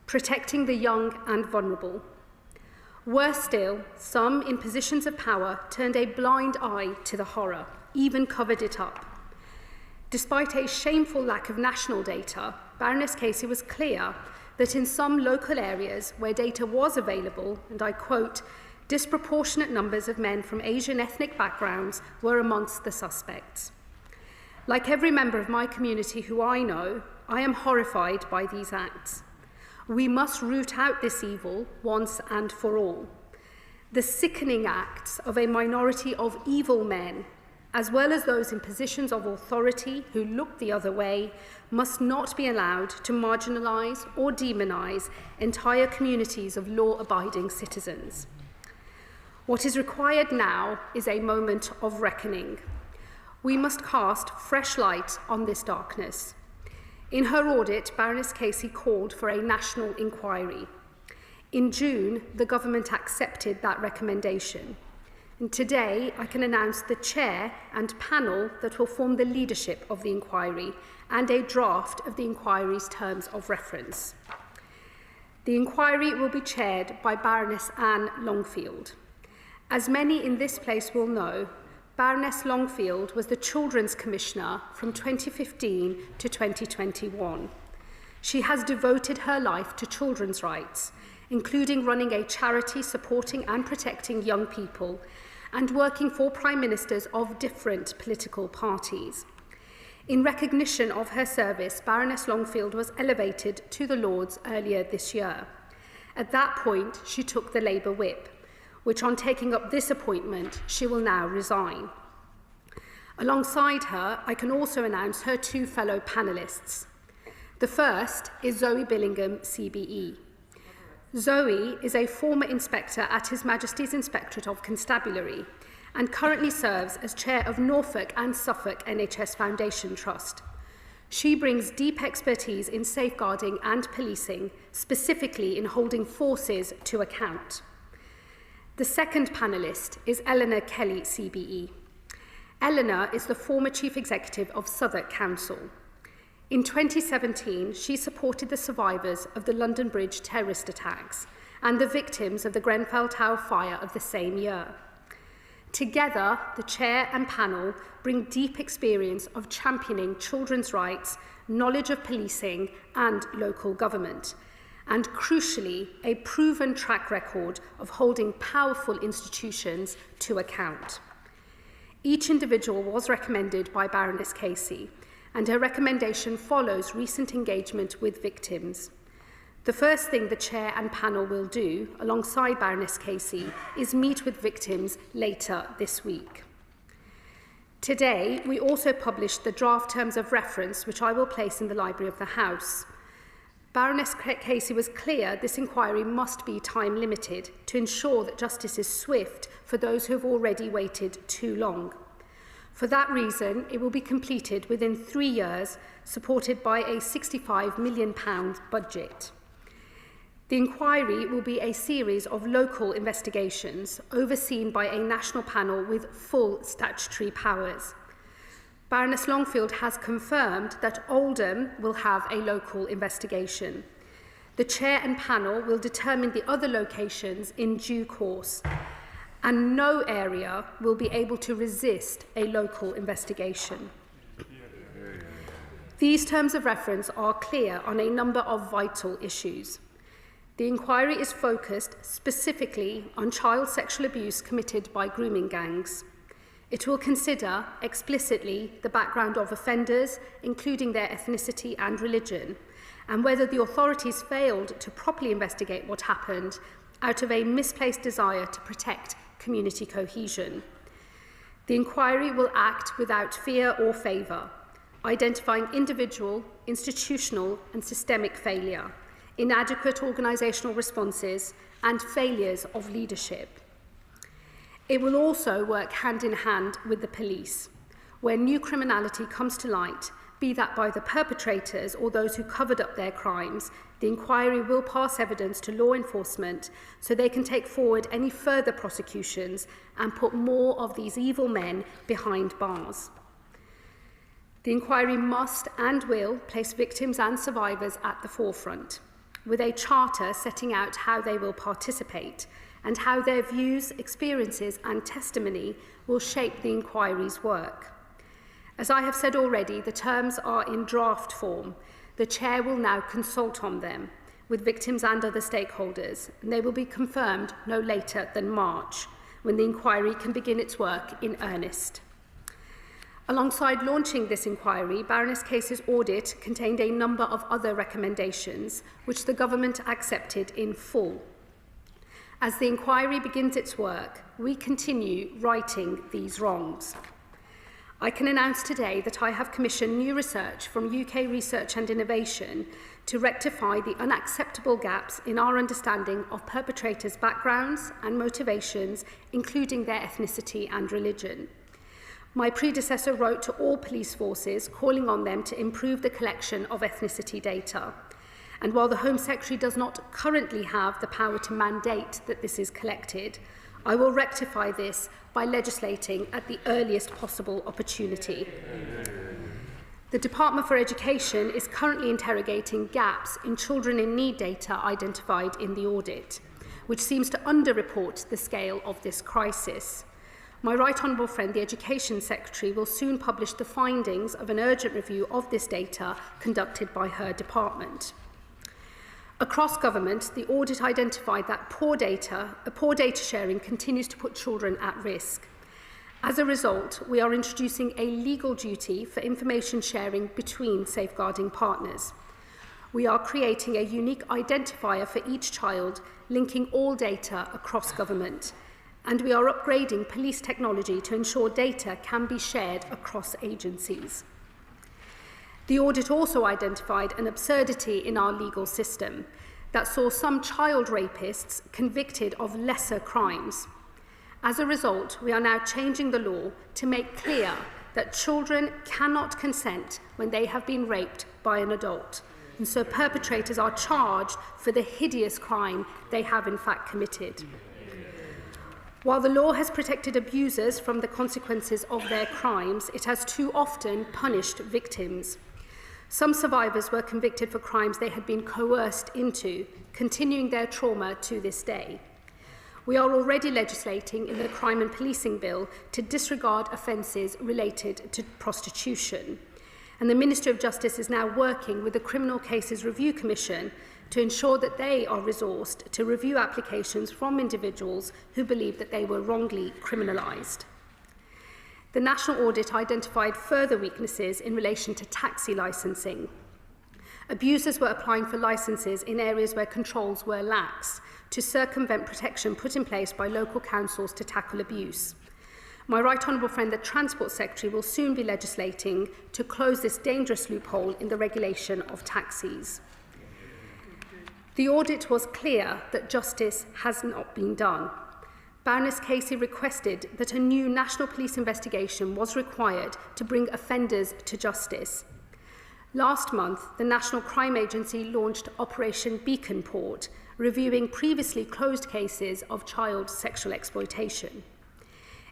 protecting the young and vulnerable. Worse still, some in positions of power turned a blind eye to the horror, even covered it up. Despite a shameful lack of national data, Baroness Casey was clear that in some local areas where data was available, and I quote, Disproportionate numbers of men from Asian ethnic backgrounds were amongst the suspects. Like every member of my community who I know, I am horrified by these acts. We must root out this evil once and for all. The sickening acts of a minority of evil men, as well as those in positions of authority who look the other way, must not be allowed to marginalise or demonise entire communities of law-abiding citizens. What is required now is a moment of reckoning. We must cast fresh light on this darkness. In her audit, Baroness Casey called for a national inquiry. In June, the government accepted that recommendation. And today, I can announce the chair and panel that will form the leadership of the inquiry and a draft of the inquiry's terms of reference. The inquiry will be chaired by Baroness Anne Longfield. As many in this place will know, Baroness Longfield was the Children's Commissioner from 2015 to 2021. She has devoted her life to children's rights, including running a charity supporting and protecting young people and working for Prime Ministers of different political parties. In recognition of her service, Baroness Longfield was elevated to the Lords earlier this year. At that point, she took the Labour whip, which on taking up this appointment, she will now resign. Alongside her, I can also announce her two fellow panellists. The first is Zoe Billingham, CBE. Zoe is a former inspector at His Majesty's Inspectorate of Constabulary and currently serves as chair of Norfolk and Suffolk NHS Foundation Trust. She brings deep expertise in safeguarding and policing, specifically in holding forces to account. The second panellist is Eleanor Kelly, CBE. Eleanor is the former Chief Executive of Southwark Council. In 2017, she supported the survivors of the London Bridge terrorist attacks and the victims of the Grenfell Tower fire of the same year. Together, the chair and panel bring deep experience of championing children's rights, knowledge of policing and local government, and crucially, a proven track record of holding powerful institutions to account. Each individual was recommended by Baroness Casey, and her recommendation follows recent engagement with victims. The first thing the chair and panel will do, alongside Baroness Casey, is meet with victims later this week. Today, we also published the draft terms of reference, which I will place in the Library of the House. Baroness Casey was clear this inquiry must be time limited to ensure that justice is swift for those who have already waited too long. For that reason, it will be completed within 3 years, supported by a £65 million budget. The inquiry will be a series of local investigations overseen by a national panel with full statutory powers. Baroness Longfield has confirmed that Oldham will have a local investigation. The chair and panel will determine the other locations in due course, and no area will be able to resist a local investigation. These terms of reference are clear on a number of vital issues. The inquiry is focused specifically on child sexual abuse committed by grooming gangs. It will consider explicitly the background of offenders, including their ethnicity and religion, and whether the authorities failed to properly investigate what happened out of a misplaced desire to protect community cohesion. The inquiry will act without fear or favour, identifying individual, institutional and systemic failure, inadequate organisational responses and failures of leadership. It will also work hand in hand with the police. Where new criminality comes to light, be that by the perpetrators or those who covered up their crimes, the inquiry will pass evidence to law enforcement so they can take forward any further prosecutions and put more of these evil men behind bars. The inquiry must and will place victims and survivors at the forefront, with a charter setting out how they will participate and how their views, experiences and testimony will shape the inquiry's work. As I have said already, the terms are in draft form. The chair will now consult on them, with victims and other stakeholders, and they will be confirmed no later than March, when the inquiry can begin its work in earnest. Alongside launching this inquiry, Baroness Casey's audit contained a number of other recommendations, which the government accepted in full. As the inquiry begins its work, we continue righting these wrongs. I can announce today that I have commissioned new research from UK Research and Innovation to rectify the unacceptable gaps in our understanding of perpetrators' backgrounds and motivations, including their ethnicity and religion. My predecessor wrote to all police forces calling on them to improve the collection of ethnicity data. And while the Home Secretary does not currently have the power to mandate that this is collected, I will rectify this by legislating at the earliest possible opportunity. The Department for Education is currently interrogating gaps in children in need data identified in the audit, which seems to underreport the scale of this crisis. My right honourable friend, the Education Secretary, will soon publish the findings of an urgent review of this data conducted by her department. Across government, the audit identified that poor data sharing continues to put children at risk. As a result, we are introducing a legal duty for information sharing between safeguarding partners. We are creating a unique identifier for each child, linking all data across government. And we are upgrading police technology to ensure data can be shared across agencies. The audit also identified an absurdity in our legal system that saw some child rapists convicted of lesser crimes. As a result, we are now changing the law to make clear that children cannot consent when they have been raped by an adult, and so perpetrators are charged for the hideous crime they have in fact committed. While the law has protected abusers from the consequences of their crimes, it has too often punished victims. Some survivors were convicted for crimes they had been coerced into, continuing their trauma to this day. We are already legislating in the Crime and Policing Bill to disregard offences related to prostitution. And the Ministry of Justice is now working with the Criminal Cases Review Commission to ensure that they are resourced to review applications from individuals who believe that they were wrongly criminalised. The national audit identified further weaknesses in relation to taxi licensing. Abusers were applying for licences in areas where controls were lax to circumvent protection put in place by local councils to tackle abuse. My right honourable friend, the Transport Secretary, will soon be legislating to close this dangerous loophole in the regulation of taxis. The audit was clear that justice has not been done. Baroness Casey requested that a new national police investigation was required to bring offenders to justice. Last month, the National Crime Agency launched Operation Beacon Port, reviewing previously closed cases of child sexual exploitation.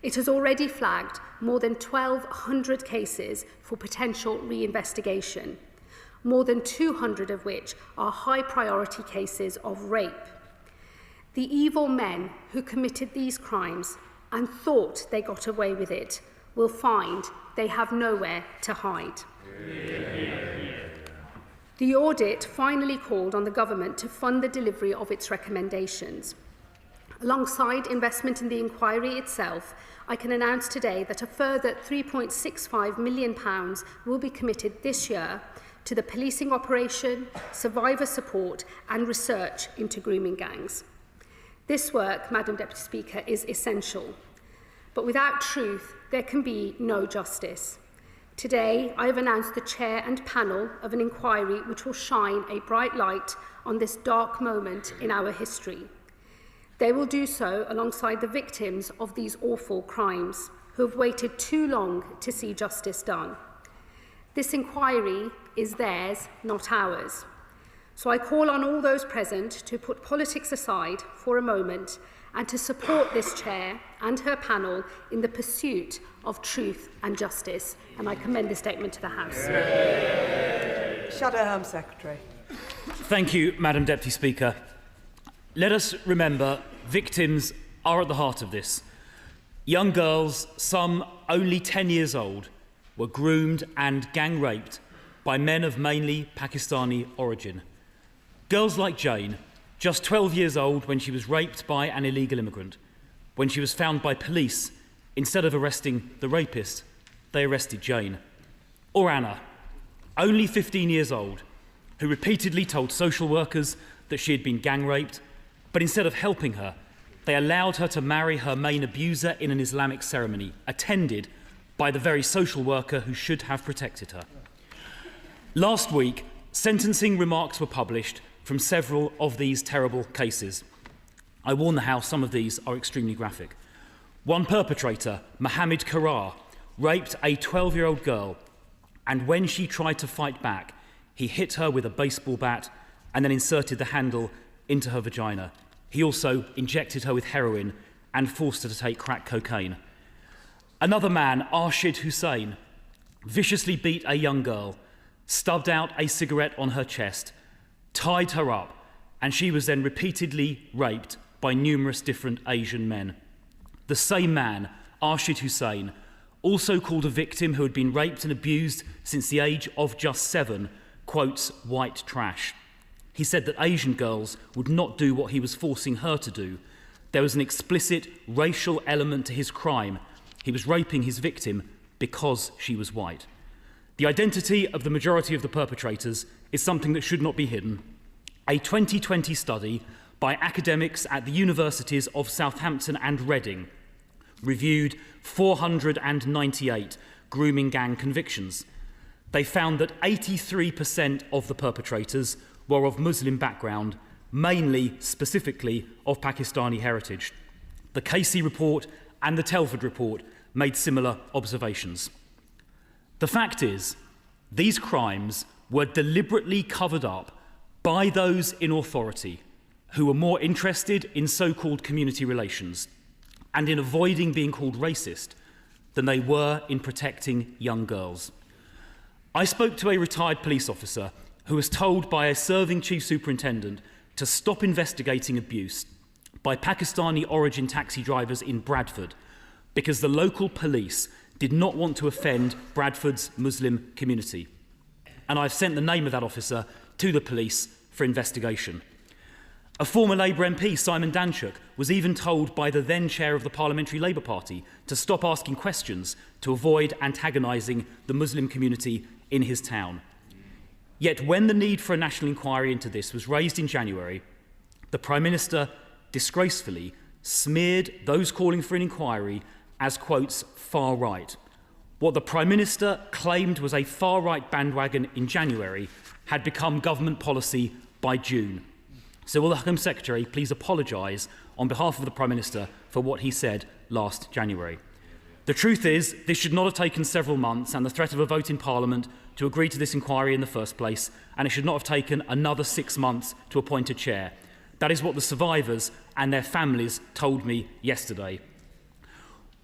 It has already flagged more than 1,200 cases for potential reinvestigation, more than 200 of which are high-priority cases of rape. The evil men who committed these crimes and thought they got away with it will find they have nowhere to hide. The audit finally called on the government to fund the delivery of its recommendations. Alongside investment in the inquiry itself, I can announce today that a further £3.65 million will be committed this year to the policing operation, survivor support and research into grooming gangs. This work, Madam Deputy Speaker, is essential. But without truth, there can be no justice. Today, I have announced the chair and panel of an inquiry which will shine a bright light on this dark moment in our history. They will do so alongside the victims of these awful crimes, who have waited too long to see justice done. This inquiry is theirs, not ours. So I call on all those present to put politics aside for a moment and to support this chair and her panel in the pursuit of truth and justice. And I commend this statement to the House. Shadow Home Secretary. Thank you, Madam Deputy Speaker. Let us remember victims are at the heart of this. Young girls, some only 10 years old, were groomed and gang raped by men of mainly Pakistani origin. Girls like Jane, just 12 years old when she was raped by an illegal immigrant. When she was found by police, instead of arresting the rapist, they arrested Jane. Or Anna, only 15 years old, who repeatedly told social workers that she had been gang raped, but instead of helping her, they allowed her to marry her main abuser in an Islamic ceremony, attended by the very social worker who should have protected her. Last week, sentencing remarks were published from several of these terrible cases. I warn the House, some of these are extremely graphic. One perpetrator, Mohammed Karar, raped a 12-year-old girl, and when she tried to fight back, he hit her with a baseball bat and then inserted the handle into her vagina. He also injected her with heroin and forced her to take crack cocaine. Another man, Arshid Hussain, viciously beat a young girl, stubbed out a cigarette on her chest, tied her up, and she was then repeatedly raped by numerous different Asian men. The same man, Arshid Hussain, also called a victim who had been raped and abused since the age of just 7, quotes, white trash. He said that Asian girls would not do what he was forcing her to do. There was an explicit racial element to his crime. He was raping his victim because she was white. The identity of the majority of the perpetrators is something that should not be hidden. A 2020 study by academics at the universities of Southampton and Reading reviewed 498 grooming gang convictions. They found that 83% of the perpetrators were of Muslim background, mainly, specifically, of Pakistani heritage. The Casey report and the Telford report made similar observations. The fact is, these crimes were deliberately covered up by those in authority who were more interested in so-called community relations and in avoiding being called racist than they were in protecting young girls. I spoke to a retired police officer who was told by a serving chief superintendent to stop investigating abuse by Pakistani origin taxi drivers in Bradford because the local police did not want to offend Bradford's Muslim community. And I've sent the name of that officer to the police for investigation. A former Labour MP, Simon Danchuk, was even told by the then chair of the Parliamentary Labour Party to stop asking questions to avoid antagonising the Muslim community in his town. Yet when the need for a national inquiry into this was raised in January, the Prime Minister disgracefully smeared those calling for an inquiry as, quotes, far right. What the Prime Minister claimed was a far right bandwagon in January had become government policy by June. So will the Home Secretary please apologise on behalf of the Prime Minister for what he said last January? The truth is, this should not have taken several months and the threat of a vote in Parliament to agree to this inquiry in the first place, and it should not have taken another 6 months to appoint a chair. That is what the survivors and their families told me yesterday.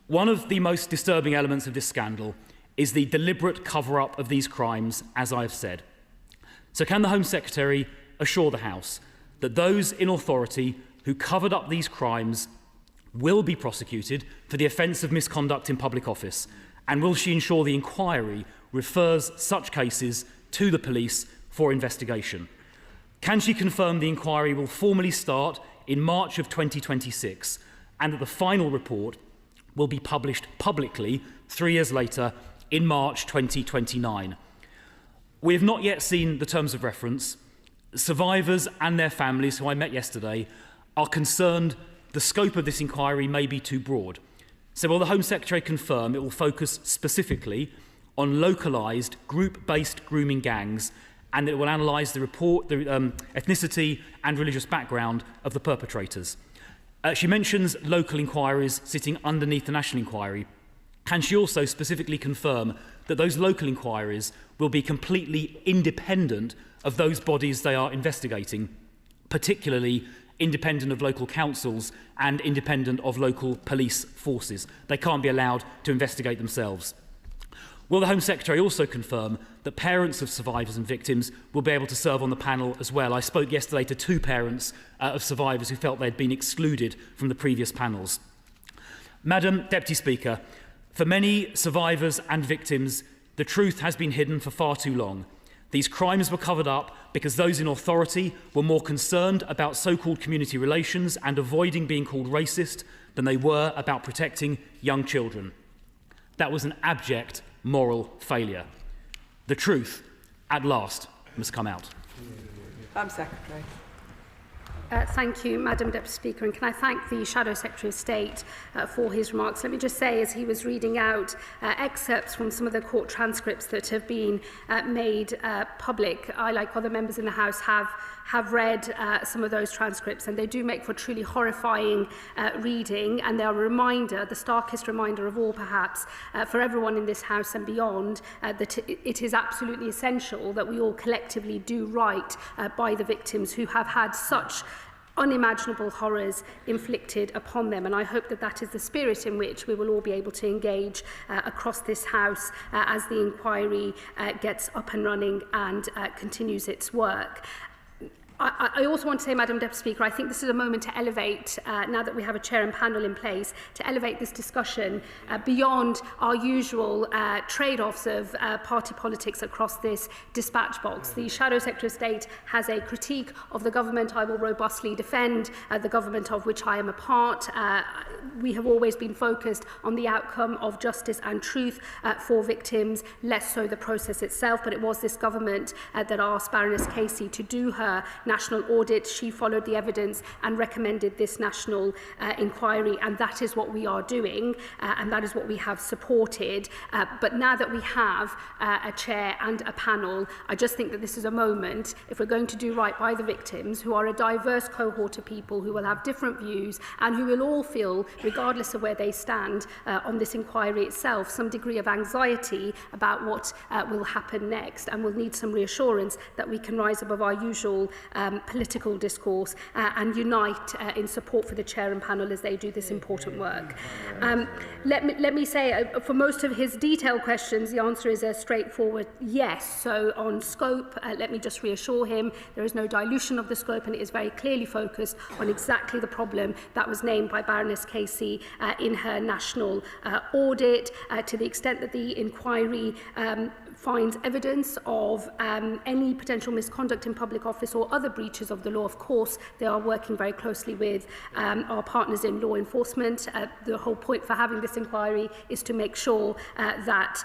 One of the most disturbing elements of this scandal is the deliberate cover-up of these crimes, as I have said. So can the Home Secretary assure the House that those in authority who covered up these crimes will be prosecuted for the offence of misconduct in public office? And will she ensure the inquiry refers such cases to the police for investigation? Can she confirm the inquiry will formally start in March of 2026 and that the final report will be published publicly 3 years later in March 2029? We have not yet seen the terms of reference. Survivors and their families, who I met yesterday, are concerned the scope of this inquiry may be too broad. So will the Home Secretary confirm it will focus specifically on localised, group-based grooming gangs, and that it will analyse the ethnicity and religious background of the perpetrators? She mentions local inquiries sitting underneath the national inquiry. Can she also specifically confirm that those local inquiries will be completely independent of those bodies they are investigating, particularly independent of local councils and independent of local police forces? They can't be allowed to investigate themselves. Will the Home Secretary also confirm that parents of survivors and victims will be able to serve on the panel as well? I spoke yesterday to 2 parents of survivors who felt they had been excluded from the previous panels. Madam Deputy Speaker, for many survivors and victims, the truth has been hidden for far too long. These crimes were covered up because those in authority were more concerned about so-called community relations and avoiding being called racist than they were about protecting young children. That was an abject moral failure. The truth, at last, must come out. Secretary. Thank you, Madam Deputy Speaker, and can I thank the Shadow Secretary of State for his remarks. Let me just say, as he was reading out excerpts from some of the court transcripts that have been made public, I, like other members in the House, have read some of those transcripts, and they do make for truly horrifying reading, and they are a reminder, the starkest reminder of all perhaps, for everyone in this House and beyond, that it is absolutely essential that we all collectively do right by the victims who have had such unimaginable horrors inflicted upon them, and I hope that that is the spirit in which we will all be able to engage across this House as the inquiry gets up and running and continues its work. I also want to say, Madam Deputy Speaker, I think this is a moment to elevate, now that we have a chair and panel in place, to elevate this discussion beyond our usual trade-offs of party politics across this dispatch box. The Shadow Secretary of State has a critique of the government. I will robustly defend the government of which I am a part. We have always been focused on the outcome of justice and truth for victims, less so the process itself, but it was this government that asked Baroness Casey to do her national audit. She followed the evidence and recommended this national inquiry, and that is what we are doing, and that is what we have supported. But now that we have a chair and a panel, I just think that this is a moment, if we're going to do right by the victims, who are a diverse cohort of people who will have different views and who will all feel, regardless of where they stand on this inquiry itself, some degree of anxiety about what will happen next, and will need some reassurance that we can rise above our usual political discourse and unite in support for the chair and panel as they do this important work. Let me say, for most of his detailed questions, the answer is a straightforward yes. So on scope, let me just reassure him, there is no dilution of the scope, and it is very clearly focused on exactly the problem that was named by Baroness Casey in her national audit. To the extent that the inquiry finds evidence of any potential misconduct in public office or other breaches of the law, of course, they are working very closely with our partners in law enforcement. The whole point for having this inquiry is to make sure that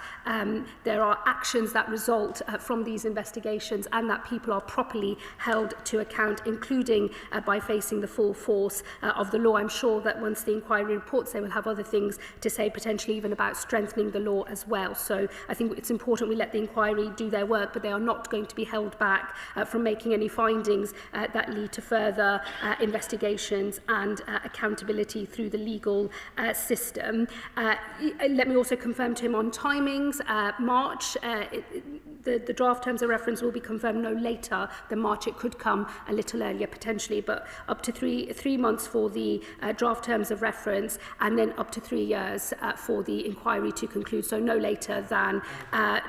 there are actions that result from these investigations and that people are properly held to account, including by facing the full force of the law. I'm sure that once the inquiry reports, they will have other things to say, potentially even about strengthening the law as well. So I think it's important we let the inquiry do their work, but they are not going to be held back from making any findings that lead to further investigations and accountability through the legal system. Let me also confirm to him on timings. March, the draft terms of reference will be confirmed no later than March. It could come a little earlier potentially, but up to three months for the draft terms of reference, and then up to 3 years for the inquiry to conclude, so no later than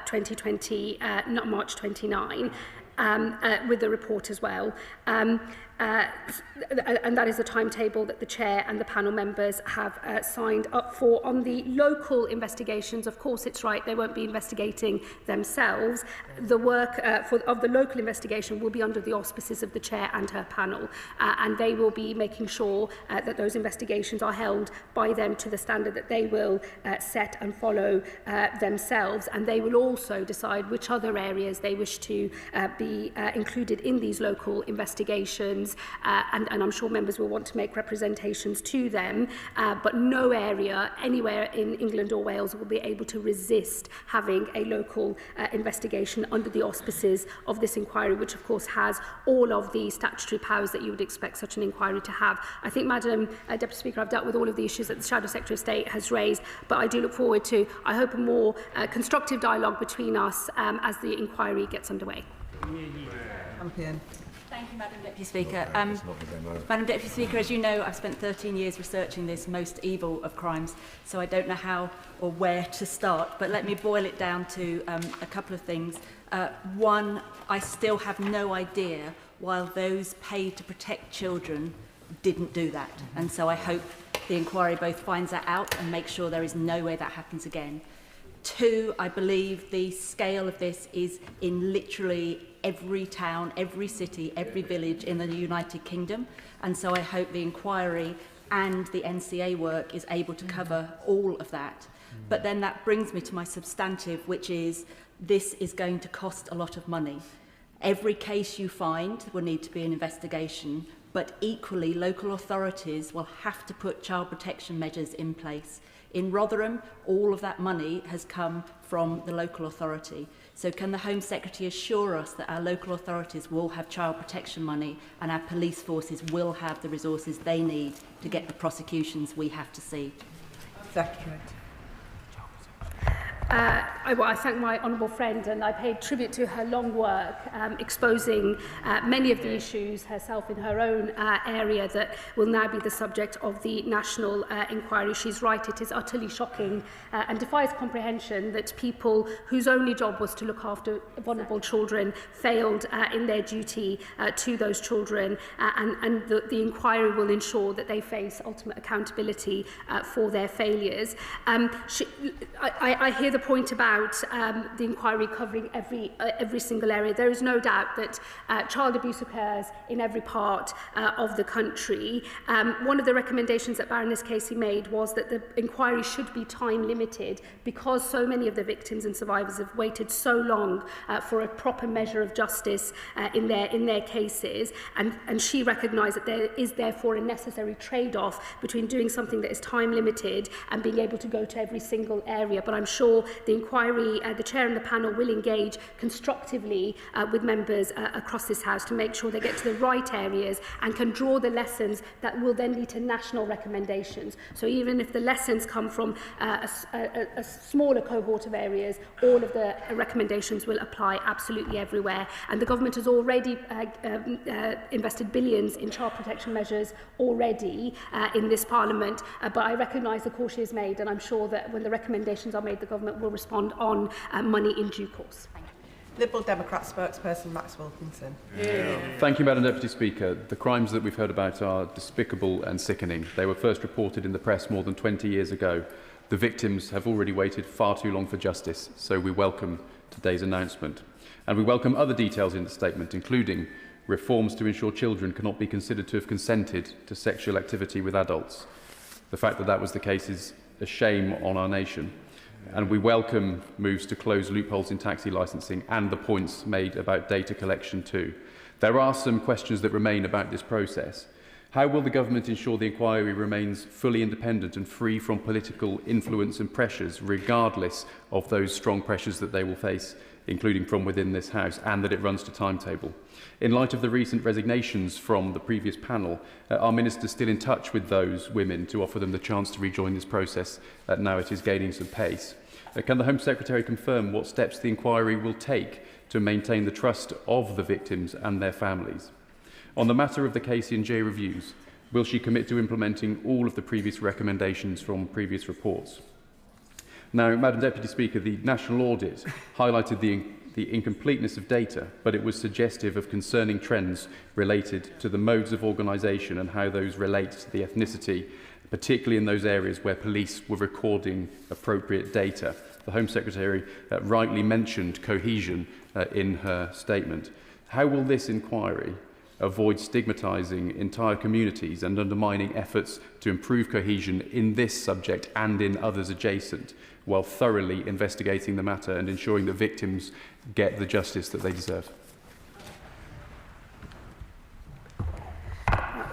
2020, not March 29, with the report as well. And that is the timetable that the chair and the panel members have signed up for. On the local investigations, of course, it's right, they won't be investigating themselves. The work of the local investigation will be under the auspices of the chair and her panel, and they will be making sure that those investigations are held by them to the standard that they will set and follow themselves, and they will also decide which other areas they wish to be included in these local investigations. And I'm sure members will want to make representations to them, but no area anywhere in England or Wales will be able to resist having a local investigation under the auspices of this inquiry, which of course has all of the statutory powers that you would expect such an inquiry to have. I think, Madam Deputy Speaker, I've dealt with all of the issues that the Shadow Secretary of State has raised, but I do look forward to, I hope, a more constructive dialogue between us as the inquiry gets underway. Thank you, Madam Deputy Speaker. Madam Deputy Speaker, as you know, I've spent 13 years researching this most evil of crimes, so I don't know how or where to start, but let me boil it down to a couple of things. One, I still have no idea why those paid to protect children didn't do that, and so I hope the inquiry both finds that out and makes sure there is no way that happens again. Two, I believe the scale of this is in literally every town, every city, every village in the United Kingdom. And so I hope the inquiry and the NCA work is able to cover all of that. But then that brings me to my substantive, which is this is going to cost a lot of money. Every case you find will need to be an investigation, but equally local authorities will have to put child protection measures in place. In Rotherham, all of that money has come from the local authority. So can the Home Secretary assure us that our local authorities will have child protection money and our police forces will have the resources they need to get the prosecutions we have to see? Secretary. I thank my honourable friend, and I paid tribute to her long work exposing many of the issues herself in her own area that will now be the subject of the national inquiry. She's right, it is utterly shocking and defies comprehension that people whose only job was to look after vulnerable children failed in their duty to those children, and the inquiry will ensure that they face ultimate accountability for their failures. I hear the point about the inquiry covering every single area. There is no doubt that child abuse occurs in every part of the country. One of the recommendations that Baroness Casey made was that the inquiry should be time limited because so many of the victims and survivors have waited so long for a proper measure of justice in their cases, and she recognised that there is therefore a necessary trade-off between doing something that is time limited and being able to go to every single area. But I'm sure the inquiry, the chair and the panel will engage constructively with members across this House to make sure they get to the right areas and can draw the lessons that will then lead to national recommendations. So even if the lessons come from a smaller cohort of areas, all of the recommendations will apply absolutely everywhere. And the government has already invested billions in child protection measures already in this Parliament, but I recognise the call she has made, and I'm sure that when the recommendations are made, the government will respond on money in due course. Liberal Democrat spokesperson Max Wilkinson. Thank you, Madam Deputy Speaker. The crimes that we've heard about are despicable and sickening. They were first reported in the press more than 20 years ago. The victims have already waited far too long for justice, so we welcome today's announcement. And we welcome other details in the statement, including reforms to ensure children cannot be considered to have consented to sexual activity with adults. The fact that that was the case is a shame on our nation. And we welcome moves to close loopholes in taxi licensing and the points made about data collection too. There are some questions that remain about this process. How will the government ensure the inquiry remains fully independent and free from political influence and pressures, regardless of those strong pressures that they will face, including from within this House, and that it runs to timetable? In light of the recent resignations from the previous panel, are ministers still in touch with those women to offer them the chance to rejoin this process now it is gaining some pace? Can the Home Secretary confirm what steps the inquiry will take to maintain the trust of the victims and their families? On the matter of the KC&J reviews, will she commit to implementing all of the previous recommendations from previous reports? Now, Madam Deputy Speaker, the national audit highlighted the incompleteness of data, but it was suggestive of concerning trends related to the modes of organisation and how those relate to the ethnicity, particularly in those areas where police were recording appropriate data. The Home Secretary rightly mentioned cohesion in her statement. How will this inquiry avoid stigmatising entire communities and undermining efforts to improve cohesion in this subject and in others adjacent, while thoroughly investigating the matter and ensuring that victims get the justice that they deserve?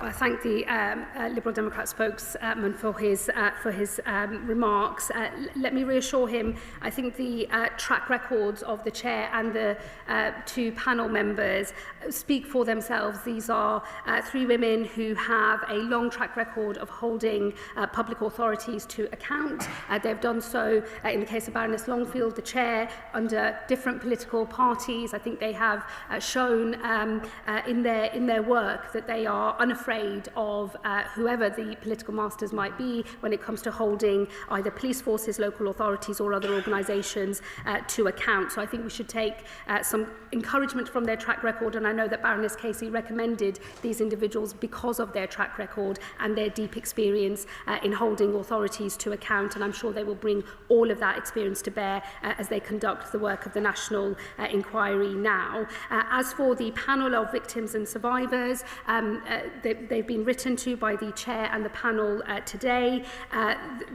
I thank the Liberal Democrat spokesman for his remarks. Let me reassure him, I think the track records of the Chair and the two panel members speak for themselves. These are three women who have a long track record of holding public authorities to account. They've done so in the case of Baroness Longfield, the Chair, under different political parties. I think they have shown in their work that they are unafraid afraid of whoever the political masters might be when it comes to holding either police forces, local authorities or other organisations to account. So I think we should take some encouragement from their track record, and I know that Baroness Casey recommended these individuals because of their track record and their deep experience in holding authorities to account, and I'm sure they will bring all of that experience to bear as they conduct the work of the National Inquiry now. As for the panel of victims and survivors, they've been written to by the chair and the panel today.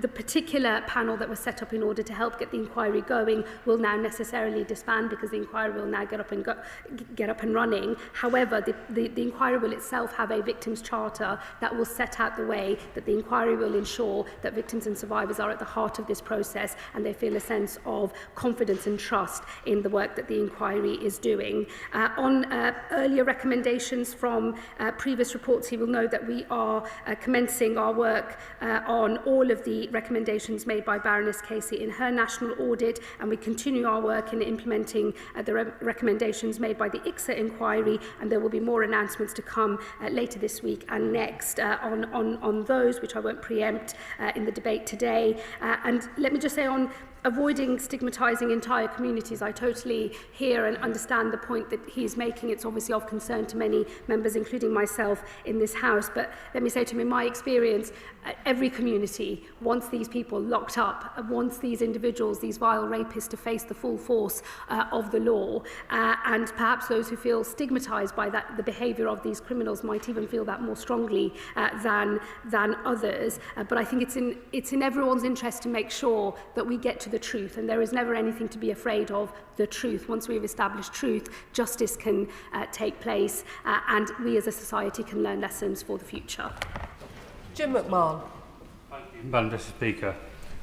The particular panel that was set up in order to help get the inquiry going will now necessarily disband because the inquiry will now get up and running. However, the inquiry will itself have a victims charter that will set out the way that the inquiry will ensure that victims and survivors are at the heart of this process and they feel a sense of confidence and trust in the work that the inquiry is doing. On earlier recommendations from previous reports, he will know that we are commencing our work on all of the recommendations made by Baroness Casey in her national audit, and we continue our work in implementing the recommendations made by the ICSA inquiry, and there will be more announcements to come later this week and next on those, which I won't preempt in the debate today. And let me just say on avoiding stigmatising entire communities, I totally hear and understand the point that he is making. It's obviously of concern to many members, including myself, in this House. But let me say to him, in my experience, every community wants these people locked up, wants these individuals, these vile rapists, to face the full force of the law. And perhaps those who feel stigmatised by the behaviour of these criminals might even feel that more strongly than others. But I think it's in everyone's interest to make sure that we get to the truth, and there is never anything to be afraid of the truth. Once we've established truth, justice can take place, and we as a society can learn lessons for the future. Jim McMahon. Thank you, Madam Deputy Speaker.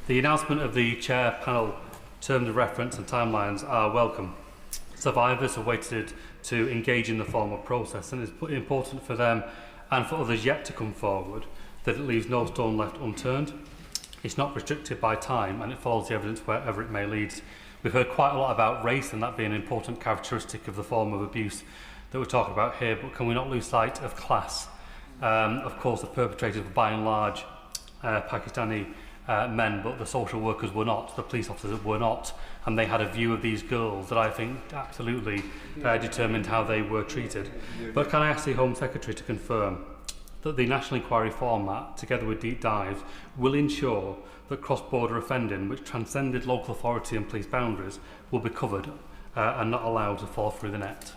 The announcement of the Chair panel terms of reference and timelines are welcome. Survivors have waited to engage in the formal process, and it's important for them and for others yet to come forward that it leaves no stone left unturned. It's not restricted by time, and it follows the evidence wherever it may lead. We've heard quite a lot about race, and that being an important characteristic of the form of abuse that we're talking about here, but can we not lose sight of class? Of course, the perpetrators were by and large Pakistani men, but the social workers were not, the police officers were not, and they had a view of these girls that I think absolutely determined how they were treated. But can I ask the Home Secretary to confirm that the National Inquiry format, together with deep dives, will ensure that cross-border offending, which transcended local authority and police boundaries, will be covered and not allowed to fall through the net?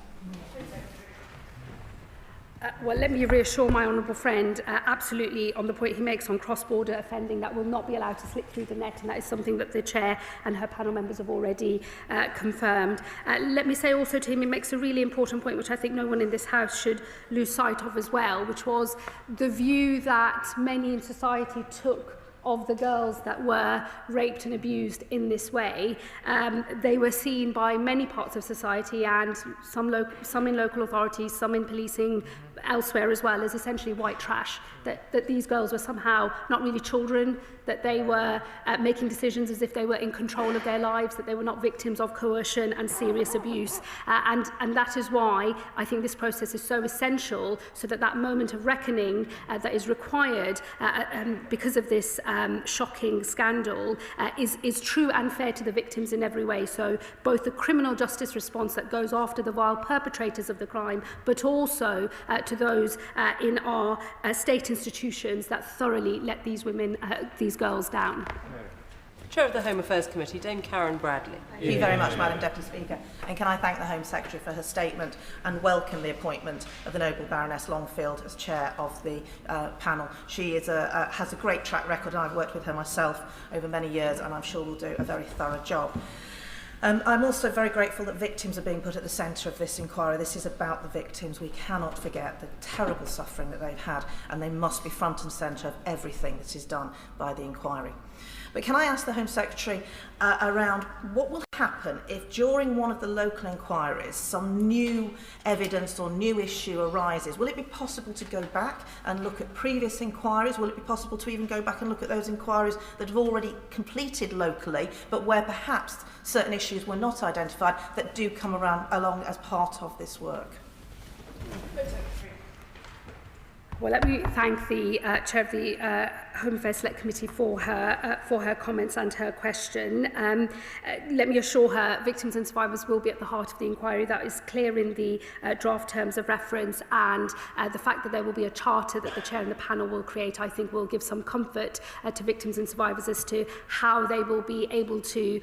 Well, let me reassure my honourable friend, absolutely on the point he makes on cross-border offending, that will not be allowed to slip through the net, and that is something that the Chair and her panel members have already confirmed. Let me say also to him, he makes a really important point, which I think no one in this House should lose sight of as well, which was the view that many in society took of the girls that were raped and abused in this way. They were seen by many parts of society, and some in local authorities, some in policing, elsewhere as well, as essentially white trash, that these girls were somehow not really children, that they were making decisions as if they were in control of their lives, that they were not victims of coercion and serious abuse. And that is why I think this process is so essential, so that moment of reckoning that is required because of this shocking scandal is true and fair to the victims in every way. So both the criminal justice response that goes after the vile perpetrators of the crime, but also to those in our state institutions that thoroughly let these women, these girls down. Chair of the Home Affairs Committee, Dame Karen Bradley. Thank you very much, Madam Deputy Speaker. And can I thank the Home Secretary for her statement and welcome the appointment of the Noble Baroness Longfield as Chair of the panel. She is has a great track record, and I've worked with her myself over many years, and I'm sure will do a very thorough job. I'm also very grateful that victims are being put at the centre of this inquiry. This is about the victims. We cannot forget the terrible suffering that they've had, and they must be front and centre of everything that is done by the inquiry. But can I ask the Home Secretary around what will happen if during one of the local inquiries some new evidence or new issue arises? Will it be possible to go back and look at previous inquiries? Will it be possible to even go back and look at those inquiries that have already completed locally, but where perhaps certain issues were not identified that do come along as part of this work? Well, let me thank the Chair of the Home Affairs Select Committee for her comments and her question. Let me assure her victims and survivors will be at the heart of the inquiry. That is clear in the draft terms of reference, and the fact that there will be a charter that the Chair and the panel will create, I think, will give some comfort to victims and survivors as to how they will be able to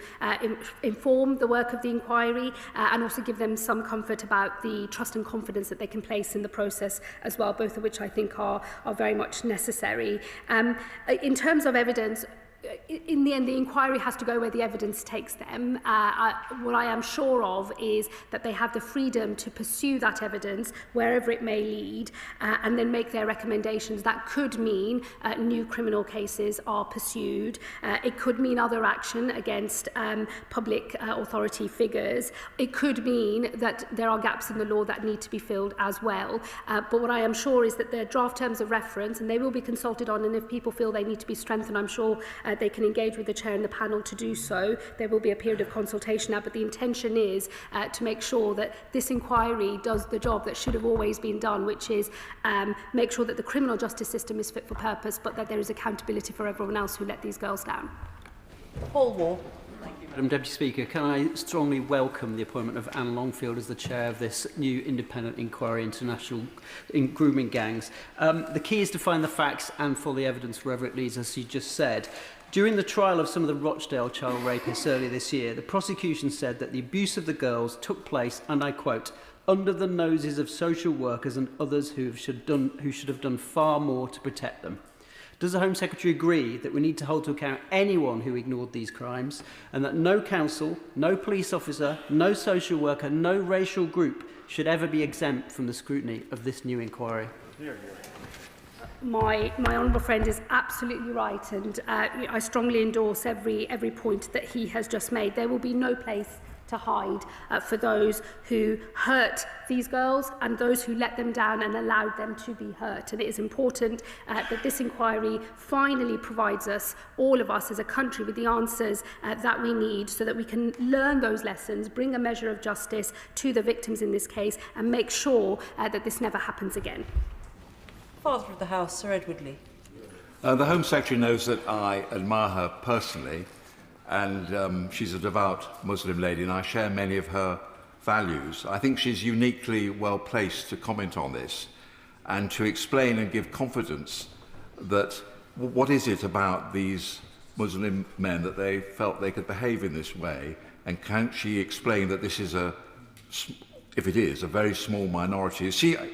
inform the work of the inquiry, and also give them some comfort about the trust and confidence that they can place in the process as well, both of which I think are very much necessary. In terms of evidence, in the end, the inquiry has to go where the evidence takes them. What I am sure of is that they have the freedom to pursue that evidence wherever it may lead, and then make their recommendations. That could mean new criminal cases are pursued. It could mean other action against public authority figures. It could mean that there are gaps in the law that need to be filled as well. But what I am sure is that the draft terms of reference, and they will be consulted on, and if people feel they need to be strengthened, I'm sure they can engage with the Chair and the panel to do so. There will be a period of consultation now, but the intention is to make sure that this inquiry does the job that should have always been done, which is make sure that the criminal justice system is fit for purpose, but that there is accountability for everyone else who let these girls down. Paul Wall. Madam Deputy Speaker, can I strongly welcome the appointment of Anne Longfield as the chair of this new independent inquiry in grooming gangs. The key is to find the facts and follow the evidence wherever it leads, as you just said. During the trial of some of the Rochdale child rapists earlier this year, the prosecution said that the abuse of the girls took place, and I quote, under the noses of social workers and others who should have done far more to protect them. Does the Home Secretary agree that we need to hold to account anyone who ignored these crimes, and that no council, no police officer, no social worker, no racial group should ever be exempt from the scrutiny of this new inquiry? My honourable friend is absolutely right, and I strongly endorse every point that he has just made. There will be no place to hide for those who hurt these girls and those who let them down and allowed them to be hurt. And it is important that this inquiry finally provides us, all of us as a country, with the answers that we need, so that we can learn those lessons, bring a measure of justice to the victims in this case, and make sure that this never happens again. Father of the House, Sir Edward Lee. The Home Secretary knows that I admire her personally, and she's a devout Muslim lady, and I share many of her values. I think she's uniquely well placed to comment on this and to explain and give confidence that what is it about these Muslim men that they felt they could behave in this way, and can she explain that this is if it is, a very small minority.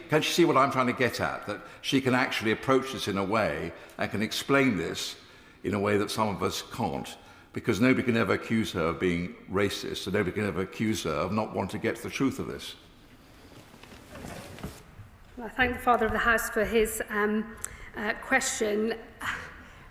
Can she see what I'm trying to get at? That she can actually approach this in a way and can explain this in a way that some of us can't, because nobody can ever accuse her of being racist, and nobody can ever accuse her of not wanting to get to the truth of this. Well, I thank the Father of the House for his question.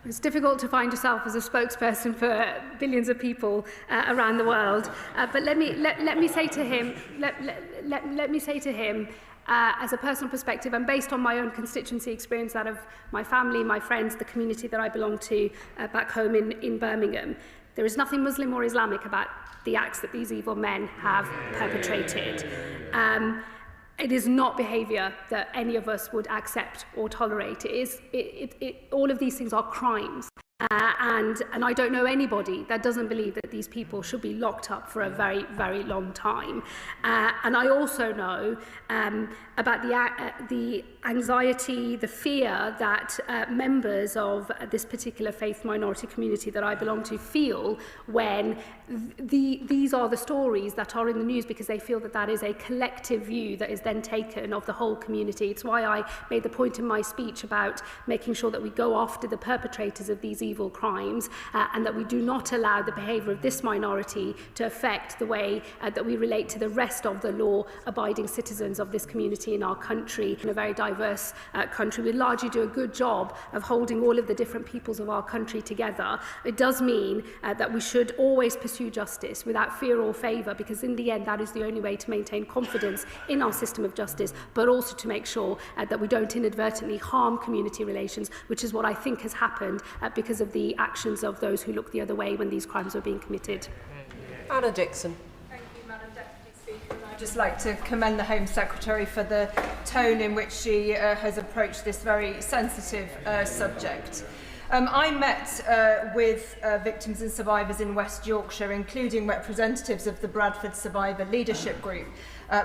It's difficult to find yourself as a spokesperson for billions of people around the world, but let me say to him, let me say to him, as a personal perspective, and based on my own constituency experience, that of my family, my friends, the community that I belong to back home in Birmingham, there is nothing Muslim or Islamic about the acts that these evil men have perpetrated. It is not behaviour that any of us would accept or tolerate. All of these things are crimes. And I don't know anybody that doesn't believe that these people should be locked up for a very, very long time. And I also know about the anxiety, the fear that members of this particular faith minority community that I belong to feel when these are the stories that are in the news, because they feel that that is a collective view that is then taken of the whole community. It's why I made the point in my speech about making sure that we go after the perpetrators of these evil crimes, and that we do not allow the behaviour of this minority to affect the way that we relate to the rest of the law-abiding citizens of this community in our country. In a very diverse country, we largely do a good job of holding all of the different peoples of our country together. It does mean that we should always pursue justice without fear or favour, because in the end that is the only way to maintain confidence in our system of justice, but also to make sure that we don't inadvertently harm community relations, which is what I think has happened because of the actions of those who looked the other way when these crimes were being committed. Anna Dixon. Thank you, Madam Deputy Speaker. And I'd just like to commend the Home Secretary for the tone in which she has approached this very sensitive subject. I met with victims and survivors in West Yorkshire, including representatives of the Bradford Survivor Leadership Group,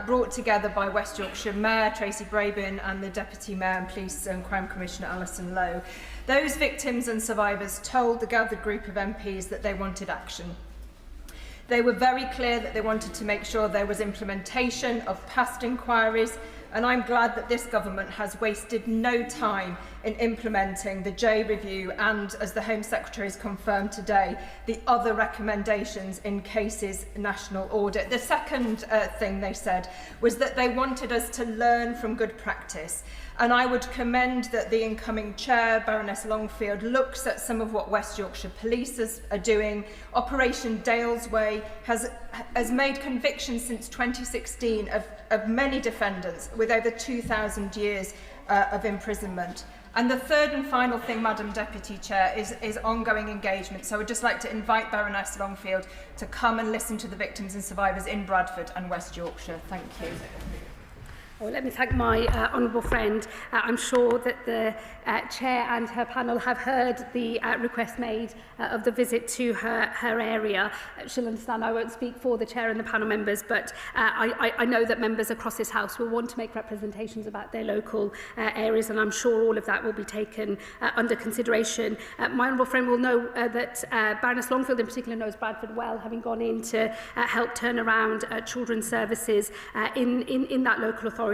brought together by West Yorkshire Mayor Tracy Brabin and the Deputy Mayor and Police and Crime Commissioner Alison Lowe. Those victims and survivors told the gathered group of MPs that they wanted action. They were very clear that they wanted to make sure there was implementation of past inquiries, and I'm glad that this government has wasted no time in implementing the J review and, as the Home Secretary has confirmed today, the other recommendations in Case's national audit. The second thing they said was that they wanted us to learn from good practice. And I would commend that the incoming chair, Baroness Longfield, looks at some of what West Yorkshire Police are doing. Operation Dale's Way has made convictions since 2016 of many defendants with over 2,000 years of imprisonment. And the third and final thing, Madam Deputy Chair, is ongoing engagement. So I would just like to invite Baroness Longfield to come and listen to the victims and survivors in Bradford and West Yorkshire. Thank you. Well, let me thank my honourable friend. I'm sure that the Chair and her panel have heard the request made of the visit to her area. She'll understand I won't speak for the Chair and the panel members, but I know that members across this House will want to make representations about their local areas, and I'm sure all of that will be taken under consideration. My honourable friend will know that Baroness Longfield in particular knows Bradford well, having gone in to help turn around children's services in that local authority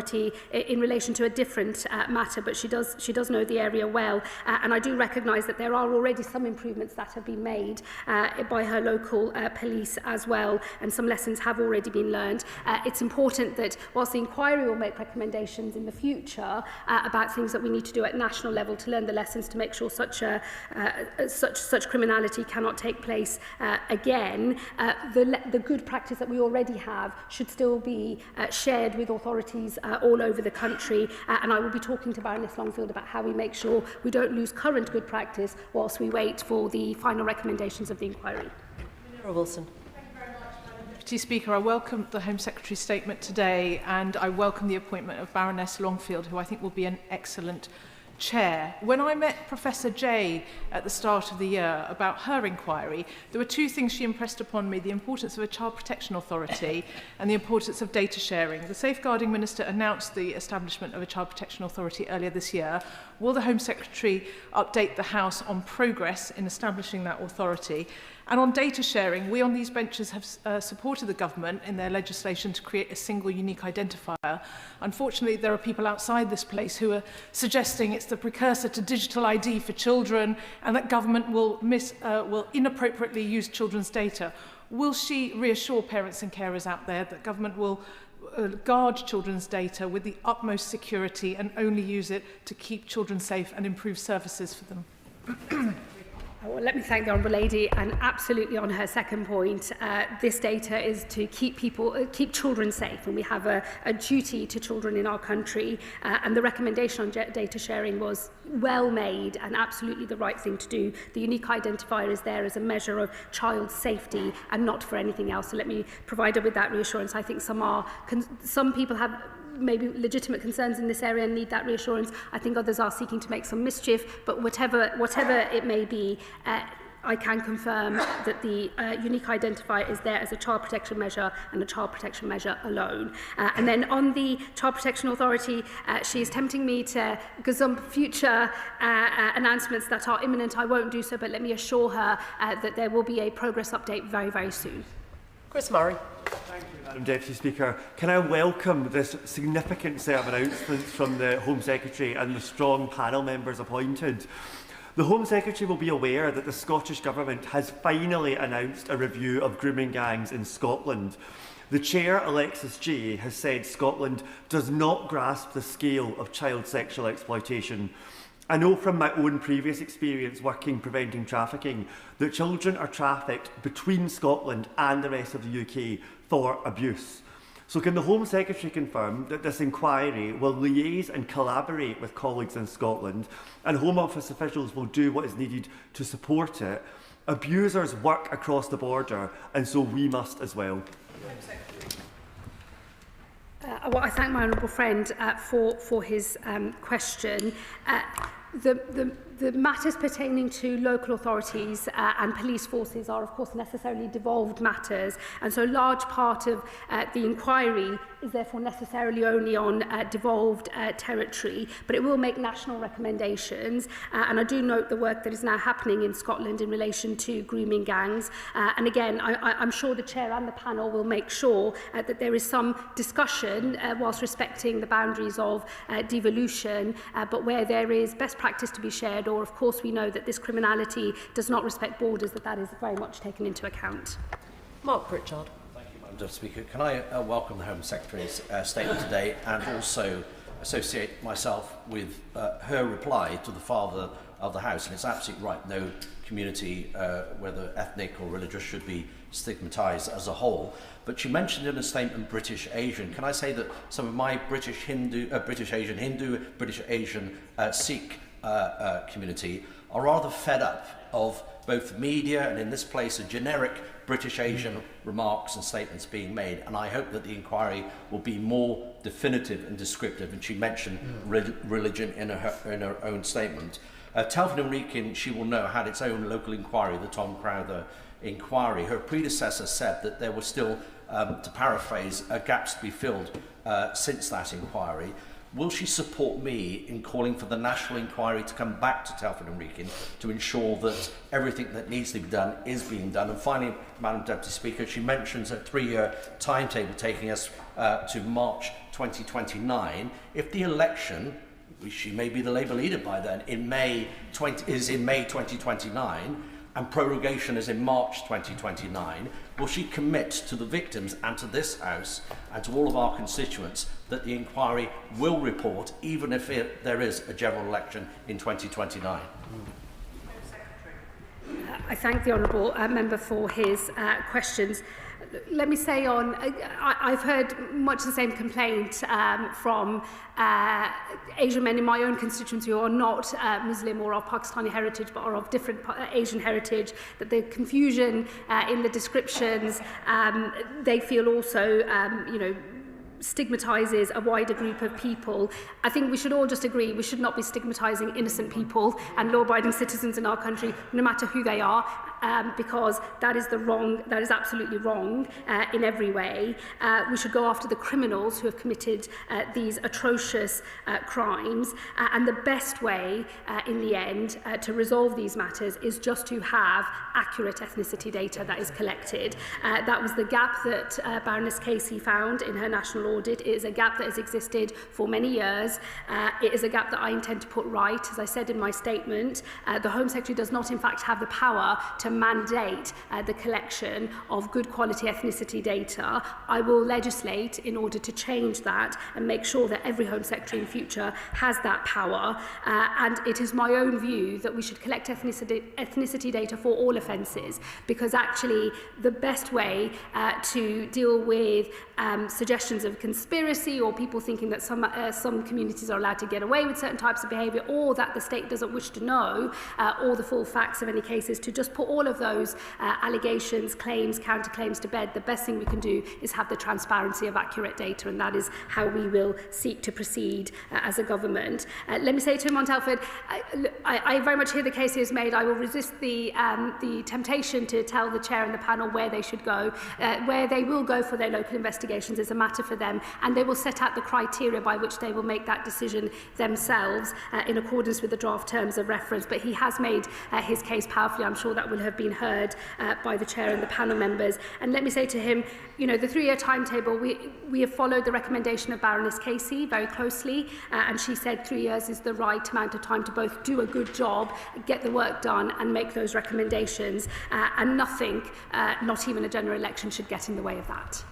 in relation to a different matter, but she does know the area well, and I do recognise that there are already some improvements that have been made by her local police as well, and some lessons have already been learned. It's important that whilst the inquiry will make recommendations in the future about things that we need to do at national level to learn the lessons to make sure such criminality cannot take place again, the good practice that we already have should still be shared with authorities all over the country, and I will be talking to Baroness Longfield about how we make sure we don't lose current good practice whilst we wait for the final recommendations of the inquiry. Wilson. Deputy Speaker, I welcome the Home Secretary's statement today, and I welcome the appointment of Baroness Longfield, who I think will be an excellent chair. When I met Professor Jay at the start of the year about her inquiry, there were two things she impressed upon me: the importance of a Child Protection Authority and the importance of data sharing. The Safeguarding Minister announced the establishment of a Child Protection Authority earlier this year. Will the Home Secretary update the House on progress in establishing that authority? And on data sharing, we on these benches have supported the government in their legislation to create a single unique identifier. Unfortunately, there are people outside this place who are suggesting it's the precursor to digital ID for children and that government will inappropriately use children's data. Will she reassure parents and carers out there that government will guard children's data with the utmost security and only use it to keep children safe and improve services for them? Well, let me thank the Honourable Lady, and absolutely on her second point, this data is to keep children safe, and we have a duty to children in our country, and the recommendation on data sharing was well made and absolutely the right thing to do. The unique identifier is there as a measure of child safety and not for anything else, so let me provide her with that reassurance. I think some people have maybe legitimate concerns in this area and need that reassurance. I think others are seeking to make some mischief, but whatever it may be, I can confirm that the unique identifier is there as a child protection measure and a child protection measure alone. And then on the Child Protection Authority, she is tempting me to gazump future announcements that are imminent. I won't do so, but let me assure her that there will be a progress update very, very soon. Chris Murray. Thank you, Madam Deputy Speaker. Can I welcome this significant set of announcements from the Home Secretary and the strong panel members appointed. The Home Secretary will be aware that the Scottish Government has finally announced a review of grooming gangs in Scotland. The Chair, Alexis Jay, has said Scotland does not grasp the scale of child sexual exploitation. I know from my own previous experience working preventing trafficking that children are trafficked between Scotland and the rest of the UK for abuse. So can the Home Secretary confirm that this inquiry will liaise and collaborate with colleagues in Scotland, and Home Office officials will do what is needed to support it? Abusers work across the border, and so we must as well. Well, I thank my honourable friend for his question. The matters pertaining to local authorities and police forces are, of course, necessarily devolved matters, and so a large part of the inquiry is therefore necessarily only on devolved territory, but it will make national recommendations. And I do note the work that is now happening in Scotland in relation to grooming gangs. And again, I'm sure the chair and the panel will make sure that there is some discussion whilst respecting the boundaries of devolution, but where there is best practice to be shared, or of course we know that this criminality does not respect borders, that is very much taken into account. Mark Pritchard. Madam Speaker, can I welcome the Home Secretary's statement today, and also associate myself with her reply to the father of the House. And it's absolutely right, no community, whether ethnic or religious, should be stigmatised as a whole. But she mentioned in a statement British Asian. Can I say that some of my British Asian Hindu, British Asian Sikh community are rather fed up of both media and in this place a generic British Asian remarks and statements being made, and I hope that the inquiry will be more definitive and descriptive. And she mentioned religion in her own statement. Telford and Wrekin, she will know, had its own local inquiry, the Tom Crowther inquiry. Her predecessor said that there were still, to paraphrase, gaps to be filled since that inquiry. Will she support me in calling for the national inquiry to come back to Telford and Wrekin to ensure that everything that needs to be done is being done? And finally, Madam Deputy Speaker, she mentions a 3-year timetable taking us to March 2029. If the election, she may be the Labour leader by then, is in May 2029, and prorogation is in March 2029, will she commit to the victims and to this House and to all of our constituents that the inquiry will report, even if there is a general election in 2029? I thank the honourable member for his questions. Let me say I've heard much the same complaint from Asian men in my own constituency who are not Muslim or of Pakistani heritage but are of different Asian heritage, that the confusion in the descriptions, they feel also, stigmatises a wider group of people. I think we should all just agree we should not be stigmatising innocent people and law-abiding citizens in our country, no matter who they are, because that is absolutely wrong in every way. We should go after the criminals who have committed these atrocious crimes, and the best way in the end to resolve these matters is just to have accurate ethnicity data that is collected. That was the gap that Baroness Casey found in her national audit. It is a gap that has existed for many years. It is a gap that I intend to put right. As I said in my statement, the Home Secretary does not in fact have the power to mandate the collection of good quality ethnicity data. I will legislate in order to change that and make sure that every Home Secretary in future has that power. And it is my own view that we should collect ethnicity data for all offences, because actually the best way to deal with suggestions of conspiracy or people thinking that some communities are allowed to get away with certain types of behaviour, or that the state doesn't wish to know all the full facts of any cases, to just put all of those allegations, claims, counterclaims to bed. The best thing we can do is have the transparency of accurate data, and that is how we will seek to proceed as a government. Let me say to Mount Telford, I very much hear the case he has made. I will resist the temptation to tell the chair and the panel where they should go. Where they will go for their local investigations is a matter for them, and they will set out the criteria by which they will make that decision themselves in accordance with the draft terms of reference. But he has made his case powerfully. I'm sure that will have been heard by the chair and the panel members. And let me say to him, the 3-year timetable, we have followed the recommendation of Baroness Casey very closely, and she said 3 years is the right amount of time to both do a good job, get the work done, and make those recommendations. And nothing, not even a general election, should get in the way of that.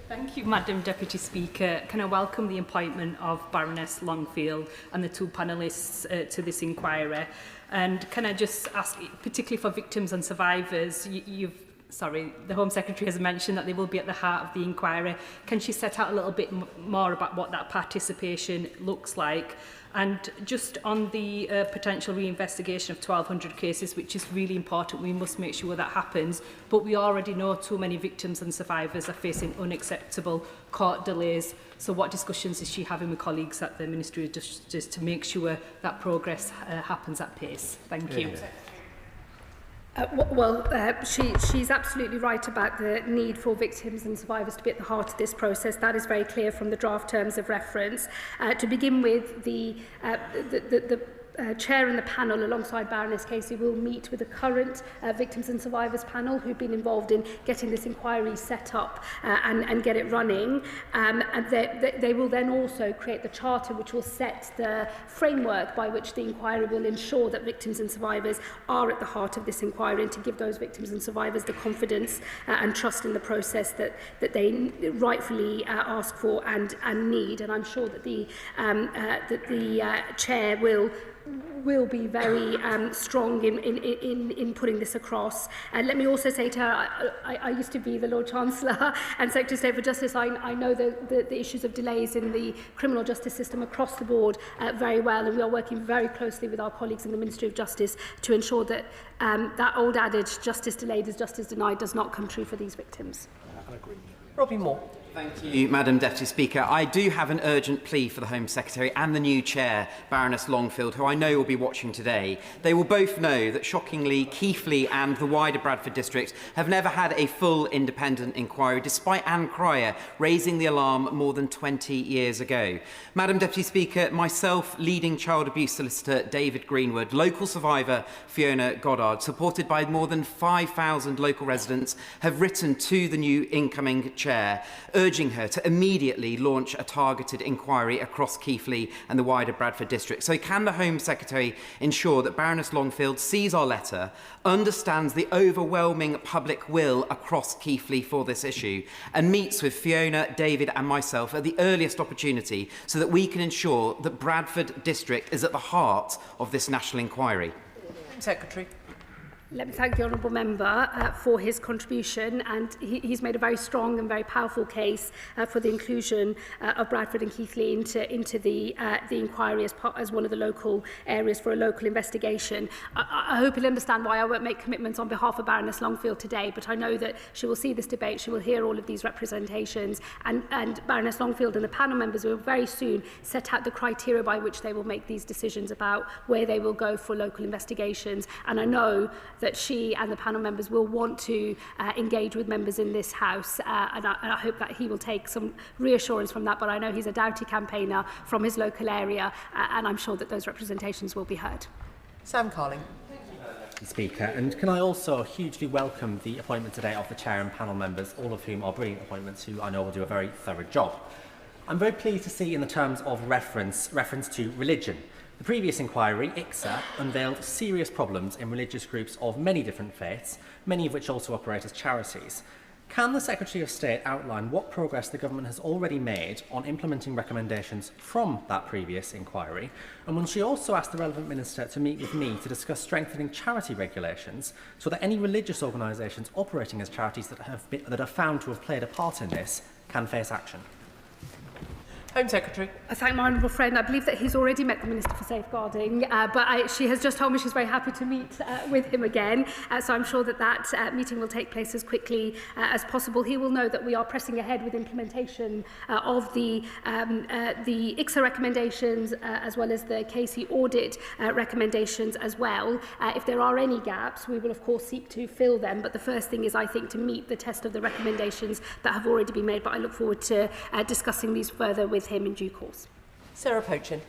Thank you, Madam Deputy Speaker. Can I welcome the appointment of Baroness Longfield and the 2 panellists to this inquiry? And can I just ask, particularly for victims and survivors, you've the Home Secretary has mentioned that they will be at the heart of the inquiry. Can she set out a little bit more about what that participation looks like? And just on the potential reinvestigation of 1,200 cases, which is really important, we must make sure that happens. But we already know too many victims and survivors are facing unacceptable court delays. So what discussions is she having with colleagues at the Ministry of Justice to make sure that progress happens at pace? Thank you. She's absolutely right about the need for victims and survivors to be at the heart of this process. That is very clear from the draft terms of reference. To begin with, the Chair and the panel, alongside Baroness Casey, will meet with the current Victims and Survivors panel who've been involved in getting this inquiry set up and get it running. And they will then also create the charter which will set the framework by which the inquiry will ensure that victims and survivors are at the heart of this inquiry, and to give those victims and survivors the confidence and trust in the process that they rightfully ask for and need. And I'm sure that the Chair will be very strong in putting this across. And let me also say to her, I used to be the Lord Chancellor and Secretary of State for Justice. I know the issues of delays in the criminal justice system across the board very well, and we are working very closely with our colleagues in the Ministry of Justice to ensure that that old adage, justice delayed is justice denied, does not come true for these victims. Robbie Moore. Thank you, Madam Deputy Speaker. I do have an urgent plea for the Home Secretary and the new Chair, Baroness Longfield, who I know will be watching today. They will both know that, shockingly, Keighley and the wider Bradford district have never had a full independent inquiry, despite Anne Cryer raising the alarm more than 20 years ago. Madam Deputy Speaker, myself, leading child abuse solicitor David Greenwood, local survivor Fiona Goddard, supported by more than 5,000 local residents, have written to the new incoming Chair, urging her to immediately launch a targeted inquiry across Keighley and the wider Bradford district. So can the Home Secretary ensure that Baroness Longfield sees our letter, understands the overwhelming public will across Keighley for this issue, and meets with Fiona, David and myself at the earliest opportunity so that we can ensure that Bradford district is at the heart of this national inquiry? Secretary. Let me thank the honourable member for his contribution, and he's made a very strong and very powerful case for the inclusion of Bradford and Keighley into the inquiry as one of the local areas for a local investigation. I hope he'll understand why I won't make commitments on behalf of Baroness Longfield today, but I know that she will see this debate, she will hear all of these representations, and Baroness Longfield and the panel members will very soon set out the criteria by which they will make these decisions about where they will go for local investigations. And I know that she and the panel members will want to engage with members in this House, and I hope that he will take some reassurance from that, but I know he's a doughty campaigner from his local area, and I'm sure that those representations will be heard. Sam Carling. Speaker, and can I also hugely welcome the appointment today of the Chair and panel members, all of whom are brilliant appointments who I know will do a very thorough job. I'm very pleased to see in the terms of reference to religion. The previous inquiry, ICSA, unveiled serious problems in religious groups of many different faiths, many of which also operate as charities. Can the Secretary of State outline what progress the government has already made on implementing recommendations from that previous inquiry? And will she also ask the relevant minister to meet with me to discuss strengthening charity regulations so that any religious organisations operating as charities that are found to have played a part in this can face action? Home Secretary. I thank my honourable friend. I believe that he's already met the Minister for Safeguarding, but she has just told me she's very happy to meet with him again. So I'm sure that meeting will take place as quickly as possible. He will know that we are pressing ahead with implementation of the ICSA recommendations as well as the Casey audit recommendations as well. If there are any gaps, we will of course seek to fill them. But the first thing is, I think, to meet the test of the recommendations that have already been made. But I look forward to discussing these further with him in due course. Sarah Pochin.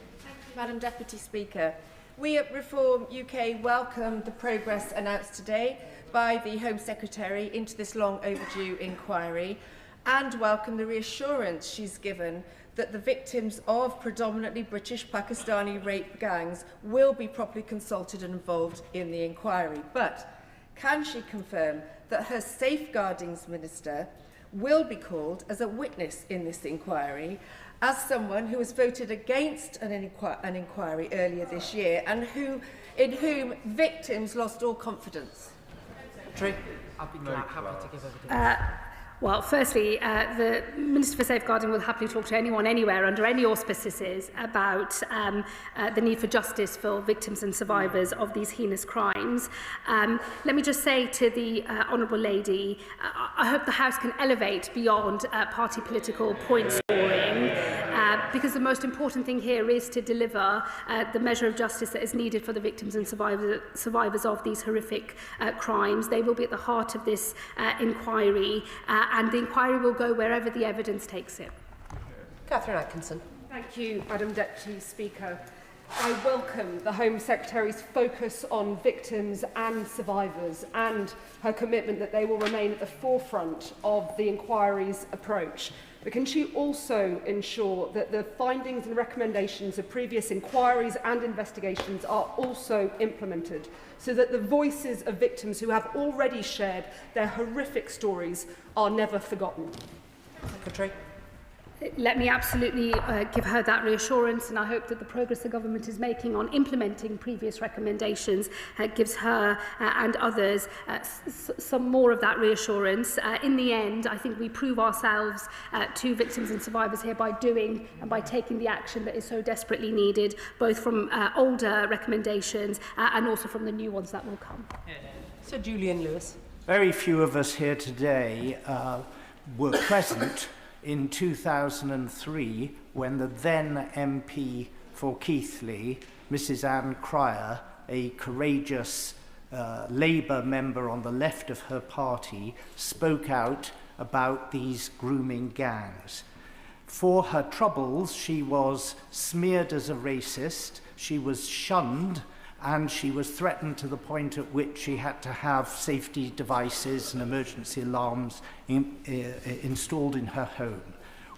Madam Deputy Speaker, we at Reform UK welcome the progress announced today by the Home Secretary into this long overdue inquiry, and welcome the reassurance she's given that the victims of predominantly British Pakistani rape gangs will be properly consulted and involved in the inquiry. But can she confirm that her Safeguardings Minister will be called as a witness in this inquiry, as someone who has voted against an inquiry earlier this year and in whom victims lost all confidence? Secretary. I'd be happy to give evidence. Well, firstly, the Minister for Safeguarding will happily talk to anyone, anywhere, under any auspices about the need for justice for victims and survivors of these heinous crimes. Let me just say to the Honourable Lady, I hope the House can elevate beyond party political point scoring, because the most important thing here is to deliver the measure of justice that is needed for the victims and survivors of these horrific crimes. They will be at the heart of this inquiry, and the inquiry will go wherever the evidence takes it. Catherine Atkinson. Thank you, Madam Deputy Speaker. I welcome the Home Secretary's focus on victims and survivors and her commitment that they will remain at the forefront of the inquiry's approach. But can she also ensure that the findings and recommendations of previous inquiries and investigations are also implemented so that the voices of victims who have already shared their horrific stories are never forgotten? Secretary. Let me absolutely give her that reassurance, and I hope that the progress the government is making on implementing previous recommendations gives her and others some more of that reassurance. In the end, I think we prove ourselves to victims and survivors here by doing and by taking the action that is so desperately needed, both from older recommendations and also from the new ones that will come. Sir Julian Lewis. Very few of us here today were present in 2003 when the then MP for Keighley, Mrs Anne Cryer, a courageous Labour member on the left of her party, spoke out about these grooming gangs. For her troubles, she was smeared as a racist, she was shunned, and she was threatened to the point at which she had to have safety devices and emergency alarms installed in her home.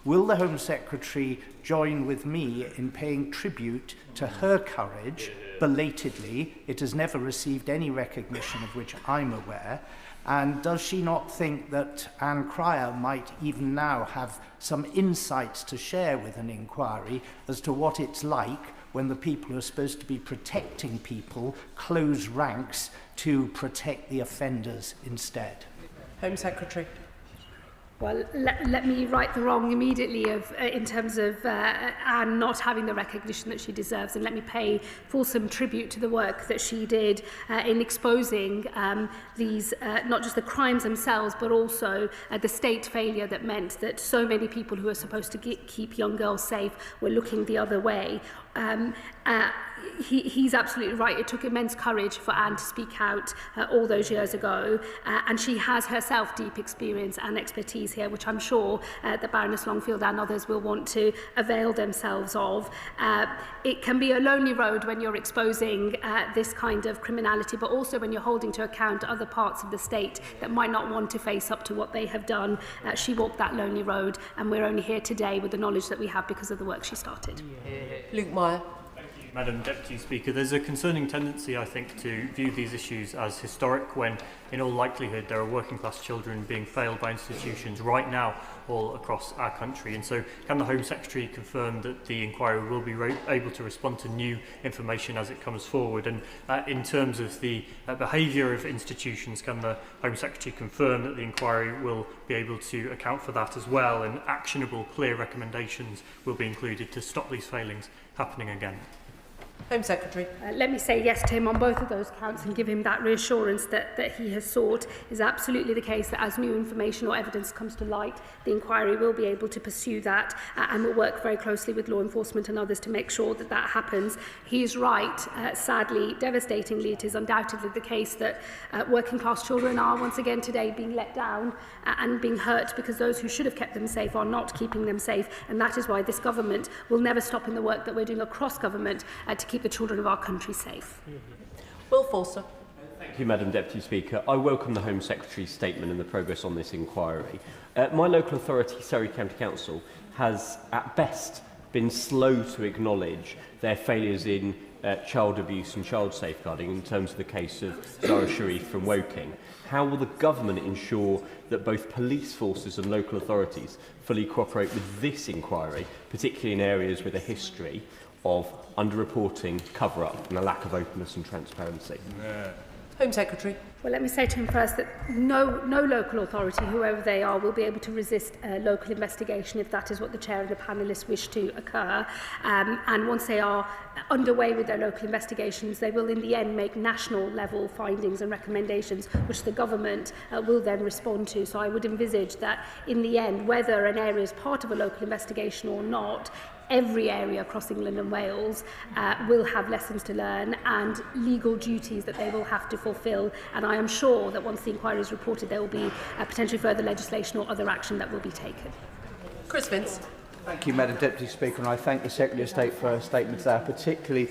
Will the Home Secretary join with me in paying tribute to her courage, belatedly? It has never received any recognition of which I'm aware. And does she not think that Anne Cryer might even now have some insights to share with an inquiry as to what it's like when the people who are supposed to be protecting people close ranks to protect the offenders instead? Home Secretary. Well, let me right the wrong immediately in terms of Anne not having the recognition that she deserves, and let me pay fulsome tribute to the work that she did in exposing these, not just the crimes themselves, but also the state failure that meant that so many people who are supposed to keep young girls safe were looking the other way. He's absolutely right. It took immense courage for Anne to speak out all those years ago, and she has herself deep experience and expertise here, which I'm sure that Baroness Longfield and others will want to avail themselves of. It can be a lonely road when you're exposing this kind of criminality, but also when you're holding to account other parts of the state that might not want to face up to what they have done. She walked that lonely road, and we're only here today with the knowledge that we have because of the work she started. Luke Meyer. Madam Deputy Speaker, there's a concerning tendency, I think, to view these issues as historic when, in all likelihood, there are working class children being failed by institutions right now all across our country. And so can the Home Secretary confirm that the inquiry will be able to respond to new information as it comes forward? And in terms of the behaviour of institutions, can the Home Secretary confirm that the inquiry will be able to account for that as well, and actionable, clear recommendations will be included to stop these failings happening again? Home Secretary. Let me say yes to him on both of those counts and give him that reassurance that he has sought. Is absolutely the case that as new information or evidence comes to light, the inquiry will be able to pursue that and will work very closely with law enforcement and others to make sure that that happens. He is right. Sadly, devastatingly, it is undoubtedly the case that working class children are once again today being let down and being hurt because those who should have kept them safe are not keeping them safe. And that is why this government will never stop in the work that we're doing across government to keep the children of our country safe. Will Forster. Thank you, Madam Deputy Speaker. I welcome the Home Secretary's statement and the progress on this inquiry. My local authority, Surrey County Council, has at best been slow to acknowledge their failures in child abuse and child safeguarding in terms of the case of Zara Sharif from Woking. How will the government ensure that both police forces and local authorities fully cooperate with this inquiry, particularly in areas with a history of underreporting, cover-up and a lack of openness and transparency? Home Secretary. Well, let me say to him first that no local authority, whoever they are, will be able to resist a local investigation if that is what the chair and the panellists wish to occur. And once they are underway with their local investigations, they will in the end make national level findings and recommendations which the government will then respond to. So I would envisage that in the end, whether an area is part of a local investigation or not, every area across England and Wales will have lessons to learn and legal duties that they will have to fulfil. And I am sure that once the inquiry is reported, there will be potentially further legislation or other action that will be taken. Chris Vince. Thank you, Madam Deputy Speaker, and I thank the Secretary of State for her statement today. I particularly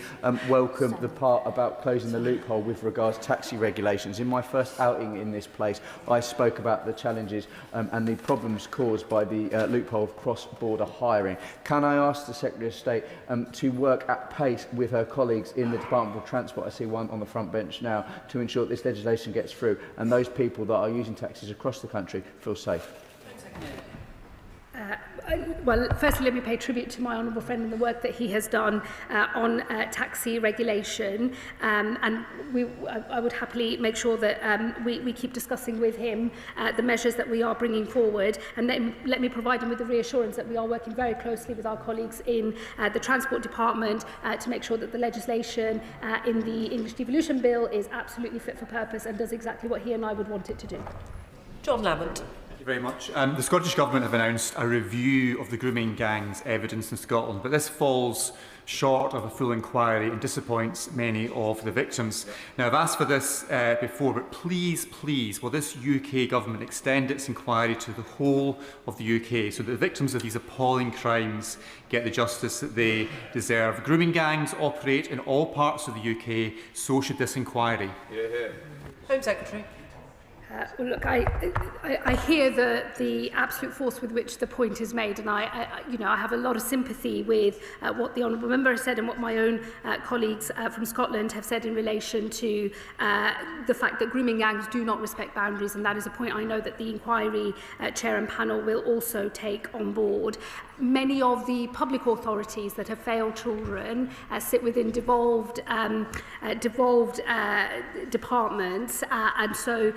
welcome the part about closing the loophole with regards to taxi regulations. In my first outing in this place, I spoke about the challenges and the problems caused by the loophole of cross-border hiring. Can I ask the Secretary of State to work at pace with her colleagues in the Department of Transport, I see one on the front bench now, to ensure that this legislation gets through and those people that are using taxis across the country feel safe? Well, firstly, let me pay tribute to my honourable friend and the work that he has done on taxi regulation. And I would happily make sure that we keep discussing with him the measures that we are bringing forward. And then let me provide him with the reassurance that we are working very closely with our colleagues in the Transport Department to make sure that the legislation in the English Devolution Bill is absolutely fit for purpose and does exactly what he and I would want it to do. John Lamont. Thank you very much. The Scottish Government have announced a review of the grooming gang's evidence in Scotland, but this falls short of a full inquiry and disappoints many of the victims. Now, I've asked for this before, but please, will this UK Government extend its inquiry to the whole of the UK so that the victims of these appalling crimes get the justice that they deserve? Grooming gangs operate in all parts of the UK, so should this inquiry. Home Secretary. Well, look, I hear the absolute force with which the point is made, and I have a lot of sympathy with what the honourable member has said and what my own colleagues from Scotland have said in relation to the fact that grooming gangs do not respect boundaries, and that is a point I know that the inquiry chair and panel will also take on board. Many of the public authorities that have failed children sit within devolved departments, and so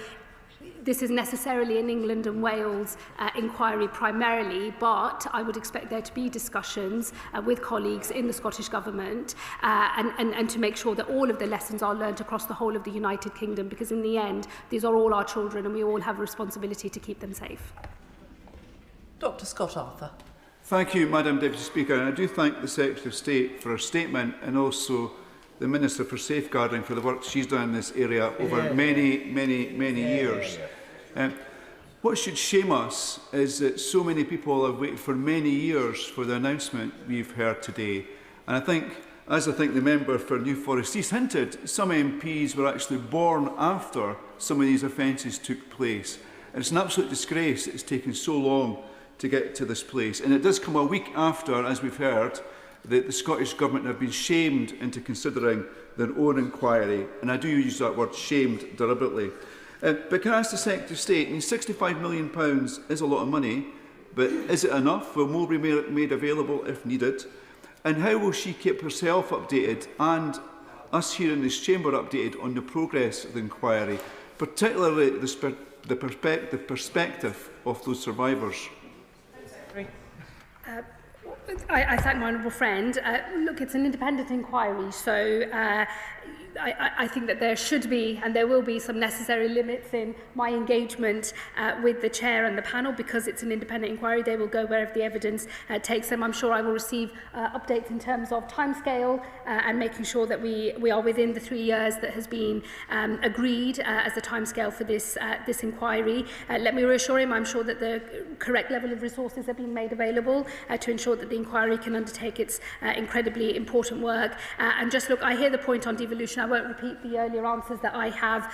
this is necessarily an England and Wales inquiry primarily, but I would expect there to be discussions with colleagues in the Scottish Government and to make sure that all of the lessons are learnt across the whole of the United Kingdom, because in the end, these are all our children and we all have a responsibility to keep them safe. Dr. Scott Arthur. Thank you, Madam Deputy Speaker, and I do thank the Secretary of State for her statement and also the Minister for Safeguarding for the work she's done in this area over many years. What should shame us is that so many people have waited for many years for the announcement we've heard today. And I think, as I think the member for New Forest East hinted, some MPs were actually born after some of these offences took place. And it's an absolute disgrace that it's taken so long to get to this place. And it does come a week after, as we've heard, that the Scottish Government have been shamed into considering their own inquiry. And I do use that word, shamed, deliberately. But can I ask the Secretary of State, £65 million is a lot of money, but is it enough? Will more be made available if needed? And how will she keep herself updated and us here in this chamber updated on the progress of the inquiry, particularly the perspective of those survivors? I thank my honourable friend. Look, it's an independent inquiry, so I think that there should be and there will be some necessary limits in my engagement with the chair and the panel, because it's an independent inquiry. They will go wherever the evidence takes them. I'm sure I will receive updates in terms of timescale and making sure that we are within the 3 years that has been agreed as the timescale for this inquiry. Let me reassure him, I'm sure that the correct level of resources are being made available to ensure that the inquiry can undertake its incredibly important work. And just look, I hear the point on devolution. I won't repeat the earlier answers that I have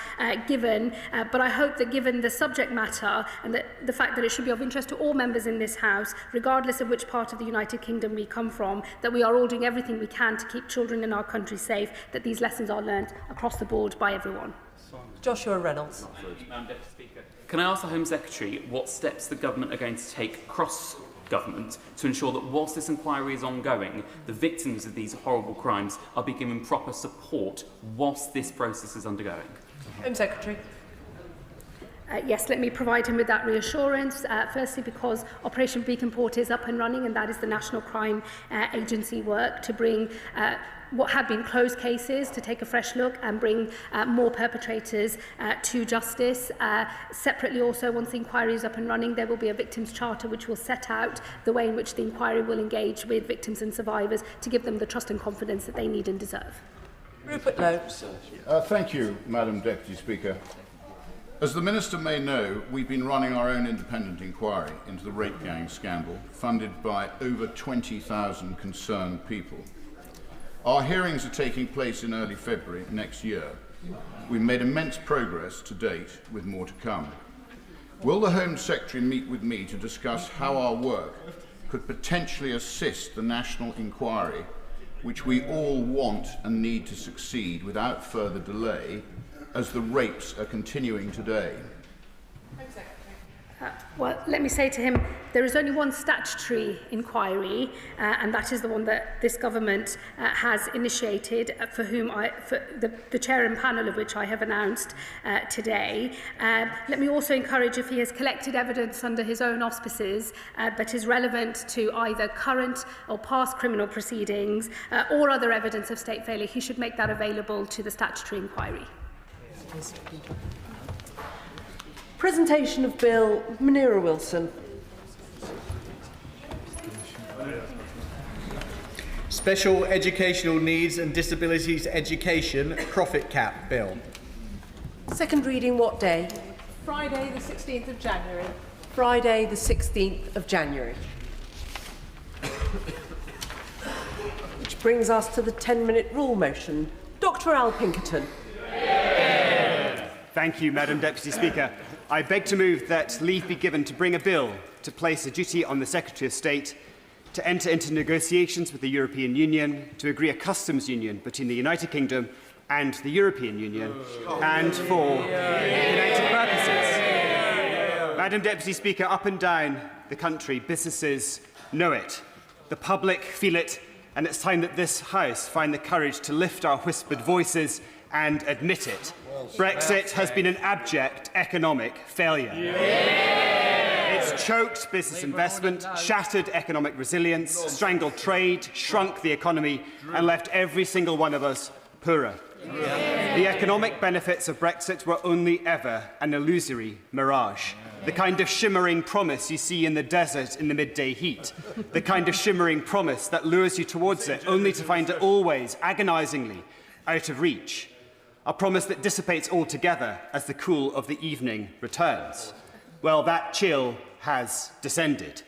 given, but I hope that given the subject matter and the fact that it should be of interest to all members in this House, regardless of which part of the United Kingdom we come from, that we are all doing everything we can to keep children in our country safe, that these lessons are learnt across the board by everyone. Joshua Reynolds. Madam Deputy Speaker, can I ask the Home Secretary what steps the Government are going to take across government to ensure that whilst this inquiry is ongoing, the victims of these horrible crimes are being given proper support whilst this process is undergoing? Home Secretary. Yes, let me provide him with that reassurance. Firstly, because Operation Beacon Port is up and running, and that is the National Crime Agency work to bring what have been closed cases, to take a fresh look and bring more perpetrators to justice. Separately also, once the inquiry is up and running, there will be a victims charter which will set out the way in which the inquiry will engage with victims and survivors to give them the trust and confidence that they need and deserve. Rupert Lowe. Thank you, Madam Deputy Speaker. As the Minister may know, we've been running our own independent inquiry into the rape gang scandal, funded by over 20,000 concerned people. Our hearings are taking place in early February next year. We've made immense progress to date, with more to come. Will the Home Secretary meet with me to discuss how our work could potentially assist the national inquiry, which we all want and need to succeed without further delay, as the rapes are continuing today? Well, let me say to him, there is only one statutory inquiry, and that is the one that this government has initiated, for the chair and panel of which I have announced today. Let me also encourage, if he has collected evidence under his own auspices that is relevant to either current or past criminal proceedings or other evidence of state failure, he should make that available to the statutory inquiry. Presentation of Bill, Munira Wilson. Special Educational Needs and Disabilities Education Profit Cap Bill. Second reading what day? Friday, the 16th of January. Friday, the 16th of January. Which brings us to the 10-minute rule motion. Dr. Al Pinkerton. Thank you, Madam Deputy Speaker. I beg to move that leave be given to bring a bill to place a duty on the Secretary of State to enter into negotiations with the European Union to agree a customs union between the United Kingdom and the European Union and for united purposes. Madam Deputy Speaker, up and down the country, businesses know it. The public feel it, and it's time that this House find the courage to lift our whispered voices and admit it. Brexit has been an abject economic failure. It's choked business investment, shattered economic resilience, strangled trade, shrunk the economy, and left every single one of us poorer. The economic benefits of Brexit were only ever an illusory mirage. The kind of shimmering promise you see in the desert in the midday heat. The kind of shimmering promise that lures you towards it, only to find it always, agonisingly, out of reach. A promise that dissipates altogether as the cool of the evening returns. Well, that chill has descended.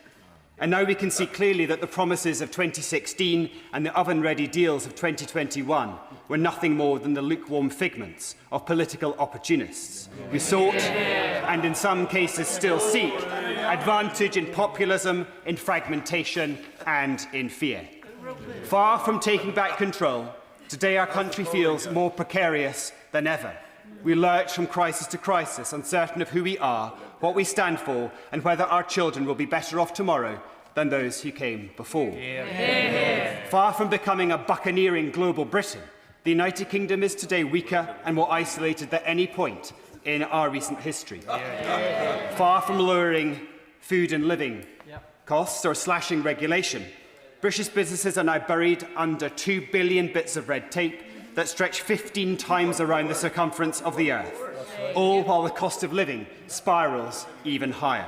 And now we can see clearly that the promises of 2016 and the oven-ready deals of 2021 were nothing more than the lukewarm figments of political opportunists who sought, and in some cases still seek, advantage in populism, in fragmentation and in fear. Far from taking back control, today our country feels more precarious than ever. We lurch from crisis to crisis, uncertain of who we are, what we stand for, and whether our children will be better off tomorrow than those who came before. Far from becoming a buccaneering global Britain, the United Kingdom is today weaker and more isolated than any point in our recent history. Far from lowering food and living costs or slashing regulation, British businesses are now buried under 2 billion bits of red tape that stretch 15 times around the circumference of the earth, all while the cost of living spirals even higher.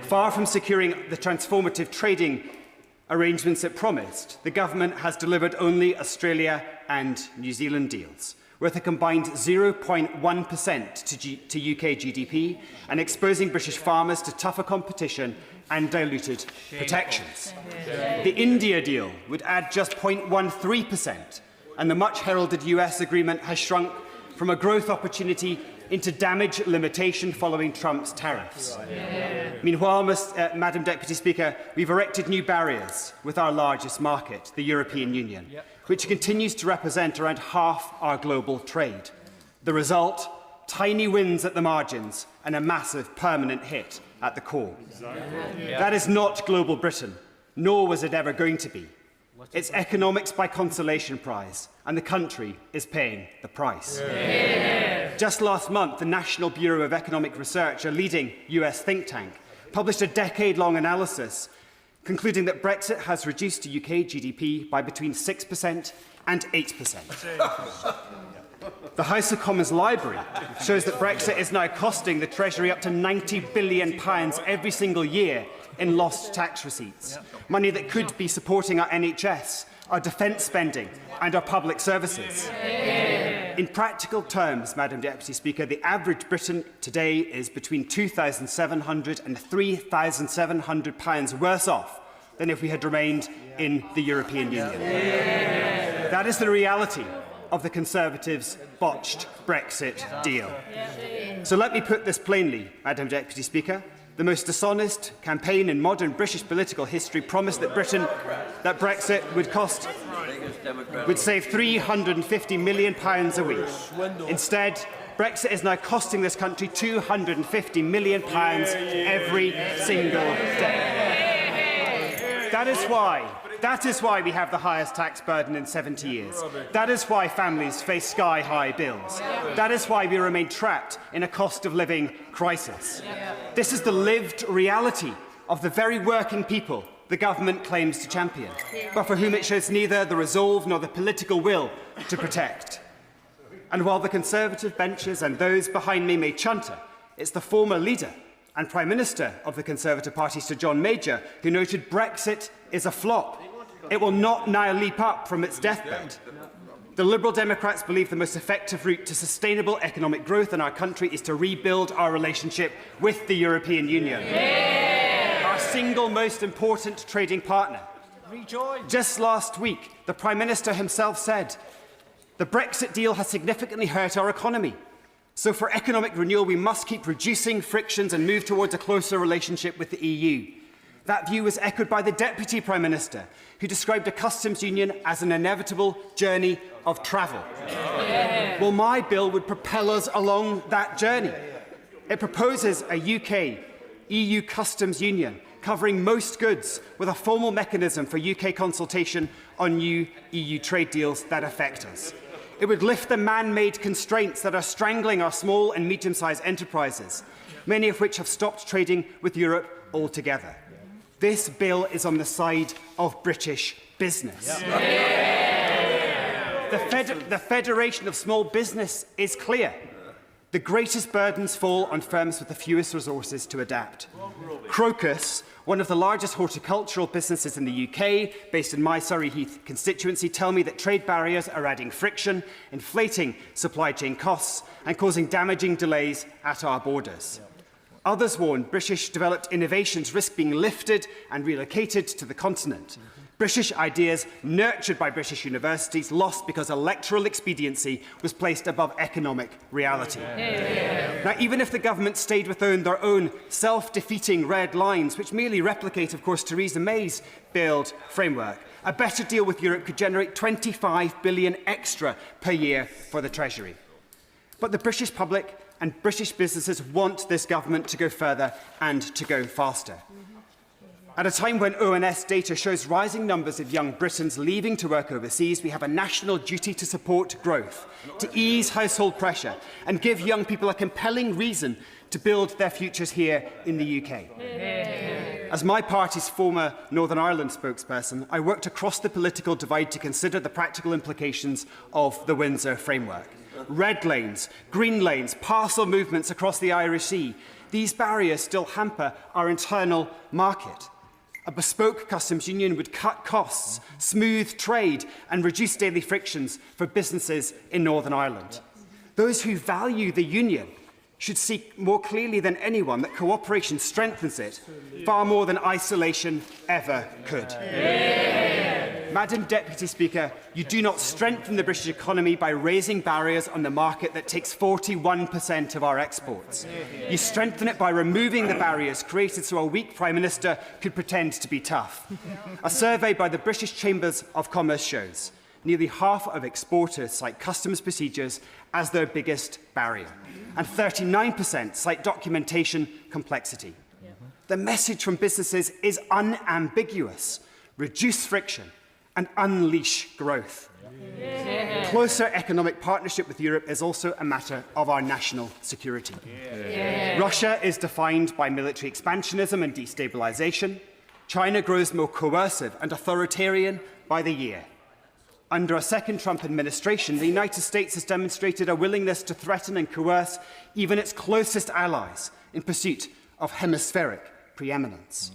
Far from securing the transformative trading arrangements it promised, the government has delivered only Australia and New Zealand deals, worth a combined 0.1% to UK GDP, and exposing British farmers to tougher competition and diluted protections. The India deal would add just 0.13%, and the much-heralded US agreement has shrunk from a growth opportunity into damage limitation following Trump's tariffs. Meanwhile, Madam Deputy Speaker, we've erected new barriers with our largest market, the European Union, which continues to represent around half our global trade. The result? Tiny wins at the margins and a massive permanent hit at the core. That is not global Britain, nor was it ever going to be. It's economics by consolation prize, and the country is paying the price. Just last month, the National Bureau of Economic Research, a leading US think tank, published a decade-long analysis concluding that Brexit has reduced UK GDP by between 6% and 8%. The House of Commons Library shows that Brexit is now costing the Treasury up to £90 billion every single year in lost tax receipts, money that could be supporting our NHS, our defence spending and our public services. In practical terms, Madam Deputy Speaker, the average Briton today is between £2,700 and £3,700 worse off than if we had remained in the European Union. That is the reality of the Conservatives' botched Brexit deal. So let me put this plainly, Madam Deputy Speaker. The most dishonest campaign in modern British political history promised that Brexit would save £350 million a week. Instead, Brexit is now costing this country £250 million every single day. That is why we have the highest tax burden in 70 years. That is why families face sky-high bills. That is why we remain trapped in a cost-of-living crisis. This is the lived reality of the very working people the government claims to champion, but for whom it shows neither the resolve nor the political will to protect. And while the Conservative benches and those behind me may chunter, it's the former leader and Prime Minister of the Conservative Party, Sir John Major, who noted Brexit is a flop. It will not now leap up from its deathbed. The Liberal Democrats believe the most effective route to sustainable economic growth in our country is to rebuild our relationship with the European Union. Our single most important trading partner. Just last week, the Prime Minister himself said, the Brexit deal has significantly hurt our economy. So for economic renewal, we must keep reducing frictions and move towards a closer relationship with the EU. That view was echoed by the Deputy Prime Minister, who described a customs union as an inevitable journey of travel. Well, my bill would propel us along that journey. It proposes a UK-EU customs union covering most goods with a formal mechanism for UK consultation on new EU trade deals that affect us. It would lift the man-made constraints that are strangling our small and medium-sized enterprises, many of which have stopped trading with Europe altogether. This bill is on the side of British business. The Federation of Small Business is clear. The greatest burdens fall on firms with the fewest resources to adapt. Crocus, one of the largest horticultural businesses in the UK, based in my Surrey Heath constituency, tell me that trade barriers are adding friction, inflating supply chain costs and causing damaging delays at our borders. Others warn British developed innovations risk being lifted and relocated to the continent. British ideas, nurtured by British universities, lost because electoral expediency was placed above economic reality. Now, even if the government stayed within their own self-defeating red lines, which merely replicate, of course, Theresa May's failed framework, a better deal with Europe could generate £25 billion extra per year for the Treasury. But the British public and British businesses want this government to go further and to go faster. At a time when ONS data shows rising numbers of young Britons leaving to work overseas, we have a national duty to support growth, to ease household pressure and give young people a compelling reason to build their futures here in the UK. As my party's former Northern Ireland spokesperson, I worked across the political divide to consider the practical implications of the Windsor framework. Red lanes, green lanes, parcel movements across the Irish Sea. These barriers still hamper our internal market. A bespoke customs union would cut costs, smooth trade and reduce daily frictions for businesses in Northern Ireland. Those who value the union should see more clearly than anyone that cooperation strengthens it far more than isolation ever could. Madam Deputy Speaker, you do not strengthen the British economy by raising barriers on the market that takes 41% of our exports. You strengthen it by removing the barriers created so a weak Prime Minister could pretend to be tough. A survey by the British Chambers of Commerce shows nearly half of exporters cite customs procedures as their biggest barrier, and 39% cite documentation complexity. The message from businesses is unambiguous. Reduce friction and unleash growth. closer economic partnership with Europe is also a matter of our national security. Russia is defined by military expansionism and destabilisation. China grows more coercive and authoritarian by the year. Under a second Trump administration, the United States has demonstrated a willingness to threaten and coerce even its closest allies in pursuit of hemispheric preeminence.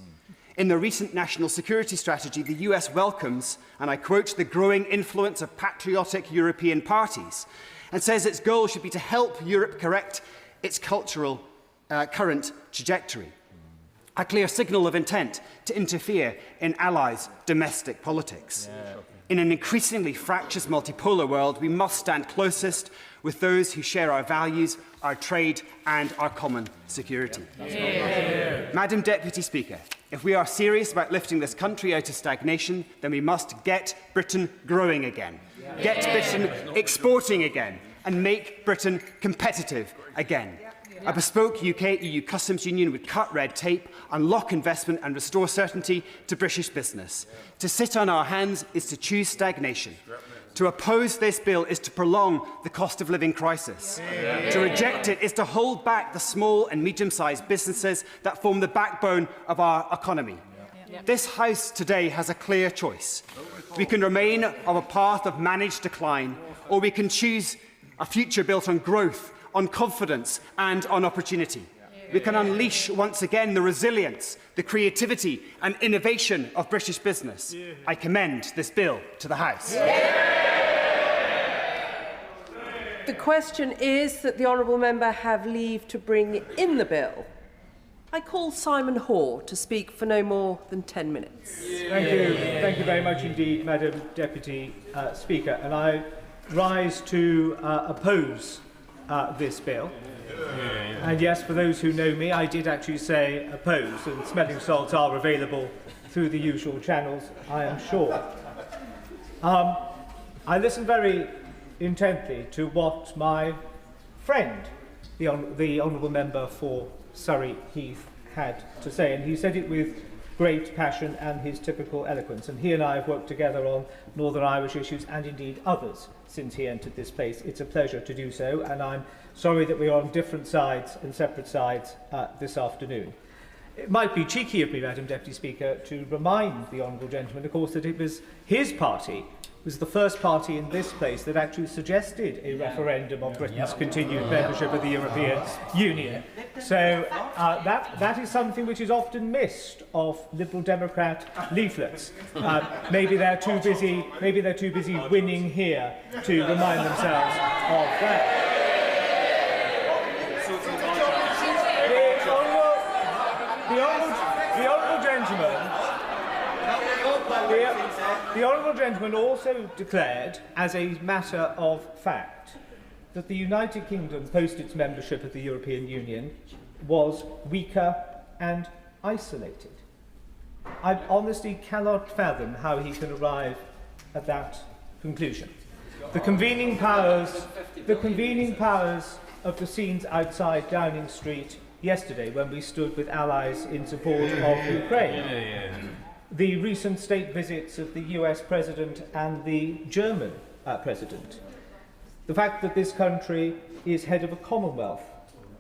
In the recent national security strategy, the US welcomes, and I quote, the growing influence of patriotic European parties, and says its goal should be to help Europe correct its cultural current trajectory. A clear signal of intent to interfere in allies' domestic politics. In an increasingly fractious multipolar world, we must stand closest with those who share our values, our trade and our common security. Madam Deputy Speaker, if we are serious about lifting this country out of stagnation, then we must get Britain growing again, get Britain exporting again, and make Britain competitive again. A bespoke UK-EU customs union would cut red tape, unlock investment and restore certainty to British business. To sit on our hands is to choose stagnation. To oppose this bill is to prolong the cost of living crisis. To reject it is to hold back the small and medium-sized businesses that form the backbone of our economy. This House today has a clear choice. We can remain on a path of managed decline, or we can choose a future built on growth, on confidence and on opportunity. We can unleash once again the resilience, the creativity and innovation of British business. I commend this bill to the House. The question is that the honourable member have leave to bring in the bill. I call Simon Hoare to speak for no more than 10 minutes. Thank you very much indeed, Madam Deputy Speaker. And I rise to oppose this bill. And yes, for those who know me, I did actually say oppose, and smelling salts are available through the usual channels, I am sure. I listened very intently to what my friend, the Honourable Member for Surrey Heath, had to say, and he said it with great passion and his typical eloquence. And he and I have worked together on Northern Irish issues and indeed others since he entered this place. It's a pleasure to do so, and I'm sorry that we are on different sides and separate sides this afternoon. It might be cheeky of me, Madam Deputy Speaker, to remind the Honourable Gentleman, of course, that it was his party was the first party in this place that actually suggested a referendum on Britain's continued membership of the European Union. So that is something which is often missed of Liberal Democrat leaflets. Maybe they're too busy winning here to remind themselves of that. The Honourable Gentleman also declared, as a matter of fact, that the United Kingdom, post its membership of the European Union, was weaker and isolated. I honestly cannot fathom how he can arrive at that conclusion. The convening powers of the scenes outside Downing Street yesterday, when we stood with allies in support of Ukraine. The recent state visits of the US President and the German President. The fact that this country is head of a Commonwealth,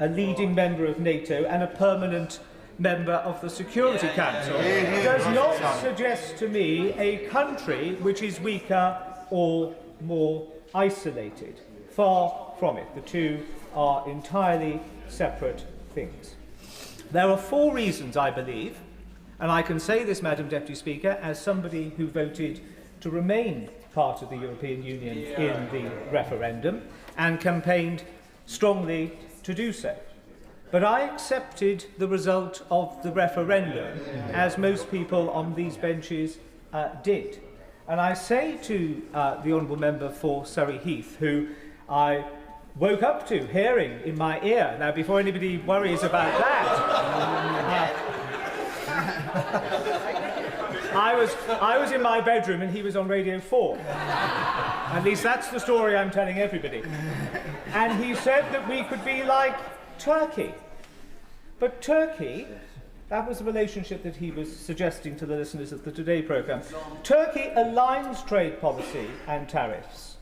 a leading member of NATO and a permanent member of the Security Council does not suggest to me a country which is weaker or more isolated. Far from it. The two are entirely separate things. There are 4 reasons, I believe, and I can say this, Madam Deputy Speaker, as somebody who voted to remain part of the European Union in the referendum and campaigned strongly to do so. But I accepted the result of the referendum, as most people on these benches did. And I say to the Honourable Member for Surrey Heath, who I woke up to hearing in my ear, now before anybody worries about that, I was in my bedroom and he was on Radio 4. At least that's the story I'm telling everybody. And he said that we could be like Turkey. But Turkey, that was the relationship that he was suggesting to the listeners of the Today programme. Turkey aligns trade policy and tariffs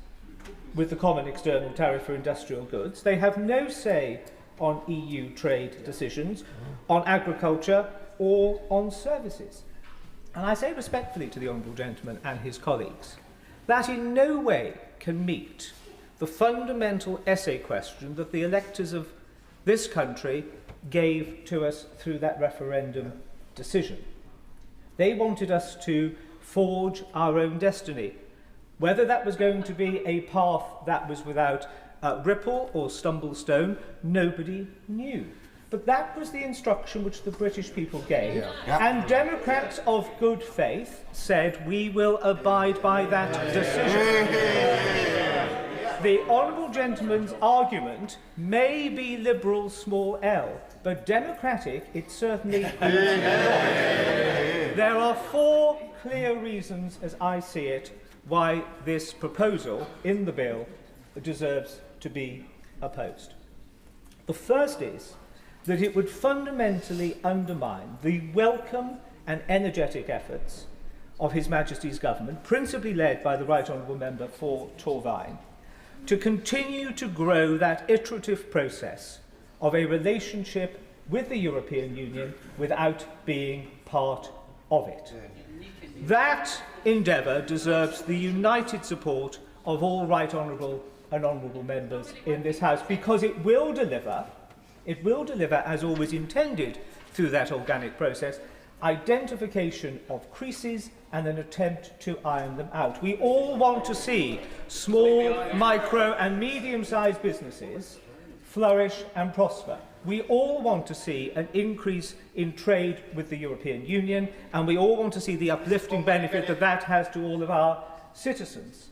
with the common external tariff for industrial goods. They have no say on EU trade decisions, on agriculture or on services. And I say respectfully to the Honourable Gentleman and his colleagues, that in no way can meet the fundamental essay question that the electors of this country gave to us through that referendum decision. They wanted us to forge our own destiny. Whether that was going to be a path that was without ripple or stumblestone, nobody knew. But that was the instruction which the British people gave, and Democrats of good faith said, we will abide by that decision. The Honourable Gentleman's argument may be liberal small l, but democratic it certainly is not. There are 4 clear reasons, as I see it, why this proposal in the bill deserves to be opposed. The first is that it would fundamentally undermine the welcome and energetic efforts of His Majesty's government, principally led by the Right Honourable Member for Torvine, to continue to grow that iterative process of a relationship with the European Union without being part of it. That endeavour deserves the united support of all Right Honourable and Honourable Members in this House, because it will deliver, as always intended through that organic process, identification of creases and an attempt to iron them out. We all want to see small, micro and medium-sized businesses flourish and prosper. We all want to see an increase in trade with the European Union, and we all want to see the uplifting benefit that that has to all of our citizens.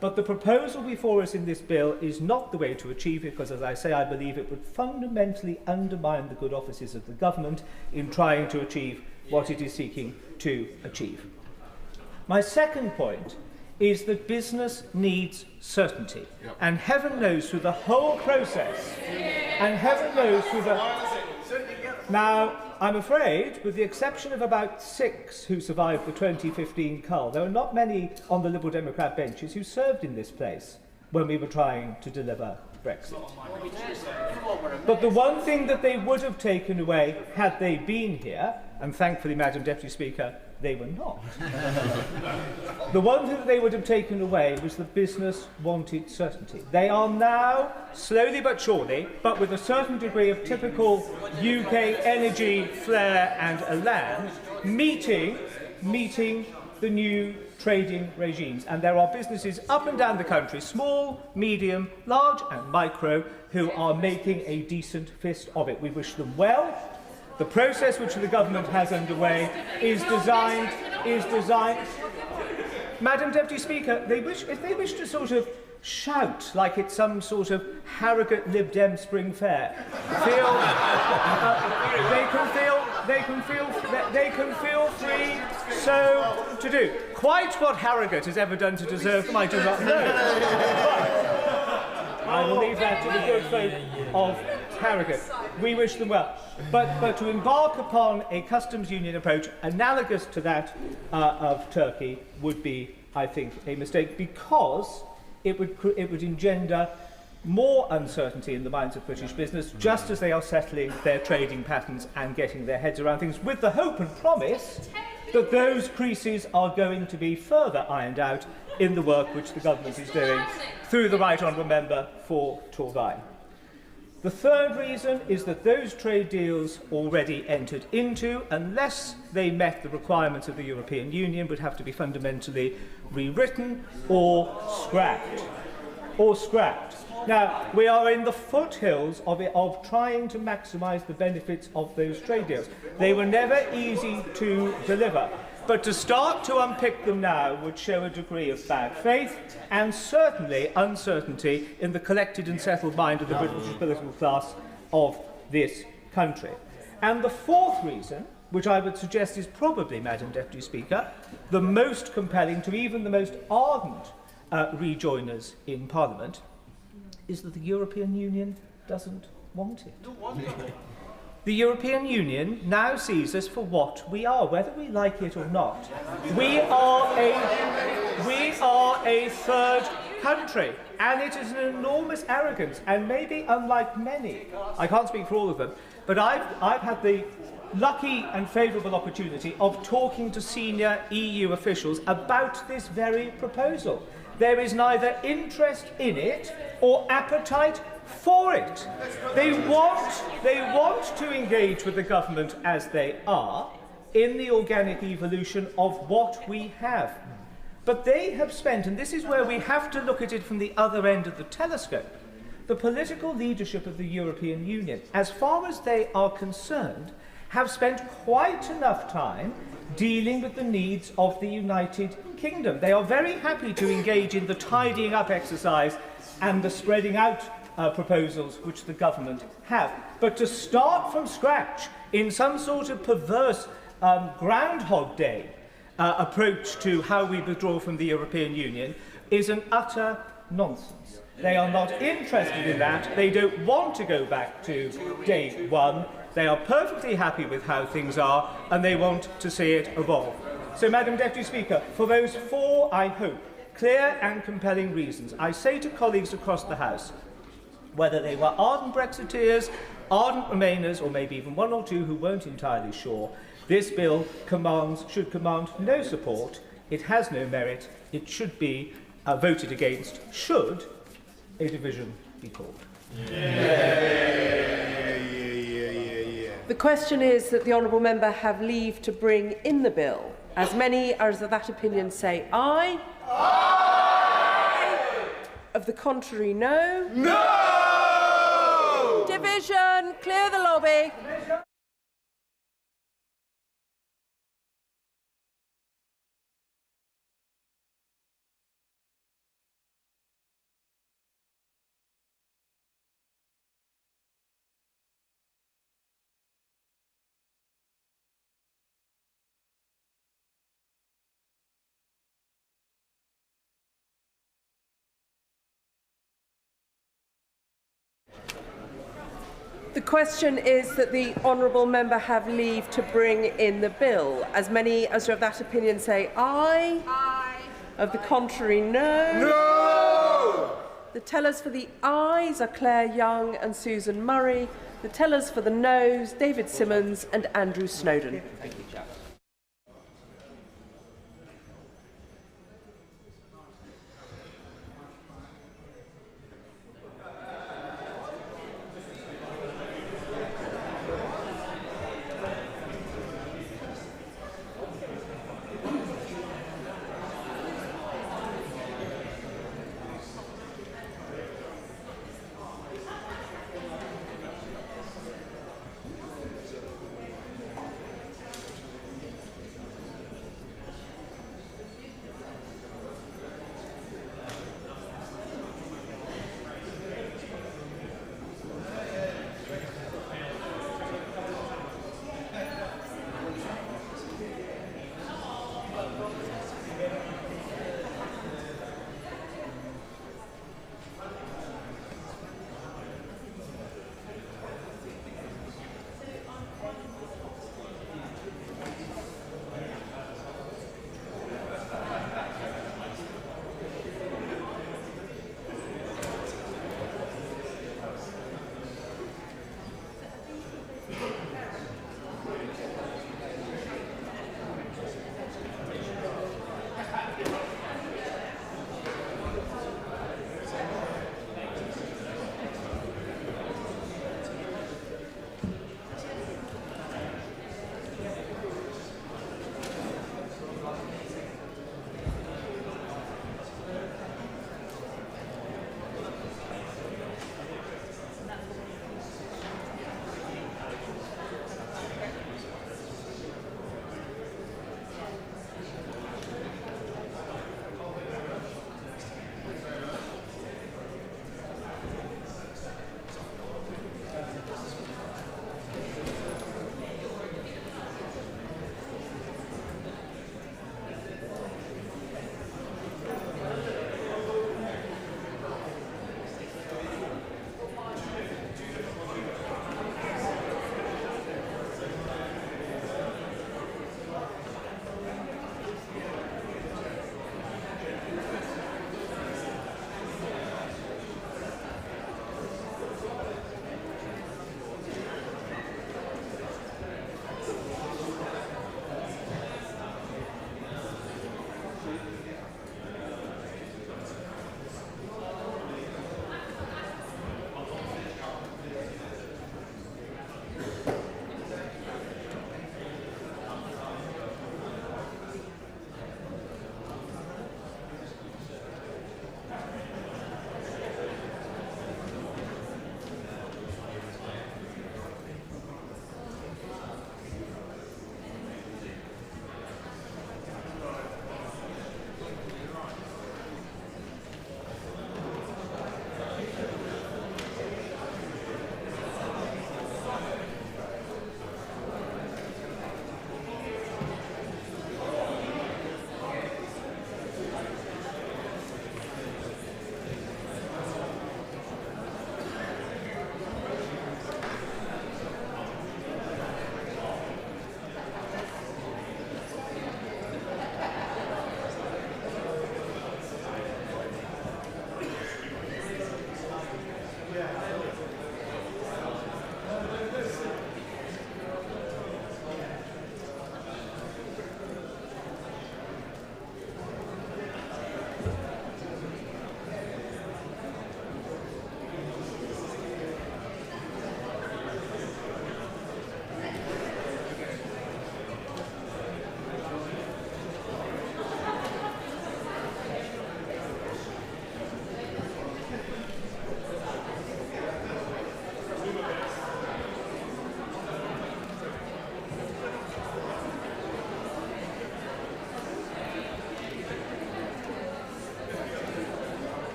But the proposal before us in this bill is not the way to achieve it, because, as I say, I believe it would fundamentally undermine the good offices of the government in trying to achieve what it is seeking to achieve. My second point is that business needs certainty. And heaven knows through the whole process, and heaven knows through the... Now, I'm afraid, with the exception of about 6 who survived the 2015 cull, there are not many on the Liberal Democrat benches who served in this place when we were trying to deliver Brexit. But the one thing that they would have taken away had they been here, and thankfully, Madam Deputy Speaker, they were not. The one thing that they would have taken away was that business wanted certainty. They are now, slowly but surely, but with a certain degree of typical UK energy flair and elan, meeting the new trading regimes. And there are businesses up and down the country, small, medium, large and micro, who are making a decent fist of it. We wish them well. The process which the government has underway is designed. Madam Deputy Speaker, if they wish to sort of shout like it's some sort of Harrogate Lib Dem Spring Fair, they can feel free so to do. Quite what Harrogate has ever done to deserve them, I do not know. But I will leave that to the good folk of Harrogate. We wish them well. But to embark upon a customs union approach analogous to that of Turkey would be, I think, a mistake, because it would engender more uncertainty in the minds of British business, just as they are settling their trading patterns and getting their heads around things, with the hope and promise that those creases are going to be further ironed out in the work which the government is doing through the Right Honourable Member for Torvine. The third reason is that those trade deals already entered into, unless they met the requirements of the European Union, would have to be fundamentally rewritten or scrapped. Now, we are in the foothills of trying to maximise the benefits of those trade deals. They were never easy to deliver. But to start to unpick them now would show a degree of bad faith and certainly uncertainty in the collected and settled mind of the British political class of this country. And the fourth reason, which I would suggest is probably, Madam Deputy Speaker, the most compelling to even the most ardent rejoiners in Parliament, is that the European Union doesn't want it. The European Union now sees us for what we are, whether we like it or not. We are a third country, and it is an enormous arrogance, and maybe unlike many, I can't speak for all of them, but I've had the lucky and favourable opportunity of talking to senior EU officials about this very proposal. There is neither interest in it or appetite for it. They want to engage with the government as they are in the organic evolution of what we have. But they have spent, and this is where we have to look at it from the other end of the telescope, the political leadership of the European Union, as far as they are concerned, have spent quite enough time dealing with the needs of the United Kingdom. They are very happy to engage in the tidying up exercise and the spreading out proposals which the government have. But to start from scratch in some sort of perverse Groundhog Day approach to how we withdraw from the European Union is an utter nonsense. They are not interested in that. They don't want to go back to day one. They are perfectly happy with how things are, and they want to see it evolve. So, Madam Deputy Speaker, for those four, I hope, clear and compelling reasons, I say to colleagues across the House, whether they were ardent Brexiteers, ardent Remainers, or maybe even one or two who weren't entirely sure, this bill should command no support. It has no merit. It should be voted against should a division be called. The question is that the honourable member have leave to bring in the bill. As many as of that opinion say aye. Aye. Of the contrary, no. No! Division, clear the lobby. The question is that the honourable member have leave to bring in the bill. As many as are of that opinion say aye. Aye. Of the contrary, no. No! The tellers for the ayes are Claire Young and Susan Murray. The tellers for the noes, David Simmons and Andrew Snowden. Thank you, Jack.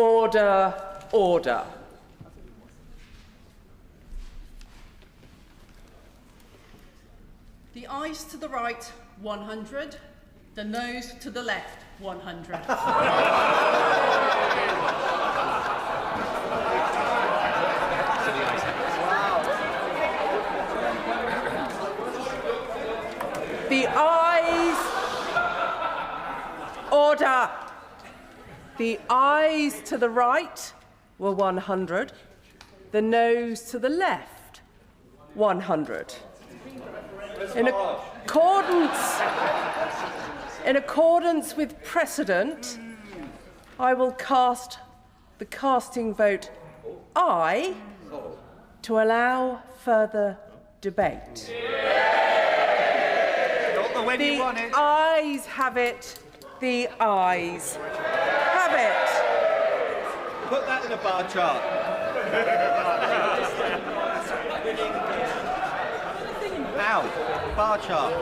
Order, order. The ayes to the right, 100. The noes to the left, 100. The ayes... Order. The ayes to the right were 100. The noes to the left, 100. In accordance with precedent, I will cast the casting vote aye to allow further debate. The ayes have it. The ayes have it. Put that in a bar chart. Ow, bar chart.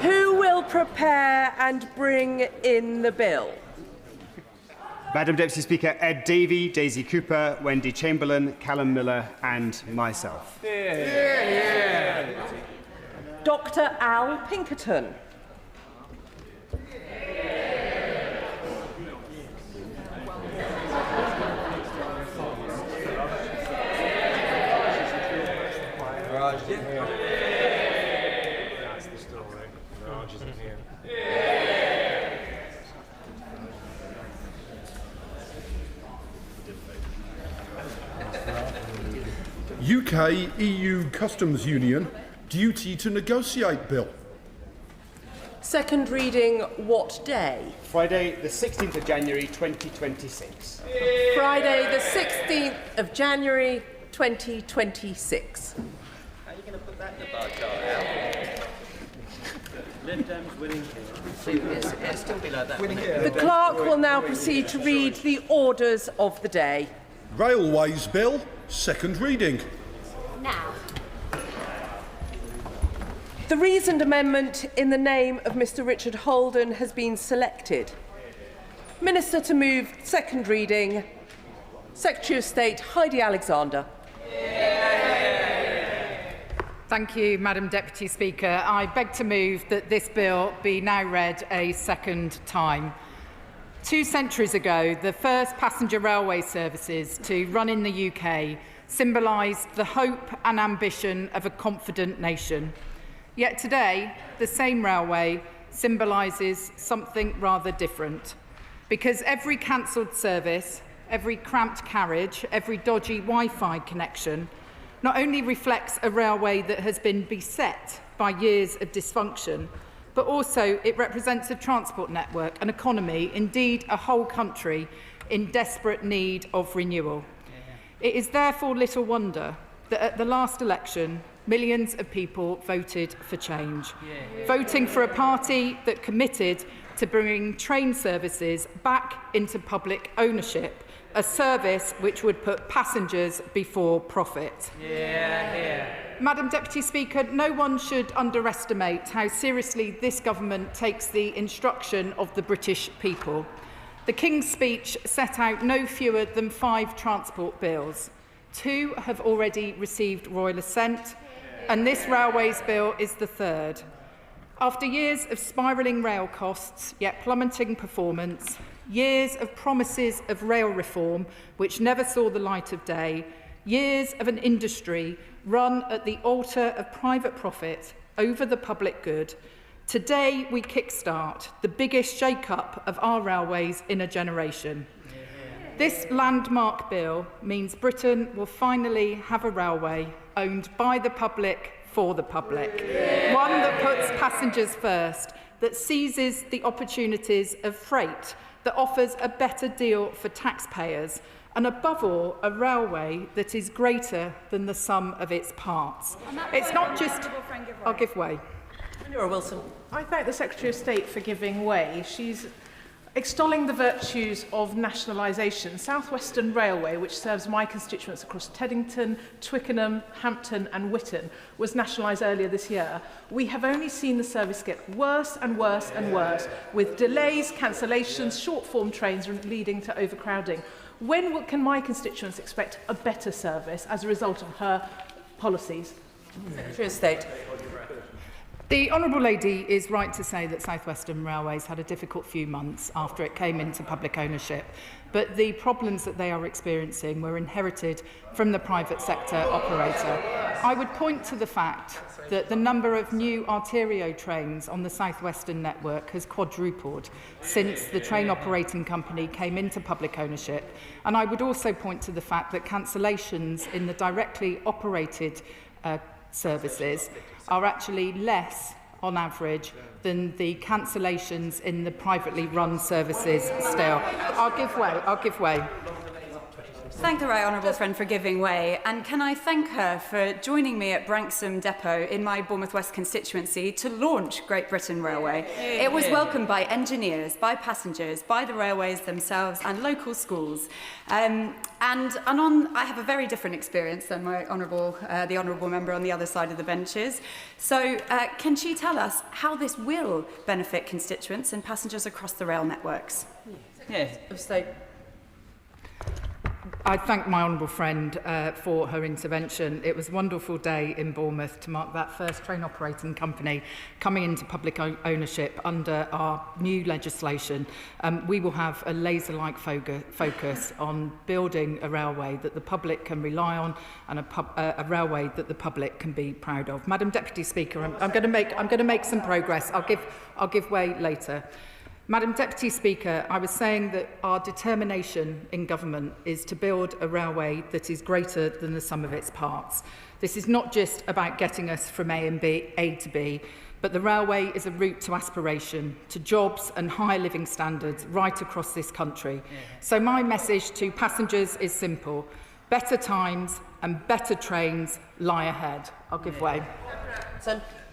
Who will prepare and bring in the bill? Madam Deputy Speaker, Ed Davey, Daisy Cooper, Wendy Chamberlain, Callum Miller and myself. Dr. Al Pinkerton. Garage is in here. That's the story. Garage is in here. UK-EU Customs Union duty to negotiate bill. Second reading, what day? Friday, the 16th of January, 2026. Friday, the 16th of January, 2026. How are you going to put that in the bar chart, Al? Left Dems winning here. It'll still be like that. The clerk will now proceed to read the orders of the day. Railways bill, second reading. Now. The reasoned amendment in the name of Mr. Richard Holden has been selected. Minister to move second reading, Secretary of State Heidi Alexander. Thank you, Madam Deputy Speaker. I beg to move that this bill be now read a second time. 2 centuries ago, the first passenger railway services to run in the UK symbolised the hope and ambition of a confident nation. Yet today, the same railway symbolises something rather different. Because every cancelled service, every cramped carriage, every dodgy Wi-Fi connection not only reflects a railway that has been beset by years of dysfunction, but also it represents a transport network, an economy, indeed a whole country in desperate need of renewal. It is therefore little wonder that at the last election, millions of people voted for change, voting for a party that committed to bringing train services back into public ownership, a service which would put passengers before profit. Madam Deputy Speaker, no one should underestimate how seriously this government takes the instruction of the British people. The King's speech set out no fewer than 5 transport bills. 2 have already received royal assent, and this railways bill is the 3rd. After years of spiralling rail costs, yet plummeting performance, years of promises of rail reform which never saw the light of day, years of an industry run at the altar of private profit over the public good, today we kickstart the biggest shake-up of our railways in a generation. This landmark bill means Britain will finally have a railway owned by the public for the public, one that puts passengers first, that seizes the opportunities of freight, that offers a better deal for taxpayers, and above all, a railway that is greater than the sum of its parts. It's not just... I'll give way. Wilson. I thank the Secretary of State for giving way. She's Extolling the virtues of nationalisation, South Western Railway, which serves my constituents across Teddington, Twickenham, Hampton and Witton, was nationalised earlier this year. We have only seen the service get worse and worse and worse, with delays, cancellations, short-form trains leading to overcrowding. When can my constituents expect a better service as a result of her policies? Secretary of State. The Honourable Lady is right to say that South Western Railways had a difficult few months after it came into public ownership, but the problems that they are experiencing were inherited from the private sector operator. I would point to the fact that the number of new Arterio trains on the South Western network has quadrupled since the train operating company came into public ownership. And I would also point to the fact that cancellations in the directly operated services are actually less on average than the cancellations in the privately run services still. I'll give way. Thank the right honourable friend for giving way, and can I thank her for joining me at Branksome Depot in my Bournemouth West constituency to launch Great Britain Railway. It was welcomed by engineers, by passengers, by the railways themselves and local schools. I have a very different experience than my the honourable member on the other side of the benches. So can she tell us how this will benefit constituents and passengers across the rail networks? Yes, of State. I thank my honourable friend for her intervention. It was a wonderful day in Bournemouth to mark that first train operating company coming into public ownership under our new legislation. We will have a laser-like focus on building a railway that the public can rely on and a railway that the public can be proud of. Madam Deputy Speaker, I'm going to make some progress. I'll give way later. Madam Deputy Speaker, I was saying that our determination in government is to build a railway that is greater than the sum of its parts. This is not just about getting us from A to B, but the railway is a route to aspiration, to jobs and higher living standards right across this country. So my message to passengers is simple. Better times and better trains lie ahead. I'll give way.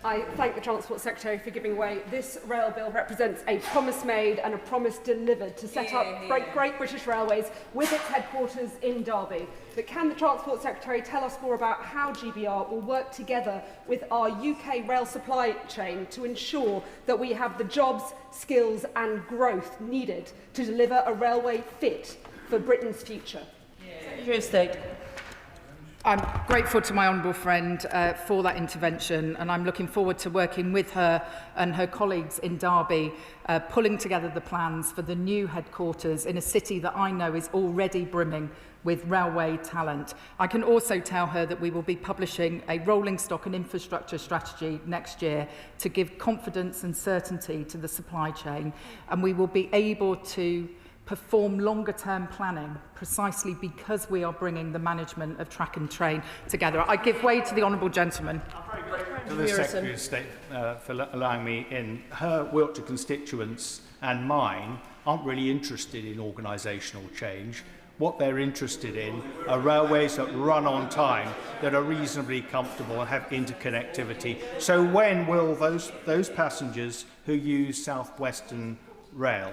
I thank the Transport Secretary for giving way. This rail bill represents a promise made and a promise delivered to set up Great British Railways with its headquarters in Derby. But can the Transport Secretary tell us more about how GBR will work together with our UK rail supply chain to ensure that we have the jobs, skills and growth needed to deliver a railway fit for Britain's future? Secretary of State. I'm grateful to my honourable friend for that intervention, and I'm looking forward to working with her and her colleagues in Derby, pulling together the plans for the new headquarters in a city that I know is already brimming with railway talent. I can also tell her that we will be publishing a rolling stock and infrastructure strategy next year to give confidence and certainty to the supply chain, and we will be able to perform longer-term planning precisely because we are bringing the management of track and train together. I give way to the honourable gentleman. To the Secretary of State for allowing me in. Her Wiltshire constituents and mine aren't really interested in organisational change. What they're interested in are railways that run on time, that are reasonably comfortable and have interconnectivity. So when will those passengers who use South Western Rail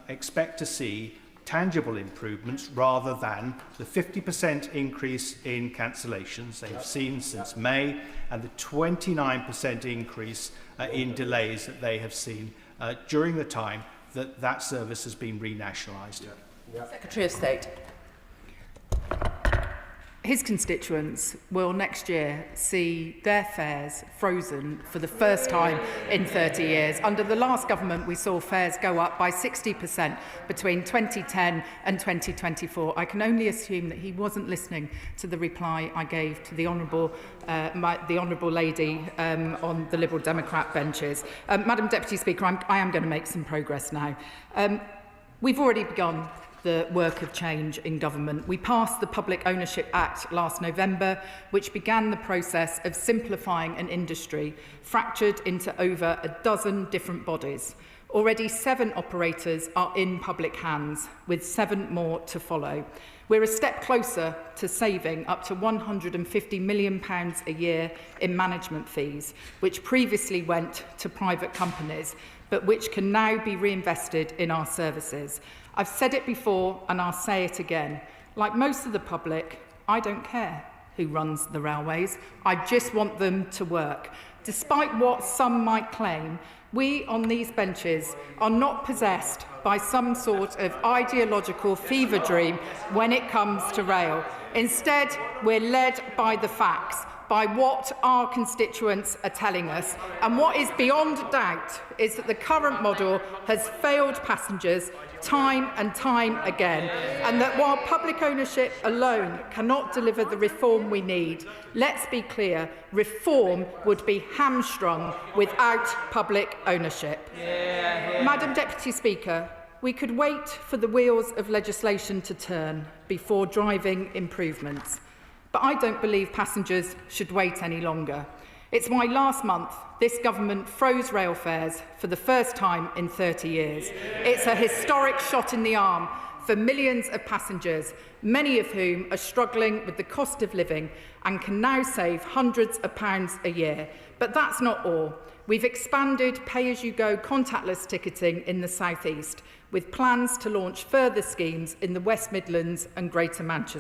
expect to see tangible improvements rather than the 50% increase in cancellations they've seen since May and the 29% increase in delays that they have seen during the time that service has been renationalised? Secretary of State. His constituents will next year see their fares frozen for the first time in 30 years. Under the last government, we saw fares go up by 60% between 2010 and 2024. I can only assume that he wasn't listening to the reply I gave to the honourable lady on the Liberal Democrat benches. Madam Deputy Speaker, I am going to make some progress now. We've already begun the work of change in government. We passed the Public Ownership Act last November, which began the process of simplifying an industry fractured into over a dozen different bodies. Already 7 operators are in public hands, with 7 more to follow. We're a step closer to saving up to £150 million a year in management fees, which previously went to private companies. but which can now be reinvested in our services. I've said it before and I'll say it again. Like most of the public, I don't care who runs the railways. I just want them to work. Despite what some might claim, we on these benches are not possessed by some sort of ideological fever dream when it comes to rail. Instead, we're led by the facts, by what our constituents are telling us. And what is beyond doubt is that the current model has failed passengers time and time again, and that while public ownership alone cannot deliver the reform we need, let's be clear, reform would be hamstrung without public ownership. Madam Deputy Speaker, we could wait for the wheels of legislation to turn before driving improvements. But I don't believe passengers should wait any longer. It's why last month this government froze rail fares for the first time in 30 years. It's a historic shot in the arm for millions of passengers, many of whom are struggling with the cost of living and can now save hundreds of pounds a year. But that's not all. We've expanded pay-as-you-go contactless ticketing in the South East, with plans to launch further schemes in the West Midlands and Greater Manchester.